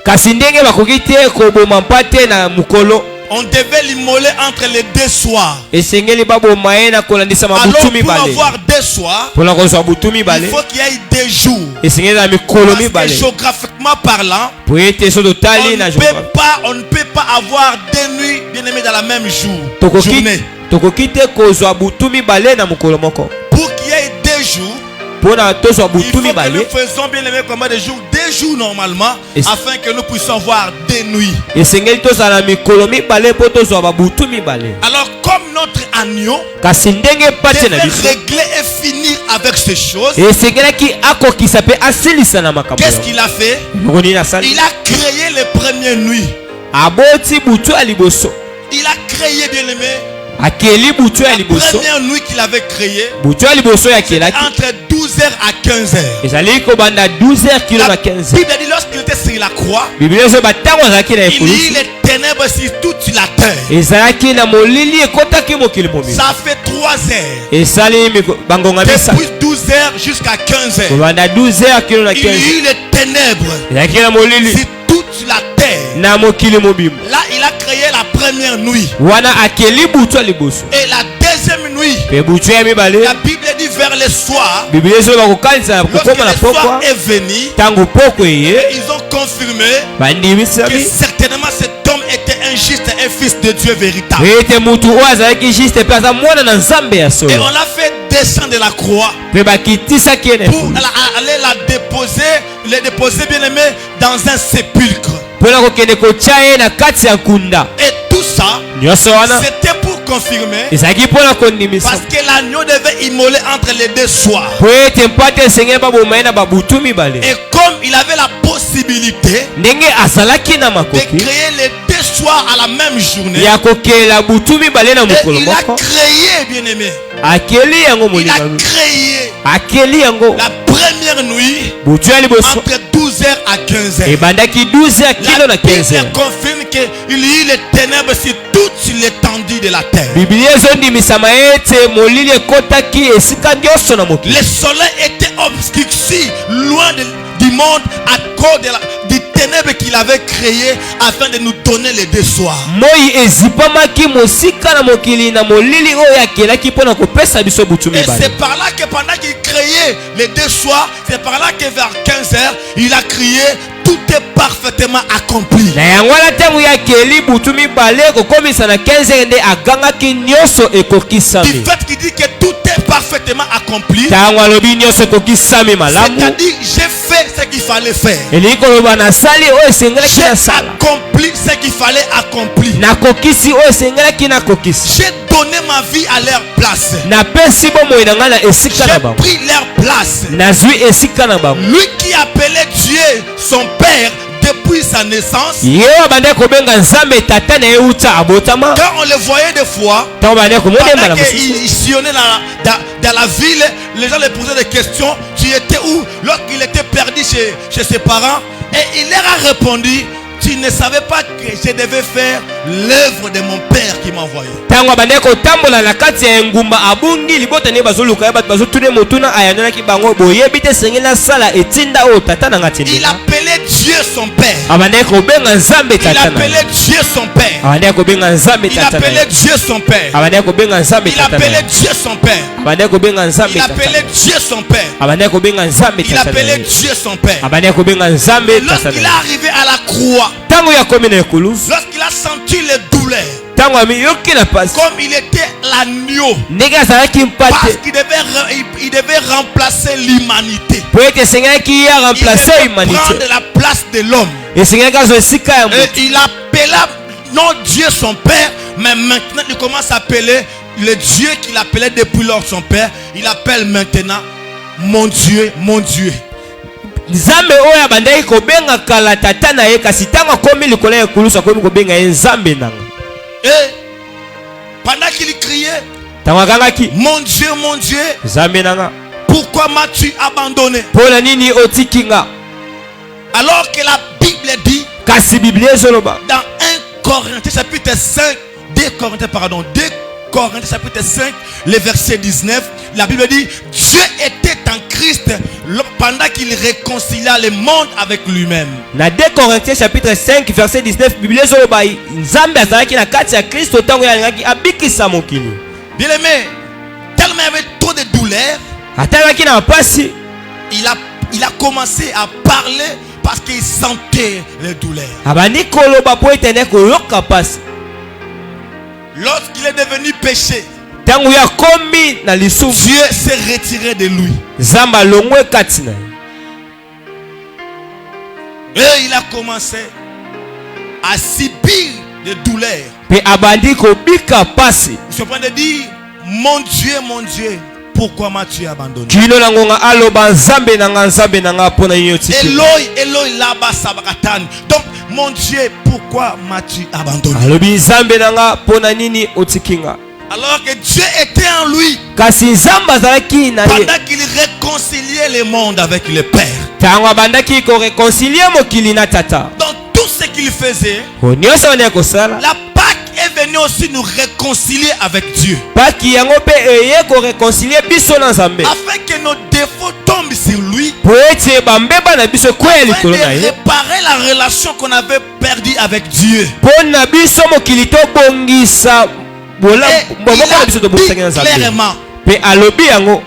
B: Kasi ndenge bakoki te koboma mpate na mukolo
A: on devait l'immoler entre les deux soirs.
B: esengeli babomaena kolandisa
A: Alors
B: mabutu
A: pour
B: mibale
A: avoir deux soirs,
B: mpona kozwa butu
A: il
B: mibale
A: faut qu'il y ait deux jours.
B: esengeli na mikolo
A: Parce que
B: mibale
A: géographiquement parlant,
B: po ete so totali na
A: on ne peut pas avoir deux nuits bien aimées dans la même
B: tokoki
A: journée.
B: tokoki te kozwa butu mibale na mokolo moko
A: Pour qu'il y ait deux jours,
B: mpona tozwa
A: il faut
B: butu
A: que
B: mibale
A: nous faisons bien aimé combien de jours? Deux jours normalement, afin que nous puissions voir deux nuits.
B: esengeli tozala na mikolo mibale mpo tozwa babutu mibale.
A: Alors comme notre agneau
B: kasi ndenge pate na
A: devait
B: biso
A: régler et finir avec ces choses,
B: esengelaki akokisa mpe asilisa na makambo
A: qu'est-ce qu'il a fait?
B: eloko nini asali
A: Il a créé les premières nuits.
B: aboti butu ya liboso
A: Il a créé bien aimé
B: akeli butu ya
A: la
B: liboso
A: première nuit qu'il avait créée
B: butu ya liboso yakelaki
A: entre 12h à 15h.
B: ezali kobanda 12h kilo na
A: La
B: 15h
A: Bible dit lorsqu'il était sur la croix,
B: biblia ezo batango azalaki na
A: il y
B: ekulusu
A: eut les ténèbres sur toute la terre.
B: ezalaki na molili ekotaki mokili mobimba
A: Ça fait 3 heures.
B: esali bangonga misa
A: Depuis 12h jusqu'à 15h.
B: kobanda 12h kilo na
A: Il y
B: 15h
A: eut les ténèbres
B: ezalaki na molili
A: sur toute la terre.
B: na mokili mobimba
A: Là, il a créé la première nuit.
B: wana akeli butu ya liboso
A: Et la deuxième nuit,
B: mpe butu ya mibale
A: la Bible dit vers le soir,
B: biblia ezo bakokanisa na
A: lorsque
B: kokoma na
A: le soir
B: pokwa
A: est venu,
B: ntango poko eye
A: ils ont confirmé que
B: bandimisami
A: certainement cet homme était un juste, un fils de Dieu véritable.
B: ete mutu oyo azalaki juste mpe aza mwana na nzambe ya
A: Et
B: solo
A: on l'a fait descendre de la croix
B: mpe bakitisaki ye na
A: pour
B: efulu
A: aller les déposer bien aimé dans un sépulcre.
B: mpona kokende kotya ye na kati ya nkunda
A: Et tout ça,
B: nyonso wana
A: c'était pour confirmer,
B: ezalaki mpona kondimisa
A: parce que l'agneau devait immoler entre les deux soirs.
B: po ete mpate esengeli baboma ye na babutu mibale
A: Et comme il avait la possibilité
B: ndenge azalaki na
A: de
B: makoki
A: créer les deux soirs à la même journée,
B: ya kokelela butu mibale na
A: et
B: mokolo
A: il a
B: moko
A: créé, bien aimé,
B: akeli yango
A: il a
B: molimo
A: créé
B: akeli yango
A: la première nuit
B: butu ya liboso
A: entre 12h à 15h.
B: ebandaki 12 ya kilo na
A: La
B: 15
A: Bible confirme qu'il y eut les ténèbres sur toute l'étendue de la terre.
B: biblia ezondimisama ete molili ekotaki esika nyonso na mokili
A: Le soleil était obscurci loin du monde à cause du ténèbre qu'il avait créé afin de nous donner les deux soirs.
B: moi ezipamaki mosika na mokili na molili oyo akelaki mpona kopesa biso butu
A: Et
B: mibale
A: c'est par là que pendant qu'il créait les deux soirs, c'est par là que vers 15h, il a crié, tout est parfaitement accompli.
B: na yango wana ntango ya akeli butu mibale kokomisa na 15 nde agangaki nyonso
A: Du
B: ekokisami
A: fait qu'il dit que tout est parfaitement accompli,
B: ntango alobi nyonso ekokisami malamu
A: c'est-à-dire j'ai fait ce qu'il fallait faire.
B: elingi koloba nasali oyo esengelaki
A: J'ai
B: nasala
A: accompli ce qu'il fallait accomplir.
B: nakokisi oyo esengelaki nakokisa
A: J'ai donné ma vie à leur place.
B: napesi bomoi na ngai na esika na
A: J'ai
B: bango
A: pris leur place.
B: nazwi esika na bango
A: Lui qui appelait Dieu son père depuis sa naissance,
B: ye oyo abandaki kobenga nzambe tata na ye uta abotama
A: quand on le voyait des fois,
B: ntango bandaki komona
A: pendant
B: mbala mosusu
A: qu'il sillonnait dans la ville, les gens lui posaient des questions. Tu étais où? Lorsqu'il était perdu chez ses parents, et il leur a répondu, tu ne savais pas que je devais faire l'œuvre de mon père qui m'a envoyé.
B: ntango abandaki kotambola na kati ya engumba abungi libota nde bazoluka ye bato bazotuna motuna ayanolaki bango boyebi te esengeli nasala etinda oyo tata na ngai
A: Il
B: tindela
A: appelait Dieu son père.
B: abandaki kobenga nzambe
A: Il
B: tata na
A: appelait Dieu son père.
B: abandaki kobenga nzambe
A: Il
B: tata na
A: appelait Dieu son père.
B: abandaki kobenga nzambe
A: Il
B: tata
A: appelait
B: na
A: Dieu son père.
B: abandaki kobenga nzambe
A: Il
B: tata
A: appelait Dieu son père.
B: abandaki kobenga nzambe
A: Il
B: tata
A: appelait
B: na
A: Dieu son père.
B: abandaki kobenga nzambe
A: Et
B: tata
A: lorsqu'il est
B: na
A: arrivé à la croix,
B: ntango ya komi na ekulusu
A: lorsqu'il a senti les douleurs,
B: ntango amiyoki na pasi
A: comme il était l'agneau,
B: ndenge azalaki
A: parce
B: mpate
A: qu'il devait remplacer l'humanité.
B: po ete esengelaki ya
A: Il
B: remplace
A: devait
B: humanité
A: prendre la place de l'homme.
B: esengelaki azwa esika ya moto
A: Et il appela non Dieu son père, mais maintenant il commence à appeler le Dieu qu'il appelait depuis lors son père. Il appelle maintenant mon Dieu, mon Dieu.
B: nzambe oyo abandaki kobenga kala tata na ye kasi ntango akomi likolo ya ekulusu akomi kobenga ye nzambe nanga
A: Et pendant qu'il criait,
B: ntango akangaki
A: mon Dieu,
B: nzambe nanga
A: pourquoi m'as-tu abandonné?
B: mpo na nini otiki nga
A: Alors que la Bible dit
B: kasi biblia ezoloba
A: dans 1 Corinthiens chapitre 5, 2 Corinthiens chapitre 5, le verset 19, la Bible dit Dieu était en Christ pendant qu'il réconcilia le monde avec lui-même.
B: Na 2 Corinthiens chapitre 5 verset 19 Bible zoloba Nzambe azalaki na kati ya Kristo tango yalingaki abikisa mokili.
A: Bien aimé, tellement il y avait trop de douleurs,
B: Atalaki na pasi,
A: il a commencé à parler parce qu'il sentait les douleurs.
B: abandi koloba po etene koyoka pasi.
A: Lorsqu'il est devenu péché,
B: Tango ya komi na lisumu,
A: Dieu s'est retiré de lui.
B: Zamba longwe kati na ye.
A: Et il a commencé à subir des douleurs.
B: Pe abandi kobika pasi.
A: Je suis en train de dire, mon Dieu, pourquoi m'as-tu abandonné?
B: Kino na ngonga aloba Nzambe na nga pona yoti.
A: Eloi laba sabakatani. Donc, mon Dieu, pourquoi m'as-tu abandonné?
B: Alobi Nzambe na nga pona nini otikinga.
A: Alors que Dieu était en lui
B: Kasi Nzambe azalaki na ye.
A: pendant qu'il réconciliait le monde avec le Père.
B: Tango abandaki ko réconcilier mokili na tata.
A: Dans tout ce qu'il faisait,
B: Onyosa wana kosala.
A: la Pâque est venue aussi nous réconcilier avec Dieu.
B: Paki yango pe eye ko réconcilier biso na Nzambe.
A: Afin que nos défauts tombent sur lui.
B: Po ete bambeba na biso kweli
A: Afin
B: likolo na
A: de
B: ye.
A: réparer la relation qu'on avait perdue avec Dieu.
B: Pona biso mokili to bongisa bola
A: Et
B: bomoko na
A: il
B: biso
A: a
B: to
A: dit
B: bongisa na Nzambe.
A: clairement,
B: Pe alobi yango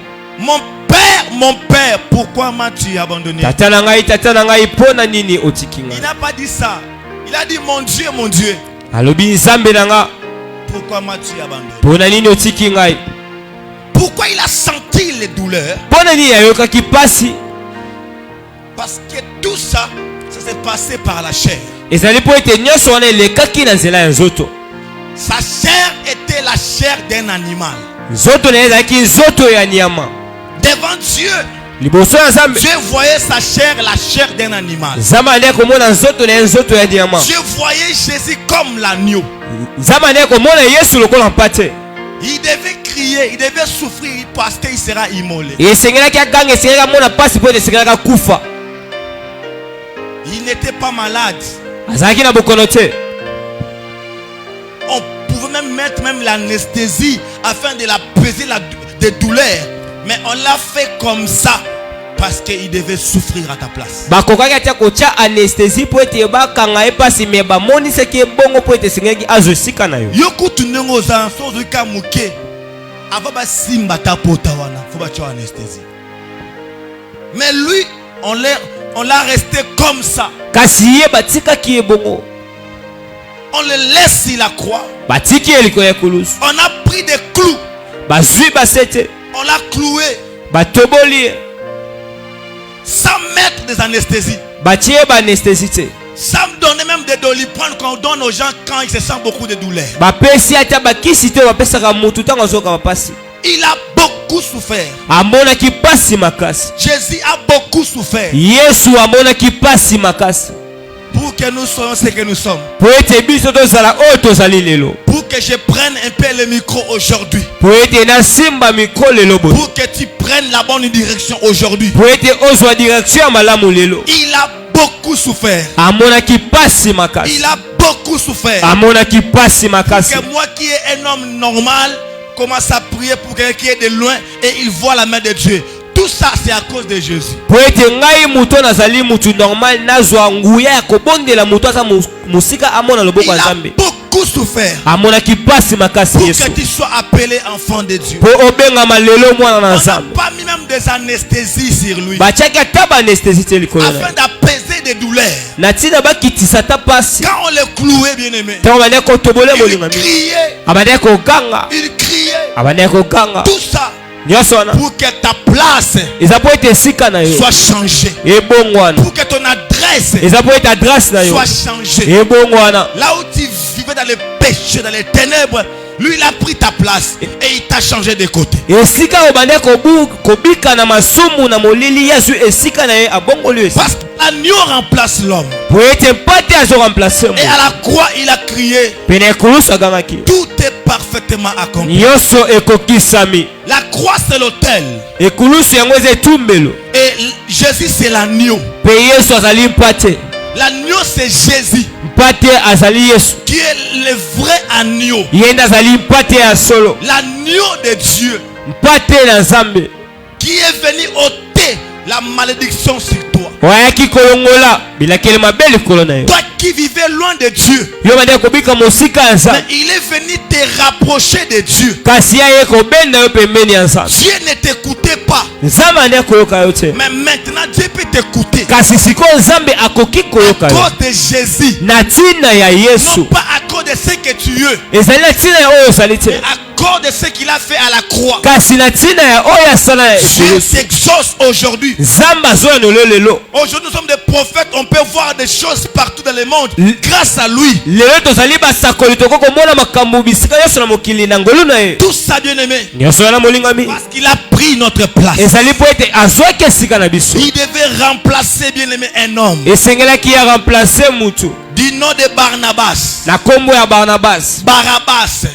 A: mon père, pourquoi m'as-tu abandonné?
B: tata na ngai pona nini otikinga.
A: Il n'a pas dit ça. Il a dit mon Dieu,
B: Alobi Nzambe na nga
A: pourquoi m'as-tu abandonné?
B: pona nini otikinga.
A: Pourquoi il a senti les douleurs?
B: Pona nini ayokaki pasi.
A: Parce que tout ça, ça s'est passé par la chair.
B: Ezali po ete nyonso wana elekaki na nzela ya nzoto.
A: Sa chair était la chair d'un animal.
B: Nzoto na ye ezalaki nzoto ya nyama.
A: Devant Dieu,
B: Liboso ya Nzambe,
A: Dieu voyait sa chair, la chair d'un animal.
B: Nzambe ande komona nzoto na ye nzoto ya nyama.
A: Dieu voyait Jésus comme l'agneau.
B: Nzambe ande komona Yesu lokola mpate.
A: Il devait crier, il devait souffrir parce qu'il sera immolé.
B: Esengelaki aganga, esengelaki amona pasi po ete esengelaki akufa.
A: Il n'était pas malade.
B: Azalaki na bokono te.
A: On pouvait même mettre l'anesthésie afin de l'apaiser des douleurs. Mais on l'a fait comme ça parce qu'il devait souffrir à ta place.
B: Bakokaki atia kotia anesthésie po ete bakanga ye pasi me bamonisaki ebongo po ete esengelaki azwa esika na yo.
A: Yokutu ndenge ozala so ozwika moke avant basimba ta pota wana faut batia anesthésie. Mais lui on l'a resté comme ça.
B: Kasi ye batikaki ebongo.
A: On le laisse sur la croix.
B: Batiki ye likolo ya kulusu.
A: On a pris des clous.
B: Bazwi basete.
A: On l'a cloué
B: Batoboli ye.
A: sans mettre des anesthésies.
B: Batie ba anesthésie te.
A: Sans donner même des doliprane qu'on donne aux gens quand ils se sentent beaucoup de douleur.
B: Bapesi ata bakisi te bapesaka mutu tango azoka bapasi.
A: Il a beaucoup souffert.
B: Amonaki pasi makasi.
A: Jésus a beaucoup souffert
B: Yesu amonaki pasi makasi.
A: pour que nous soyons ce que nous sommes.
B: Po ete biso tozala oyo tozali lelo.
A: Pour que je prenne un peu le micro aujourd'hui.
B: Po ete nasimba mikro lelo boye.
A: Pour que tu prennes la bonne direction aujourd'hui.
B: Po ete ozwa direction ya malamu lelo.
A: Il a beaucoup souffert.
B: Amonaki pasi makasi.
A: Il a beaucoup souffert.
B: Amonaki pasi makasi.
A: Que moi qui est un homme normal commence à prier pour quelqu'un qui est de loin et il voit la main de Dieu. Tout ça c'est à cause de Jésus.
B: Po ete ngai mutu nazali mutu normal nazwa nguya ya kobondela mutu aza musika amona loboko
A: Il
B: ya
A: a
B: Nzambe.
A: beaucoup souffert
B: Amonaki pasi makasi
A: pour
B: Yesu.
A: que tu sois appelé enfant de Dieu.
B: Po obengama lelo mwana na
A: On n'a
B: Nzambe.
A: pas mis même des anesthésies sur lui
B: Batiaki ata ba anesthésie te likolo na ye.
A: afin d'apaiser des douleurs.
B: Na ntina bakitisa ata pasi.
A: Quand on le clouait, bien aimé,
B: Tango bandeki kotobole
A: il
B: molinga mingi.
A: criait,
B: Abandeki koganga.
A: il criait.
B: Abandeki koganga.
A: Tout ça
B: Nyonso wana
A: pour que ta place
B: eza po ete esika na yo
A: soit changée.
B: ebongo wana.
A: Pour que ton adresse
B: Eza po ete adresse na yo
A: soit changée.
B: ebongo wana.
A: Là où tu vivais dans le péché, dans les ténèbres, lui il a pris ta place et il t'a changé de côté.
B: Esika obandeki kobika na masumu na molili Yesu esika na ye abongoli yo esika.
A: Parce que l'agneau remplace l'homme.
B: Po ete mpate azo remplace mo.
A: Et à la croix, il a crié,
B: Pene ekulusu agangaki.
A: tout est parfaitement accompli.
B: Nyonso ekokisami.
A: La croix c'est l'autel.
B: Ekulusu yango eza etumbelo.
A: Et Jésus c'est l'agneau.
B: Pe Yesu azali mpate.
A: L'agneau c'est Jésus
B: Mpate azali Yesu.
A: qui est le vrai agneau.
B: Ye nde azali mpate ya solo.
A: L'agneau de Dieu
B: Mpate na Nzambe.
A: qui est venu ôter la malédiction sur toi.
B: wayaki kolongola bilakeli mabe likolo na yo.
A: Toi qui vivais loin de Dieu,
B: yo bandi kobika mosika ya
A: mais
B: nzambe
A: il est venu te rapprocher de Dieu.
B: kasi aye kobenda yo pembeni ya nzambe.
A: Dieu ne t'écoutait pas,
B: nzambe andi koyoka yo te,
A: mais maintenant Dieu peut t'écouter.
B: kasi sikoyo nzambe akoki koyoka
A: À
B: yo
A: cause de Jésus,
B: na ntina ya yesu.
A: non pas à cause de ce que tu es,
B: ezali na ntina ya oyo osali te,
A: mais à cause de ce qu'il a fait à la croix.
B: kasi na ntina ya oyo asala na
A: Dieu
B: yesu.
A: t'exauce aujourd'hui.
B: nzambe azoya nolo lelo.
A: Aujourd'hui, nous sommes des prophètes, on peut voir des choses partout dans le monde grâce à lui.
B: lelo tozali basakoli tokoki komona makambo bisika nyonso na mokili na ngolu na ye
A: Tout ça, bien aimé,
B: nyonso wana molingami,
A: parce qu'il a pris notre place.
B: ezali po ete azwaki esika na biso.
A: Il devait remplacer, bien aimé, un homme
B: esengelaki ya remplace mutu
A: du nom de Barnabas.
B: na kombo ya barnabas.
A: Barabbas,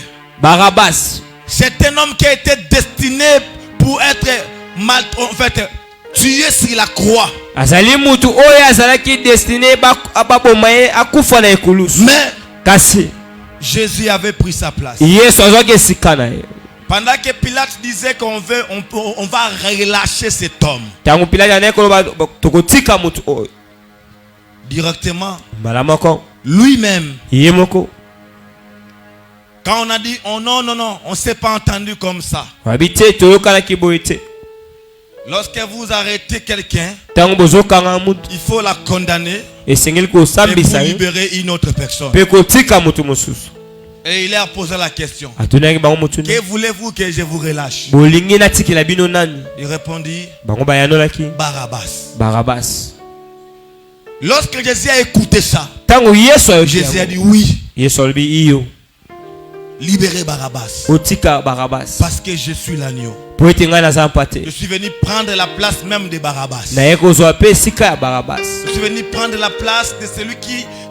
B: barabas
A: c'est un homme qui a été destiné pour être tué sur la croix.
B: azali mutu oyo azalaki destiné baboma ye akufa na ekulusu,
A: Mais
B: kasi
A: Jésus avait pris sa place.
B: yesu azwaki esika na ye.
A: Pendant que Pilate disait qu'on va relâcher cet homme,
B: ntango pilati anaye koloba tokotika mutu oyo,
A: directement,
B: mbala moko
A: lui-même,
B: ye moko
A: quand on a dit oh non, non, non, on ne s'est pas entendu comme ça.
B: wabi te toyokanaki boye te.
A: Lorsque vous arrêtez quelqu'un,
B: ntango bozokanga mutu
A: il faut la condamner
B: esengeli
A: et pour
B: kosambisa ye
A: libérer une autre personne.
B: mpe kotika mutu mosusu.
A: Et il a posé la question,
B: atunaki bango motuni,
A: que voulez-vous que je vous relâche?
B: bolingi natikela bino nani?
A: Il répondit,
B: bango bayanolaki
A: Barabbas.
B: barabas.
A: Lorsque Jésus a écouté ça,
B: ntango yesu ayoki
A: Jésus a
B: yango,
A: dit oui,
B: yesu alobi iyo
A: libérez Barabbas.
B: otika barabas
A: Parce que je suis l'agneau.
B: po ete ngai naza mpa te,
A: Je suis venu prendre la place même de Barabbas.
B: naye kozwa mpe esika ya barabas.
A: Je suis venu prendre la place de celui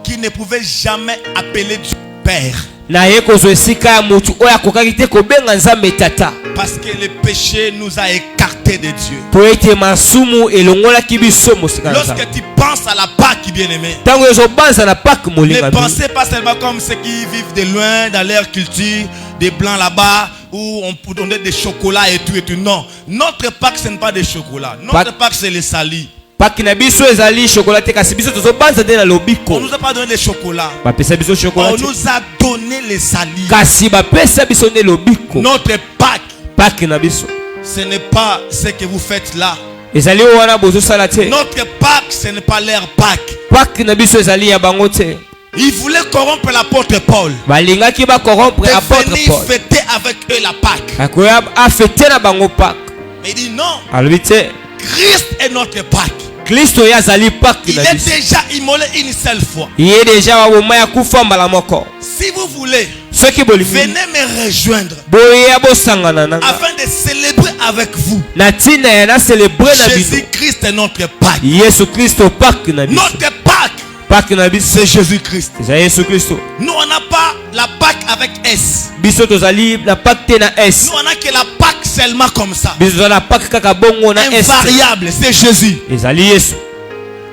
A: qui ne pouvait jamais appeler Dieu Père.
B: naye kozwa esika ya motu oyo akokaki te kobenga nzambe tata,
A: Parce que le péché nous a écartés de Dieu.
B: po ete masumu elongolaki biso mosika na nzambe.
A: Lorsque tu penses à la Pâque, bien-aimé,
B: ntango ezobanza na pake
A: ne
B: molingami,
A: pensez pas seulement comme ceux qui vivent de loin dans leur culture, des blancs là-bas, où on peut donner des chocolats et tout et tout. Non, notre Pâque, ce n'est pas des chocolats. Notre Pâque, c'est le sali.
B: pake na biso ezali shokola te, kasi biso tozobanza te na
A: On
B: lobiko.
A: ne nous a pas donné des chocolats.
B: bapesa biso shokola
A: On
B: te,
A: nous a donné les salis.
B: kasi bapesa biso nde lobiko.
A: Notre Pâque,
B: pake na biso
A: ce n'est pas ce que vous faites là.
B: ezali oyo wana bozosala te.
A: Notre Pâque, ce n'est pas leur Pâque.
B: pake na biso ezali ya bango te.
A: Ils voulaient corrompre l'apôtre Paul.
B: balingaki bakorrompre
A: De
B: apôtre
A: venir
B: Paul,
A: fêter avec eux la Pâque.
B: akoya afete na bango pake.
A: Mais il dit non,
B: alobi te,
A: Christ est notre Pâque.
B: kristo ye azali pake
A: Il
B: na
A: est
B: biso,
A: déjà immolé une seule fois.
B: ye deja baboma ya kufa mbala moko.
A: Si vous voulez,
B: soki bolingi
A: venez me rejoindre
B: boya bosangana na nga
A: afin de célébrer avec vous.
B: na ntina ya na celebre na bino
A: Jésus-Christ est notre Pâque.
B: yesu kristo pake na biso.
A: Notre Pâque,
B: pake na biso
A: c'est Jésus-Christ.
B: eza yesu kristo.
A: Nous, on n'a pas la Pâque avec S.
B: biso tozali na pake te na s,
A: Nous, on n'a que la Pâque seulement comme ça.
B: biso tozali na pake kaka bongo na s,
A: Invariable, c'est Jésus.
B: ezali yesu.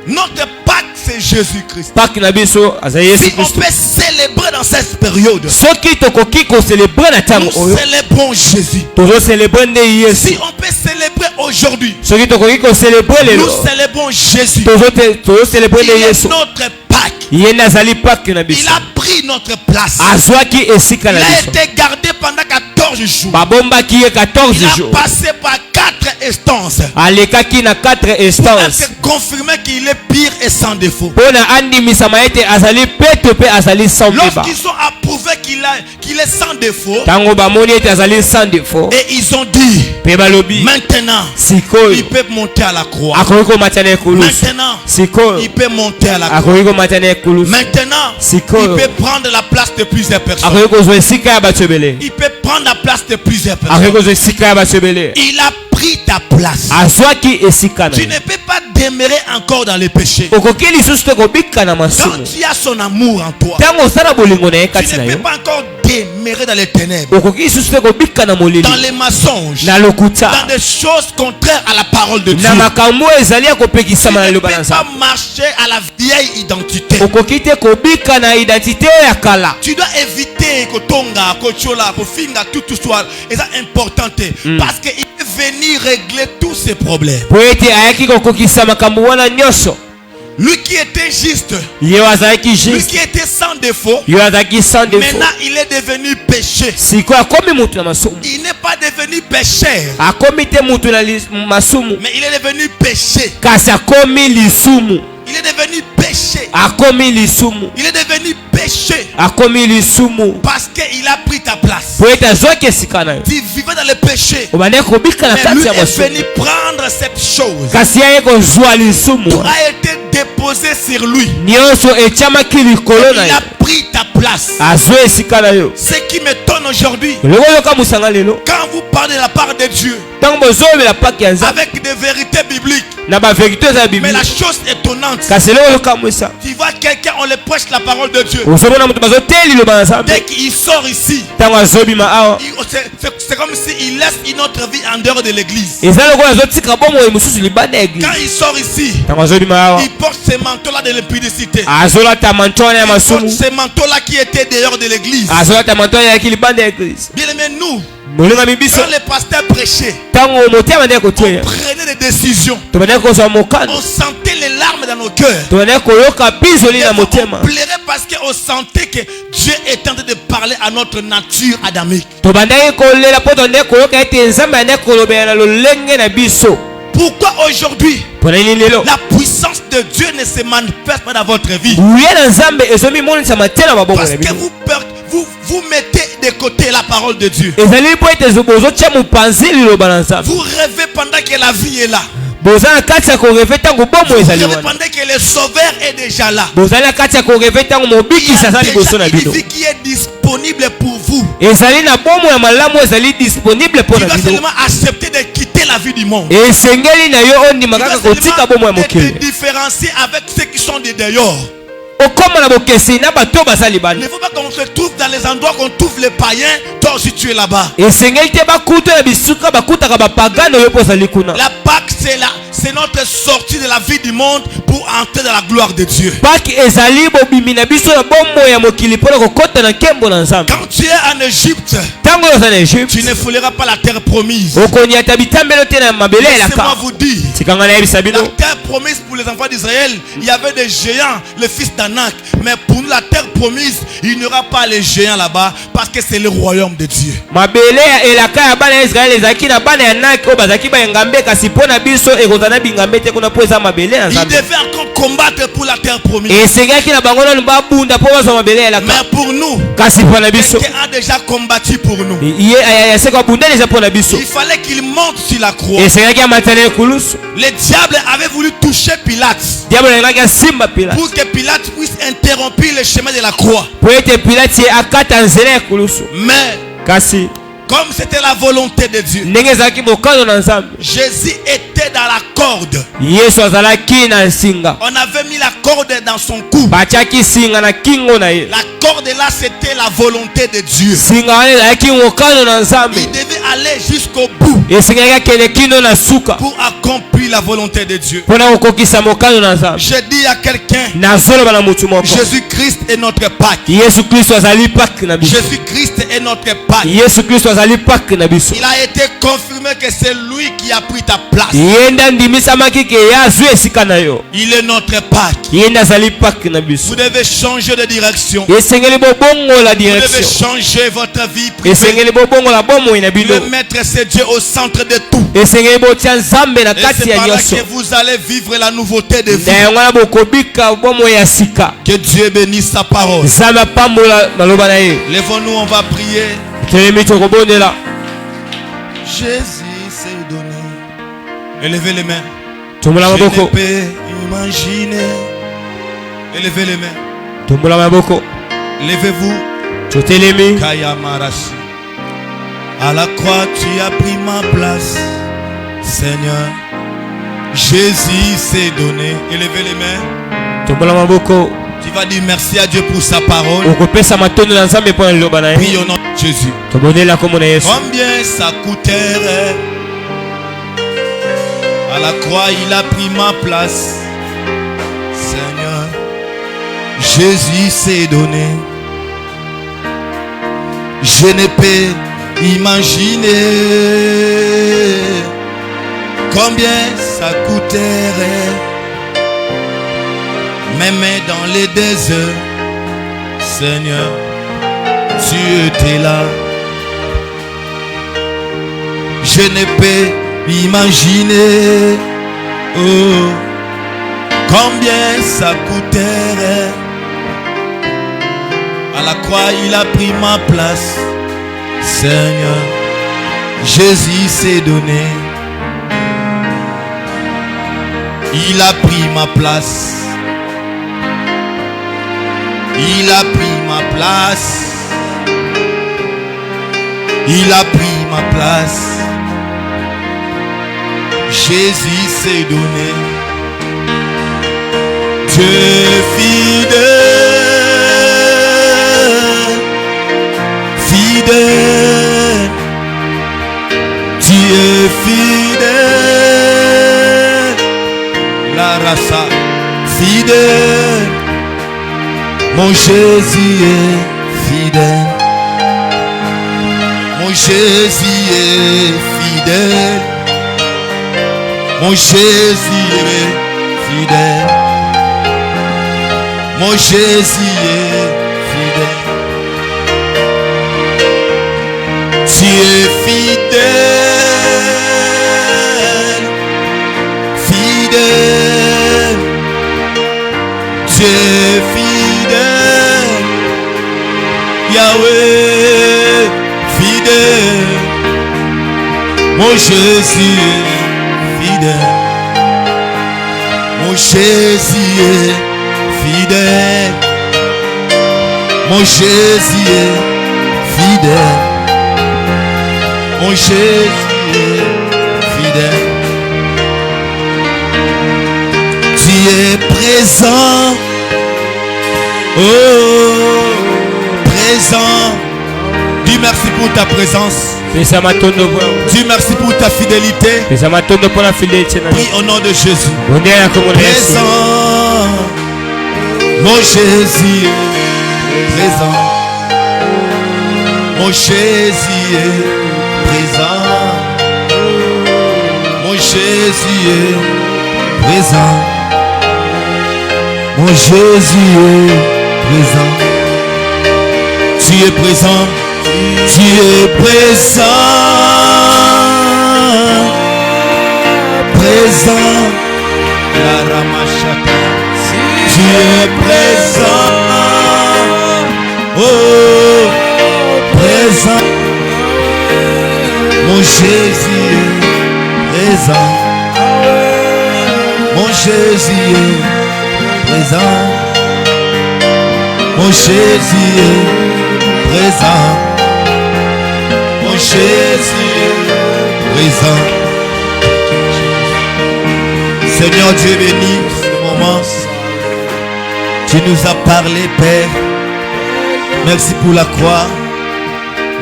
A: Notre Pâque, c'est Jésus-Christ.
B: pake na biso azali yesu
A: Si on
B: kristo.
A: peut célébrer dans cette période,
B: soki tokoki kocelebre na ntango
A: nous
B: oyo
A: célébrons Jésus.
B: tozocelebre nde yesu.
A: Si on peut célébrer aujourd'hui,
B: soki tokoki kocelebre
A: nous
B: lelo
A: célébrons Jésus.
B: tozocelebre
A: Il
B: nde
A: est
B: yesu.
A: notre Pâque.
B: ye nde azali pake na
A: Il
B: biso,
A: a pris notre place.
B: azwaki esika
A: Il
B: na
A: a
B: biso,
A: été gardé pendant 14 jours.
B: babombaki ye 14
A: Il a
B: jours,
A: passé par 4 instances.
B: alekaki na 4
A: Pour
B: instances
A: être confirmé qu'il est pire et sans défaut.
B: mpona andimisama ete azali pete mpe azali sans mbeba.
A: Lorsqu'ils ont approuvé qu'il est sans défaut,
B: ntango bamoni ete azali sans défaut,
A: et ils ont dit,
B: mpe balobi
A: maintenant,
B: sikoyo
A: il peut monter à la croix.
B: akoki komata na ekulusu,
A: Maintenant,
B: sikoyo
A: il peut monter à la croix.
B: akoki komata na ekulusu,
A: Maintenant, il
B: sikoyo
A: peut prendre la place de plusieurs personnes.
B: akoki kozwa esika ya bato ebele,
A: Il peut prendre la place de plusieurs
B: akoki
A: personnes.
B: kozwa esika ya bato ebele,
A: Il a pris ta place.
B: azwaki esika na
A: Tu
B: ye.
A: ne peux pas demeurer encore dans le péché.
B: okoki lisusu te kobika na
A: Quand
B: masumu
A: tu as son amour en toi,
B: ntango osala bolingo na ye
A: tu
B: kati na
A: ne
B: yo,
A: peux pas encore demeurer dans les ténèbres,
B: okoki lisusu te kobika na molili,
A: dans les mensonges,
B: na lokuta,
A: dans des choses contraires à la parole de Dieu.
B: na makambo ezali ya
A: Tu
B: kopekisama na
A: ne
B: liloba
A: peux
B: na
A: pas
B: nzambe.
A: marcher à la vieille identité.
B: okoki te kobika na identité ya kala.
A: Tu dois éviter kotonga, kochola, kofinga, tout soit. Et ça important. Parce qu'il est venu régler tout ces problèmes.
B: po ete ayaki kokokisa makambo wana nyonso.
A: Lui qui était juste,
B: Ye azalaki
A: lui
B: juste,
A: qui était sans défaut,
B: ye azalaki sans défaut.
A: maintenant il est devenu péché.
B: Sikoyo akomi mutu na masumu,
A: Il n'est pas devenu pécheur,
B: akomi te mutu na masumu,
A: mais il est devenu péché.
B: kasi akomi lisumu,
A: Il est devenu péché.
B: akomi lisumu,
A: Il est devenu péché
B: akomi lisumu.
A: parce qu'il a pris ta place.
B: Po ete azwaki esika na yo,
A: Tu vivais dans le péché,
B: obandaki kobika na
A: mais lui
B: kati ya
A: est
B: masumu,
A: venu prendre cette chose.
B: kasi ye kozwa lisumu
A: Tout a été déposé sur lui.
B: nyonso etiamaki likolo na
A: Il
B: yo,
A: a pris ta place.
B: azwa esika na yo.
A: Ce qui m'étonne aujourd'hui,
B: Lelo yoka musanga lelo,
A: quand vous parlez de la part de Dieu,
B: ntango bozobela paki ya nzambe
A: avec des vérités bibliques,
B: na bavérité eza ya
A: mais
B: biblia,
A: la chose étonnante,
B: kasi lelo yokamwisa
A: tu vois quelqu'un, on le prêche la parole de Dieu.
B: ozomona moto bazoteli liloba na nzambe,
A: Dès qu'il sort ici,
B: ntango azobima awa
A: c'est comme s'il laisse une autre vie en dehors de l'église.
B: eza lokola azotika bomoi mosusu libanda ya
A: Quand
B: eglise.
A: il sort ici,
B: Ntango azobima awa
A: il porte ce manteau-là de l'impudicité.
B: azolata manto wana ya
A: Il porte
B: masumu,
A: ce manteau-là qui était dehors de l'église.
B: azolata manto wana yaki libanda ya eglise.
A: Bien aimé, nous,
B: molingami biso
A: quand les pasteurs prêchaient,
B: ntango motema bandeki koteya,
A: prenaient des décisions,
B: tobandeki kozwa mokano,
A: on sentait les larmes dans nos cœurs.
B: tobandeki koyoka bizoli na
A: On
B: motema,
A: plairait parce qu'on sentait que Dieu est en train de parler à notre nature adamique.
B: tobandeki kolela mpo tobandeki koyoka ete nzambe andeki kolobela na lolenge na biso.
A: Pourquoi aujourd'hui
B: Mpona nini lelo
A: la puissance de Dieu ne se manifeste pas dans votre vie?
B: uye na nzambe ezomimonisa te na babongo
A: Parce
B: na
A: que
B: bino,
A: vous mettez de côté la parole de Dieu.
B: ezali mpo ete bozotia mopanzi liloba na nzambe,
A: Vous rêvez pendant que la vie est là.
B: boza na kati ya koreve ntango bomo
A: Vous
B: ezali
A: rêvez
B: wana,
A: pendant que le sauveur est déjà là.
B: bozali na kati ya koreve ntango
A: Il y
B: mobikisi
A: a
B: aza liboso na
A: déjà une
B: bino,
A: vie qui est disponible pour vous.
B: ezali na bomo ya malamu ezali disponible mpo
A: Tu
B: na
A: vas
B: bino.
A: seulement accepter de quitter la vie du monde.
B: Esengeli na yo ondima
A: Tu vas
B: kaka kotika bomo ya
A: seulement te
B: mokili,
A: différencier avec ceux qui sont de dehors.
B: okoma na bokesi na bato baza
A: Il
B: libanda.
A: ne faut pas qu'on se trouve dans les endroits qu'on trouve les païens. Toi aussi tu es là-bas.
B: Esengeli te bakuta na bisuka bakutaka bapagano yo mpo ozali kuna.
A: La Pâque, c'est notre sortie de la vie du monde pour entrer dans la gloire de Dieu.
B: Paki ezali bobimi na biso na bomoi ya mokili mpona kokota na nkembo na nzambe.
A: Quand tu es en Égypte,
B: Ntango oza na Egypte,
A: tu ne fouleras pas la terre promise.
B: okoniata bitambelo te na mabele
A: Laissez-moi
B: elaka.
A: vous dire,
B: Tikanga nayebisa
A: la
B: bino,
A: terre promise pour les enfants d'Israël, il y avait des géants, le fils d'Anak. Mais pour nous, la terre promise, il n'y aura pas les géants là-bas parce que c'est le royaume de Dieu.
B: mabele ya elaka ya bana ya Israele ezalaki na bana ya Naki oyo bazalaki bayengambe, kasi mpo na biso ekozala na bingambe te kuna mpo eza mabele na
A: Ils
B: nzambe.
A: devaient encore combattre pour la terre promise.
B: Esengaki na bango nanu babunda mpo bazwa mabele ya elaka,
A: Mais pour nous,
B: kasi mpo na biso
A: quelqu'un a déjà combattu pour nous.
B: ye ayaseka babunda eza mpo na biso.
A: Il fallait qu'il monte sur la croix.
B: Esengaki amatana ekulusu,
A: Le diable avait voulu toucher Pilate
B: diabo alingaki asimba Pilate
A: pour que Pilate puisse interrompre le chemin de la croix.
B: po ete Pilate ye akata nzela ya ekulusu,
A: Mais
B: kasi
A: comme c'était la volonté de Dieu,
B: ndenge ezalaki mokano na nzambe,
A: Jésus était dans la corde.
B: Yesu azalaki na singa,
A: On avait mis la corde dans son cou.
B: batiaki singa na kingo na ye.
A: La corde là, c'était la volonté de Dieu.
B: Singa wana ezalaki mokano na nzambe,
A: Il devait aller jusqu'au bout
B: esengaki akende kino na suka
A: pour accomplir la volonté de Dieu.
B: mpona kokokisa mokano na nzambe.
A: Je dis à quelqu'un,
B: Nazoloba na mutu moko,
A: Jésus-Christ est notre Pâque.
B: Yesu Kristo azali paki na biso,
A: Jésus-Christ est notre Pâque.
B: Yesu Kristo azali paki na biso.
A: Il a été confirmé que c'est lui qui a pris ta place.
B: Ye nde andimisamaki ke ye azwi esika na yo,
A: Il est notre Pâque.
B: ye nde azali paki na biso.
A: Vous devez changer de direction.
B: Esengeli bobongola
A: Vous devez
B: direction,
A: changer votre vie privée.
B: esengeli bobongola bomoi na bino,
A: Le mettre c'est Dieu au centre de tout.
B: esengeli botia nzambe na
A: Et
B: kati
A: c'est
B: ya
A: par là
B: nyonso,
A: que vous allez vivre la nouveauté de vie.
B: na yango wana bokobika bomoi ya sika.
A: Que Dieu bénisse sa parole.
B: Nzambe apambola maloba na ye.
A: Lèvons-nous, on va prier.
B: Telemi tokobondela.
A: Jésus s'est donné. Élevez les mains.
B: Tombola
A: Je ne
B: maboko,
A: peux imaginer. Élevez les mains.
B: tombola maboko,
A: Levez-vous.
B: totelemi.
A: Kaya Marashi. À la croix, tu as pris ma place. Seigneur, Jésus s'est donné. Élevez les mains.
B: Tombola maboko,
A: Tu vas dire merci à Dieu pour sa parole.
B: okopesa matondo na nzambe mpona liloba na
A: Prie
B: ye.
A: au nom de Jésus.
B: Tobondela kombo na Yesu.
A: Combien ça coûterait? À la croix, il a pris ma place. Seigneur, Jésus s'est donné. Je ne peux imaginer Combien ça coûterait, même dans les déserts, Seigneur, tu étais là. Je ne peux imaginer, oh, combien ça coûterait. À la croix, il a pris ma place. Seigneur, Jésus s'est donné. Il a pris ma place. Il a pris ma place. Il a pris ma place. Jésus s'est donné. Dieu fidèle, fidèle, Dieu fidèle, la race fidèle, mon Jésus est fidèle, mon Jésus est fidèle, mon Jésus est fidèle. Mon Jésus est fidèle. Tu es fidèle, fidèle. Tu es fidèle, Yahweh, fidèle. Mon Jésus est fidèle. Mon Jésus est fidèle, mon Jésus est fidèle, mon Jésus est fidèle. Tu es présent, oh, présent. Dis merci pour ta présence. Dis merci pour ta fidélité. Prie au nom de Jésus. Présent. Mon Jésus est présent. Mon Jésus est présent. Mon Jésus est présent. Mon Jésus est présent. Tu es présent. Tu es présent. Présent. La Ramachata. Tu es présent, oh, présent. Mon Jésus est présent. Mon Jésus est présent. Mon Jésus est présent. Mon Jésus est présent. Seigneur Dieu béni ce moment. Tu nous as parlé, Père. Merci pour la croix.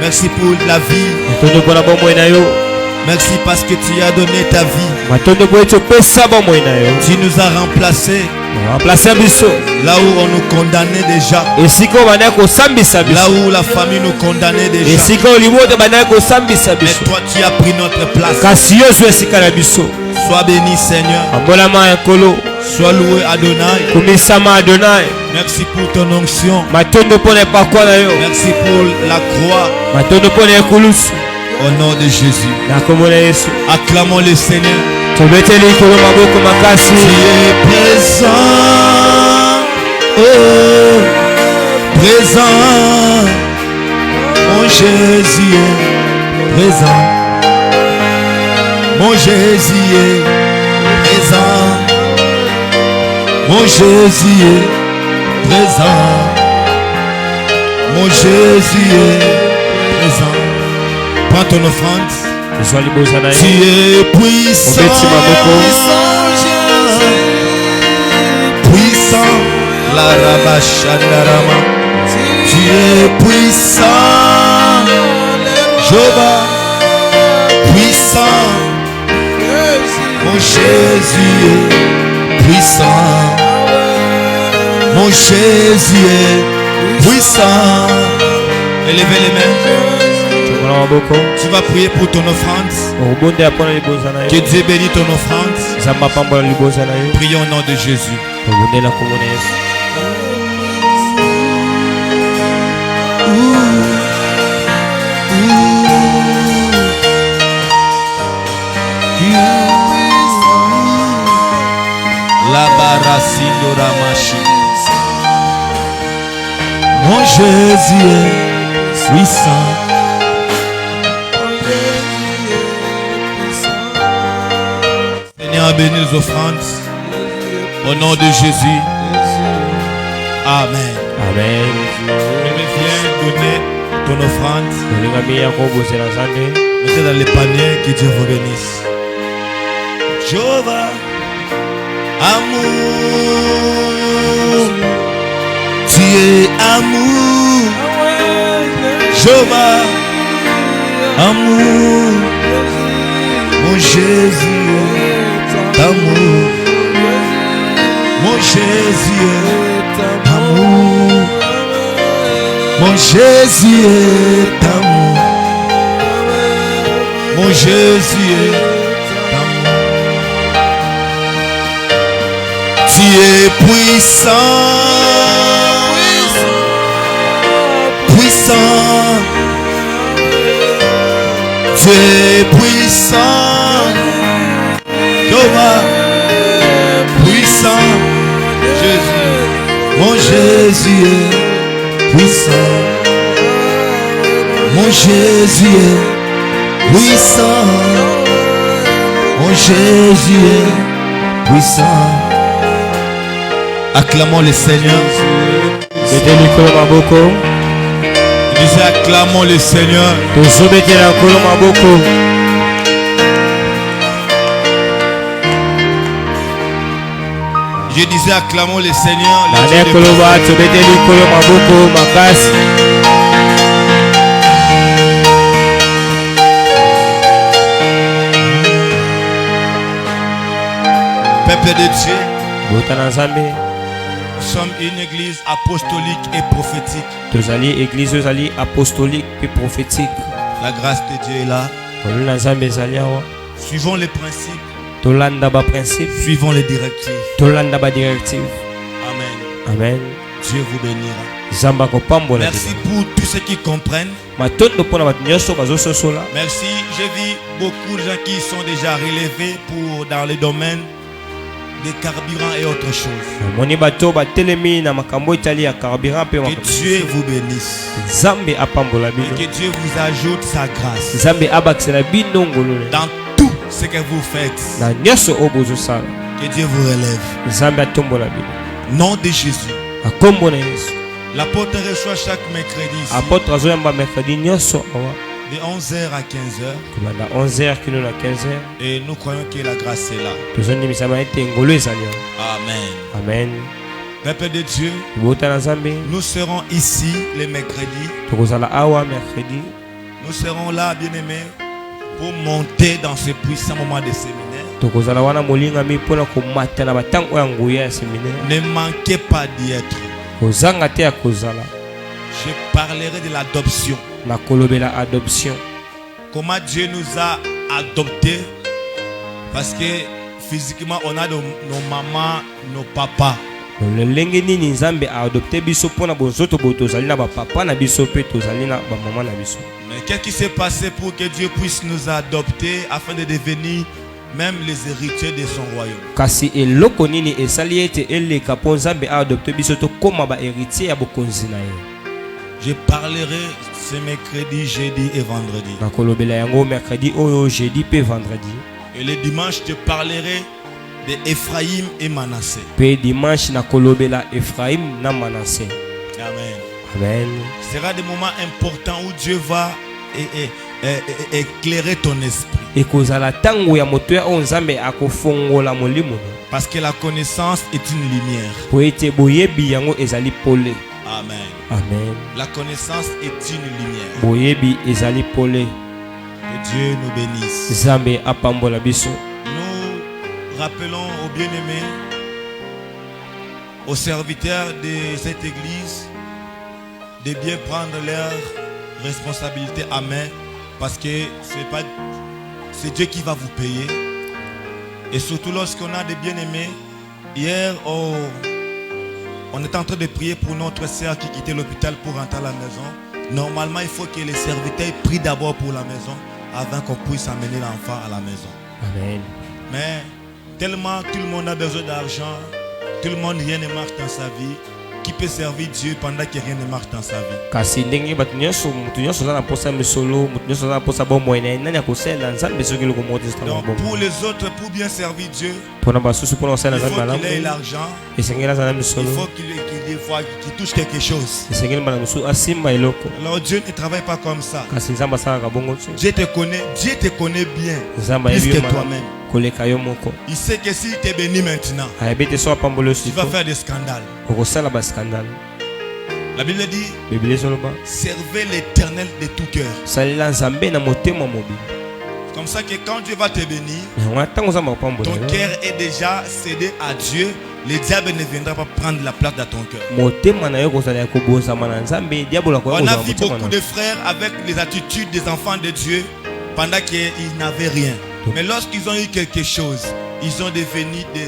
A: Merci pour la vie. Merci parce que tu as donné ta vie. Tu nous as remplacés. Là où on nous condamnait déjà. Là où la famille nous condamnait déjà. Mais toi tu as pris notre place. Sois béni Seigneur. Sois loué Adonai. Merci pour ton onction. Merci pour la croix. Au nom de Jésus. Acclamons le Seigneur. Tu es présent. Oh, présent. Mon Jésus est présent. Mon Jésus est présent. Mon Jésus est présent. Mon Jésus est présent. Prends ton offrande. Tu es puissant. Puissant. La Rabashandarama. Tu es puissant. Jéhovah. Puissant. Mon Jésus est puissant. Mon Jésus est puissant. Élevez les mains. Tu vas prier pour ton offrande. Que Dieu bénisse ton offrande. Prions au nom de Jésus. La baracine ramachi. Mon Jésus est puissant. Seigneur, bénis les offrandes. Au nom de Jésus. Amen.
B: Amen.
A: Viens donner ton offrande. Mettez dans les paniers, que Dieu vous bénisse. Jéhovah, amour, tu es amour. Jéhovah, amour, mon Jésus est amour. Mon Jésus est amour. Mon Jésus est amour. Mon Jésus est amour. Tu es puissant. Puissant. Tu es puissant. Jéhovah. Puissant. Jésus. Mon Jésus est puissant. Mon Jésus est puissant. Mon Jésus est puissant. Acclamons le Seigneur. Je disais acclamons le Seigneur. Je disais acclamons le Seigneur. Peuple de Dieu, nous sommes une église apostolique et prophétique. La grâce de Dieu est là. Suivons les principes. Suivons les directives. Amen.
B: Amen.
A: Dieu vous bénira. Merci pour tous ceux qui comprennent. Merci. J'ai vu beaucoup de gens qui sont déjà relevés dans le domaine des carburants et autres choses. Que Dieu vous bénisse. Et que Dieu vous ajoute sa grâce. Dans tout ce que vous faites. Que Dieu vous relève. Nom de Jésus. L'apôtre reçoit chaque mercredi ici, de 11h à 15h. Et nous croyons que la grâce est là. Amen.
B: Amen.
A: Peuple de Dieu, nous serons ici les mercredis. Nous serons là, bien-aimés, pour monter dans ce puissant moment de séminaire. Ne manquez pas d'y être. Je parlerai de l'adoption. Comment Dieu nous a adoptés. Parce que physiquement, on a nos mamans, nos papas. Mais qu'est-ce qui s'est passé pour que Dieu puisse nous adopter afin de devenir même les héritiers de son royaume? Je parlerai ce mercredi, jeudi et vendredi. Et le dimanche, je parlerai de Ephraïm et Manassé. Amen.
B: Amen.
A: Ce sera des moments importants où Dieu va éclairer ton esprit. Parce que la connaissance est une lumière. Amen.
B: Amen.
A: La connaissance est une lumière. Que Dieu nous bénisse. Nous rappelons aux bien-aimés, aux serviteurs de cette église, de bien prendre leurs responsabilités à main Parce que c'est Dieu qui va vous payer. Et surtout lorsqu'on a des bien-aimés. Hier, on était en train de prier pour notre sœur qui quittait l'hôpital pour rentrer à la maison. Normalement, il faut que les serviteurs prient d'abord pour la maison avant qu'on puisse amener l'enfant à la maison.
B: Amen.
A: Mais tellement tout le monde a besoin d'argent, tout le monde rien ne marche dans sa vie. Qui peut servir Dieu pendant que rien ne marche dans sa vie?
B: Kasi ndenge batu nyonso mutu nyonso za na posa misolo mutu nyonso za na posa bomoi na nani akosela nzambe soki loko motisa na
A: Donc
B: bomoi.
A: pour les autres, pour bien servir Dieu,
B: Pona basusu pona
A: il
B: osela nzambe
A: faut
B: malamu.
A: qu'il ait l'argent,
B: Esengela za na
A: il
B: misolo.
A: faut qu'il touche quelque chose.
B: Esengela bana musu asimba eloko.
A: Alors Dieu ne travaille pas comme ça.
B: Kasi nzamba sala ka bongo tse.
A: Dieu te connaît bien,
B: Nzamba
A: plus
B: yebi
A: que toi-même.
B: koleka yo moko.
A: Il sait que s'il t'est béni maintenant,
B: Ayebete so apambolo
A: tu
B: siko.
A: vas faire des scandales.
B: Okosala ba scandale.
A: La Bible dit,
B: Biblia soloba.
A: servez l'Éternel de tout cœur.
B: Salela nzambe na motema mobile.
A: C'est comme ça que quand Dieu va te bénir,
B: Yango tango nzamba apambolo.
A: ton cœur est déjà cédé à Dieu. Le diable ne viendra pas prendre la place dans ton cœur.
B: Motema na yo kozala kobosama na nzambe diabolo ko.
A: On a vu beaucoup de frères avec les attitudes des enfants de Dieu pendant qu'ils n'avaient rien. Mais lorsqu'ils ont eu quelque chose, ils ont devenu des...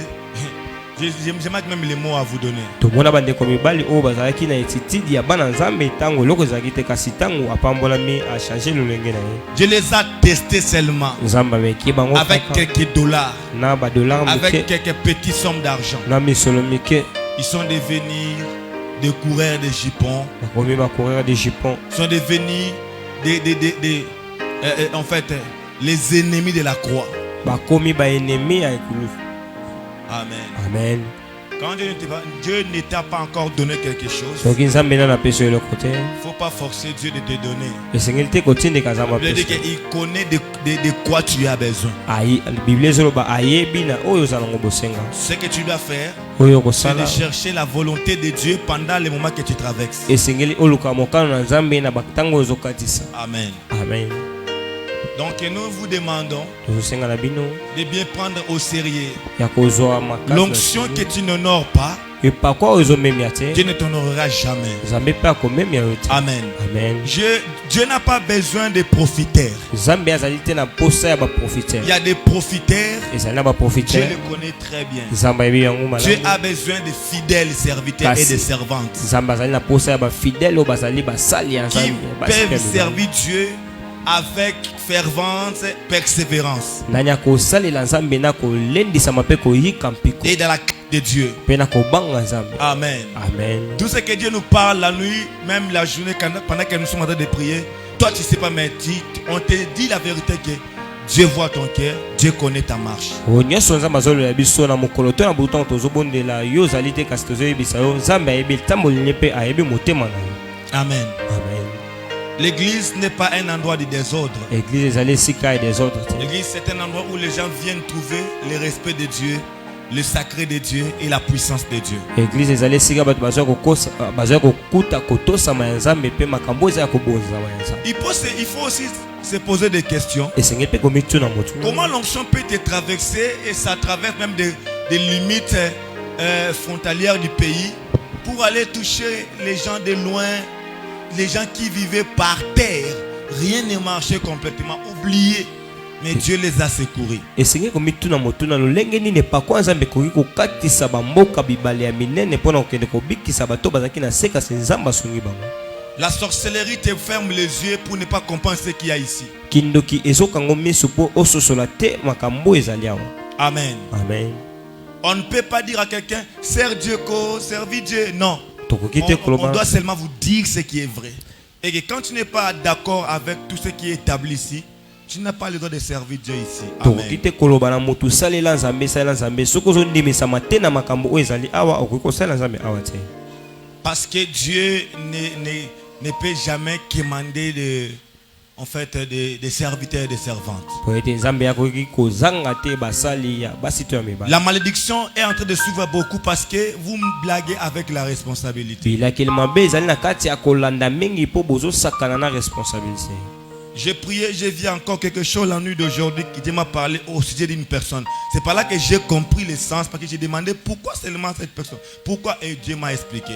A: J'aimerais même les mots à vous donner.
B: Tomona bande ko mibali o bazalaki na etitidi ya bana nzambe tango loko ezalaki te kasi tango apambolami a changer lolenge na ye.
A: Dieu les a testés seulement
B: Nzamba meki bango
A: avec quelques dollars,
B: na ba dollars
A: avec
B: moke
A: quelques petites sommes d'argent.
B: na misolo mike
A: Ils sont devenus des coureurs de jupons.
B: bakomi ba courir de jupons.
A: Ils sont devenus en fait les ennemis de la croix.
B: Bakomi ba ennemi ya ekulu.
A: Amen.
B: Amen.
A: Quand Dieu ne t'a pas encore donné quelque chose,
B: Soki nzambe na na peso le côté.
A: il ne faut pas forcer Dieu de te donner.
B: Esengeli te kotinde kazamba
A: Il dit
B: peso.
A: qu'il connaît de quoi tu as besoin.
B: Ayi Biblia zoloba ayebi na oyo zalango bosenga.
A: Ce que tu dois faire,
B: Oyo
A: c'est de
B: kosala.
A: chercher la volonté de Dieu pendant les moments que tu traverses.
B: Esengeli oluka mokano na nzambe na batango ezokatisa.
A: Amen.
B: Amen.
A: Donc nous vous demandons
B: Tozosenga na bino
A: de bien prendre au sérieux
B: ya kozwa makasi.
A: l'onction que tu n'honores pas.
B: Epakwa oyo ezomemia te.
A: Dieu ne t'honorera jamais.
B: Nzambe mpe akomemia yo te.
A: Amen.
B: Amen.
A: Dieu n'a pas besoin de profiteurs.
B: Nzambe azali te na posa ya baprofiteur.
A: Il y a des profiteurs.
B: Ezali na
A: Dieu
B: baprofiteur.
A: les connaît très bien.
B: Nzambe ayebi yango
A: Dieu
B: malamu.
A: a besoin de fidèles serviteurs et
B: Kasi.
A: de servantes
B: Nzambe azali na posa ya bafidèle oyo bazali basali ya
A: qui
B: nzambe.
A: peuvent servir Dieu avec fervence, persévérance
B: nani akosalela nzambe na kolendisama mpe koyika mpiko
A: et dans la crainte de Dieu.
B: mpe na kobanga nzambe.
A: Amen.
B: Amen.
A: Tout ce que Dieu nous parle la nuit, même la journée, pendant que nous sommes en train de prier, toi tu sais pas, mais on te dit la vérité que Dieu voit ton cœur, Dieu connaît ta marche.
B: oyo nyonso nzambe azolola biso na mokolo to na butango tozobondela yo ozali te kasi tozoyebisa yo nzambe ayebi litambolini mpe ayebi motema na yo.
A: Amen.
B: Amen.
A: L'église n'est pas un endroit de désordre.
B: Église ezali esika ya desordre te.
A: L'église c'est un endroit où les gens viennent trouver le respect de Dieu, le sacré de Dieu et la puissance de Dieu.
B: Église ezali esika bato bazwa kokuta kotosama ya nzambe mpe makambo eza ya kobonzama ya nzambe.
A: Il faut aussi se poser des questions.
B: esengeli mpe komituna motu.
A: Comment l'onction peut te traverser et ça traverse même des limites frontalières du pays pour aller toucher les gens de loin, les gens qui vivaient par terre. Rien ne marchait complètement, oublié. Mais Dieu les a secourus.
B: esengeli komituna motu na lolenge nini epakwa nzambe ekoki kokatisa bamboka bibale ya minene mpona kokende kobikisa bato bazalaki na se kasi nzambe asungi bango.
A: La sorcellerie te ferme les yeux pour ne pas comprendre ce qu'il y a ici.
B: kindoki ezokango miso mpo ososola te makambo ezali awa.
A: Amen.
B: Amen.
A: On ne peut pas dire à quelqu'un, serre Dieu, servis Dieu. Non.
B: tokoki te
A: On
B: koloba
A: doit seulement vous dire ce qui est vrai. Et que quand tu n'es pas d'accord avec tout ce qui est établi ici, tu n'as pas le droit de servir Dieu ici.
B: tokoki
A: Amen.
B: te koloba na motu salela nzambe soki ozondimisama te na makambo oyo ezali awa okoki kosalela nzambe awa te.
A: Parce que Dieu ne peut jamais commander des serviteurs et des servantes.
B: po ete nzambe akoki kozanga te basali ya basi to ya mibali.
A: La malédiction est en train de suivre beaucoup parce que vous me blaguez avec la responsabilité.
B: bilakeli mabe ezali na kati ya kolanda mingi mpo bozosakana na responsabilité.
A: J'ai prié, j'ai vu encore quelque chose la nuit d'aujourd'hui qui Dieu m'a parlé au sujet d'une personne. C'est par là que j'ai compris le sens, parce que j'ai demandé pourquoi seulement cette personne. Pourquoi, et Dieu m'a expliqué.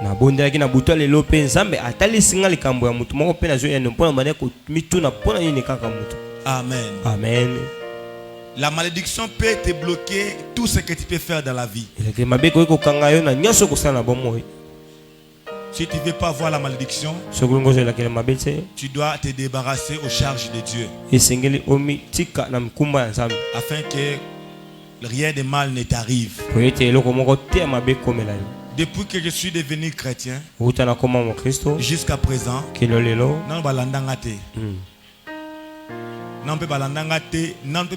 B: na bondelaki na butu lelo pe nzambe atalisinga likambo ya mutu moko pe na zo ya mpona mane ko mituna pona yini kaka mutu.
A: Amen.
B: Amen.
A: La malédiction peut te bloquer tout ce que tu peux faire dans la vie.
B: Eleke mabe ko kanga yo na nyoso ko sala bomoi.
A: Si tu ne veux pas voir la malédiction,
B: Sokulungo zo la mabe tse.
A: tu dois te débarrasser aux charges de Dieu.
B: Esengeli omi tika na mkumba ya nzambe.
A: Afin que rien de mal ne t'arrive.
B: Po ete eloko moko te mabe komela yo.
A: Depuis que je suis devenu chrétien,
B: Uta na koma mo Kristo.
A: jusqu'à présent,
B: Kilo lelo.
A: non balandanga te. Non pe balandanga te, non pe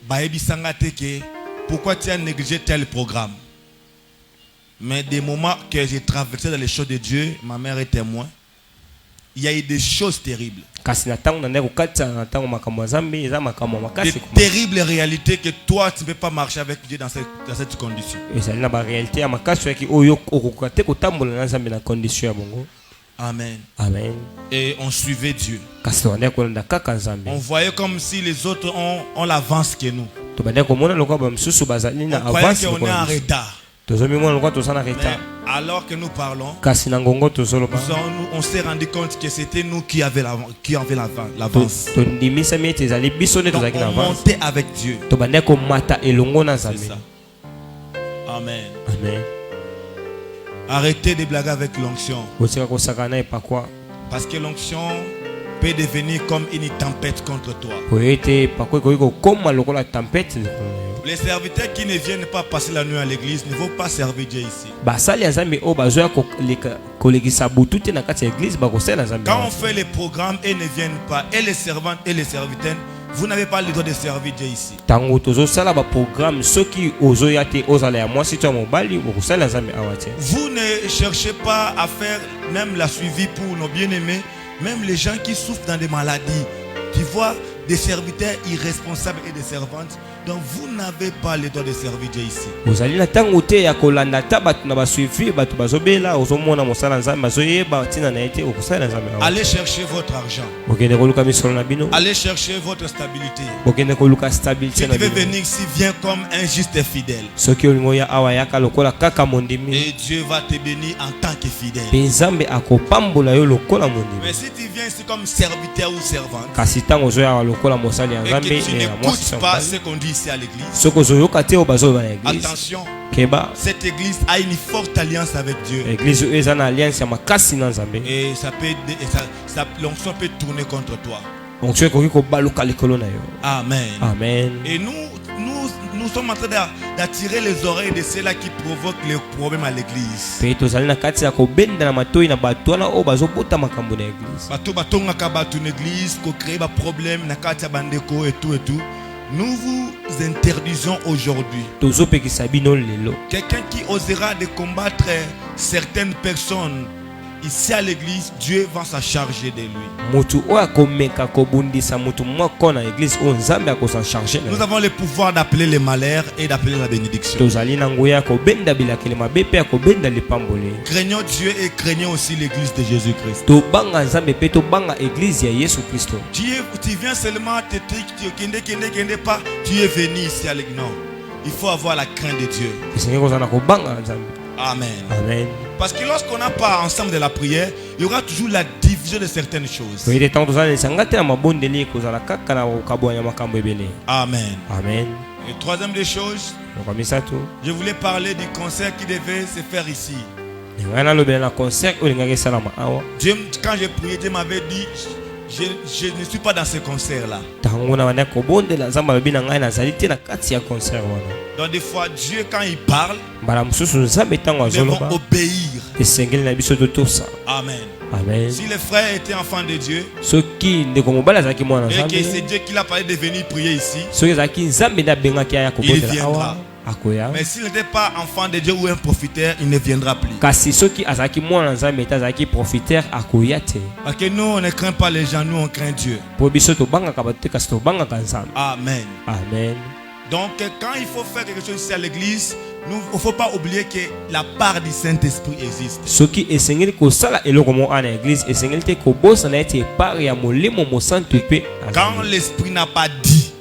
A: baebisanga te que pourquoi tu as négligé tel programme. Mais des moments que j'ai traversé dans les choses de Dieu, ma mère est témoin. Il y a eu des choses terribles.
B: Kasi na tango na ndeko katsa na tango makambo ya nzambe eza makambo makasi
A: Des
B: kuma.
A: terribles réalités que toi tu ne peux pas marcher avec Dieu dans cette condition.
B: Ezali na ba réalité ya makasi yaki oyo okoka te kotambola na nzambe na condition ya bongo.
A: Amen.
B: Amen.
A: Et on suivait Dieu.
B: Kasi wande kolanda kaka nzambe.
A: On voyait comme si les autres ont l'avance que nous.
B: To bande komona lokwa ba msusu bazali na
A: On croyait
B: avance
A: qu'on est en retard.
B: tozomi mona lokwa tosana
A: Mais
B: retard.
A: alors que nous parlons,
B: Kasi na ngongo tozoloba.
A: on s'est rendu compte que c'était nous qui avions l'avance.
B: To ndimisa miete ezali biso ne
A: Donc
B: tozaki na
A: on
B: avance.
A: montait avec Dieu.
B: To bande komata elongo na
A: C'est
B: nzambe.
A: ça. Amen.
B: Amen.
A: Arrêtez de blaguer avec l'onction.
B: Botika kosakana epakwa.
A: Parce que l'onction peut devenir comme une tempête contre toi.
B: Po ete pakwa koiko koma lokola tempête.
A: Les serviteurs qui ne viennent pas passer la nuit à l'église ne vont pas servir Dieu ici.
B: Basali ya nzambe o bazoya kolekisa butu te na kati ya église bakosala nzambe.
A: Quand on fait les programmes et ne viennent pas, et les servantes et les serviteurs, vous n'avez pas le droit de servir Dieu ici.
B: Tango tozosala ba programme soki ozoya te ozala ya mwasi to ya mobali okosala nzambe awa te.
A: Vous ne cherchez pas à faire même la suivi pour nos bien-aimés, même les gens qui souffrent dans des maladies. Tu vois, des serviteurs irresponsables et des servantes. Donc vous n'avez pas le droit de servir Dieu ici.
B: Ozali na tango te ya kolanda ta batu na basuivi batu bazobela ozomona mosala nzambe bazoyeba tina na ete okosala nzambe awa.
A: Allez chercher votre argent.
B: Okende koluka misolo na bino.
A: Allez chercher votre stabilité.
B: Okende koluka
A: Si
B: stabilité
A: tu
B: na
A: veux
B: bino.
A: venir ici, viens comme un juste et fidèle.
B: Soki olingo ya awa yaka lokola kaka mondimi.
A: Et Dieu va te bénir en tant que fidèle.
B: Pe nzambe akopambola yo lokola mondimi.
A: Mais si tu viens ici comme serviteur ou servante,
B: Kasi tango ozoya awa lokola mosali ya
A: et
B: nzambe
A: que tu
B: ya mwasi
A: n'écoutes
B: to
A: pas
B: mobali.
A: ce qu'on dit ici à l'église,
B: Soko zoyoka te o bazoba na église.
A: attention,
B: Keba
A: cette église a une forte alliance avec Dieu.
B: église oyo eza na alliance ya makasi na nzambe.
A: Et l'onction peut tourner contre toi.
B: Donc tu ekoki kobaluka likolo na yo.
A: Amen.
B: Amen.
A: Et nous sommes en train d'attirer les oreilles de ceux-là qui provoquent les problèmes à l'église.
B: Pe tozali na kati ya kobenda na matoi na bato wana oyo bazobota makambo na église.
A: Bato batongaka bato na église, ko créer ba problème na kati ya bandeko et tout et tout. Nous vous interdisons aujourd'hui.
B: Tozopekisa bino lelo.
A: Quelqu'un qui osera de combattre certaines personnes ici à l'église, Dieu va s'en charger de lui.
B: Mutu oyo akomeka kobundisa mutu moko na église oyo nzambe akosa charge na
A: Nous
B: yo.
A: avons le pouvoir d'appeler les malheurs et d'appeler la bénédiction.
B: Tozali na nguya kobenda bilakeli mabe pe akobenda lipamboli.
A: Craignons Dieu et craignons aussi l'église de Jésus-Christ.
B: Tobanga nzambe pe tobanga église ya Yesu Kristo.
A: Tu viens seulement te kende pas, tu es venu ici à l'église. Non. Il faut avoir la crainte de Dieu.
B: Esengi kozala kobanga nzambe.
A: Amen.
B: Amen.
A: Parce que lorsqu'on n'a pas ensemble de la prière, il y aura toujours la division de certaines choses.
B: Toyede tango tozala lisanga te na mabondeli kozala kaka na kokabwanya makambo ebele.
A: Amen.
B: Amen.
A: Et troisième des choses,
B: Kwa misato.
A: je voulais parler du concert qui devait se faire ici.
B: Ngana lobela na concert oyo ngaka salama awa.
A: Dieu, quand j'ai prié, Dieu m'avait dit, je ne suis pas dans ce concert-là.
B: Tango na wana kobondela nzambe lobi na ngai nazali te na kati ya concert wana.
A: Donc des fois, Dieu, quand il parle,
B: Mbala mususu nzambe tango
A: nous devons
B: azoloba.
A: obéir.
B: Esengeli na biso totosa.
A: Amen.
B: Amen.
A: Si le frère était enfant de Dieu,
B: Soki ndeko mobali azalaki mwana
A: et que c'est
B: nzambe.
A: Dieu qui l'a parlé de venir prier ici,
B: Soki azalaki nzambe nde abengaki aya kobondela
A: viendra.
B: awa akoya.
A: mais s'il n'était pas enfant de Dieu ou un profiteur, il ne viendra plus.
B: Kasi soki azalaki mwana nzambe ete azalaki profiteur akoya te.
A: Parce que nous, on ne craint pas les gens, nous, on craint Dieu.
B: Po biso tobangaka bato te kasi tobangaka nzambe.
A: Amen.
B: Amen.
A: Donc, quand il faut faire quelque chose ici à l'église, il ne faut pas oublier que la part du Saint-Esprit existe.
B: Soki esengeli kosala eloko mo ana église esengeli te kobosa na ete part ya molimo mosantu pe.
A: Quand l'Esprit n'a pas dit,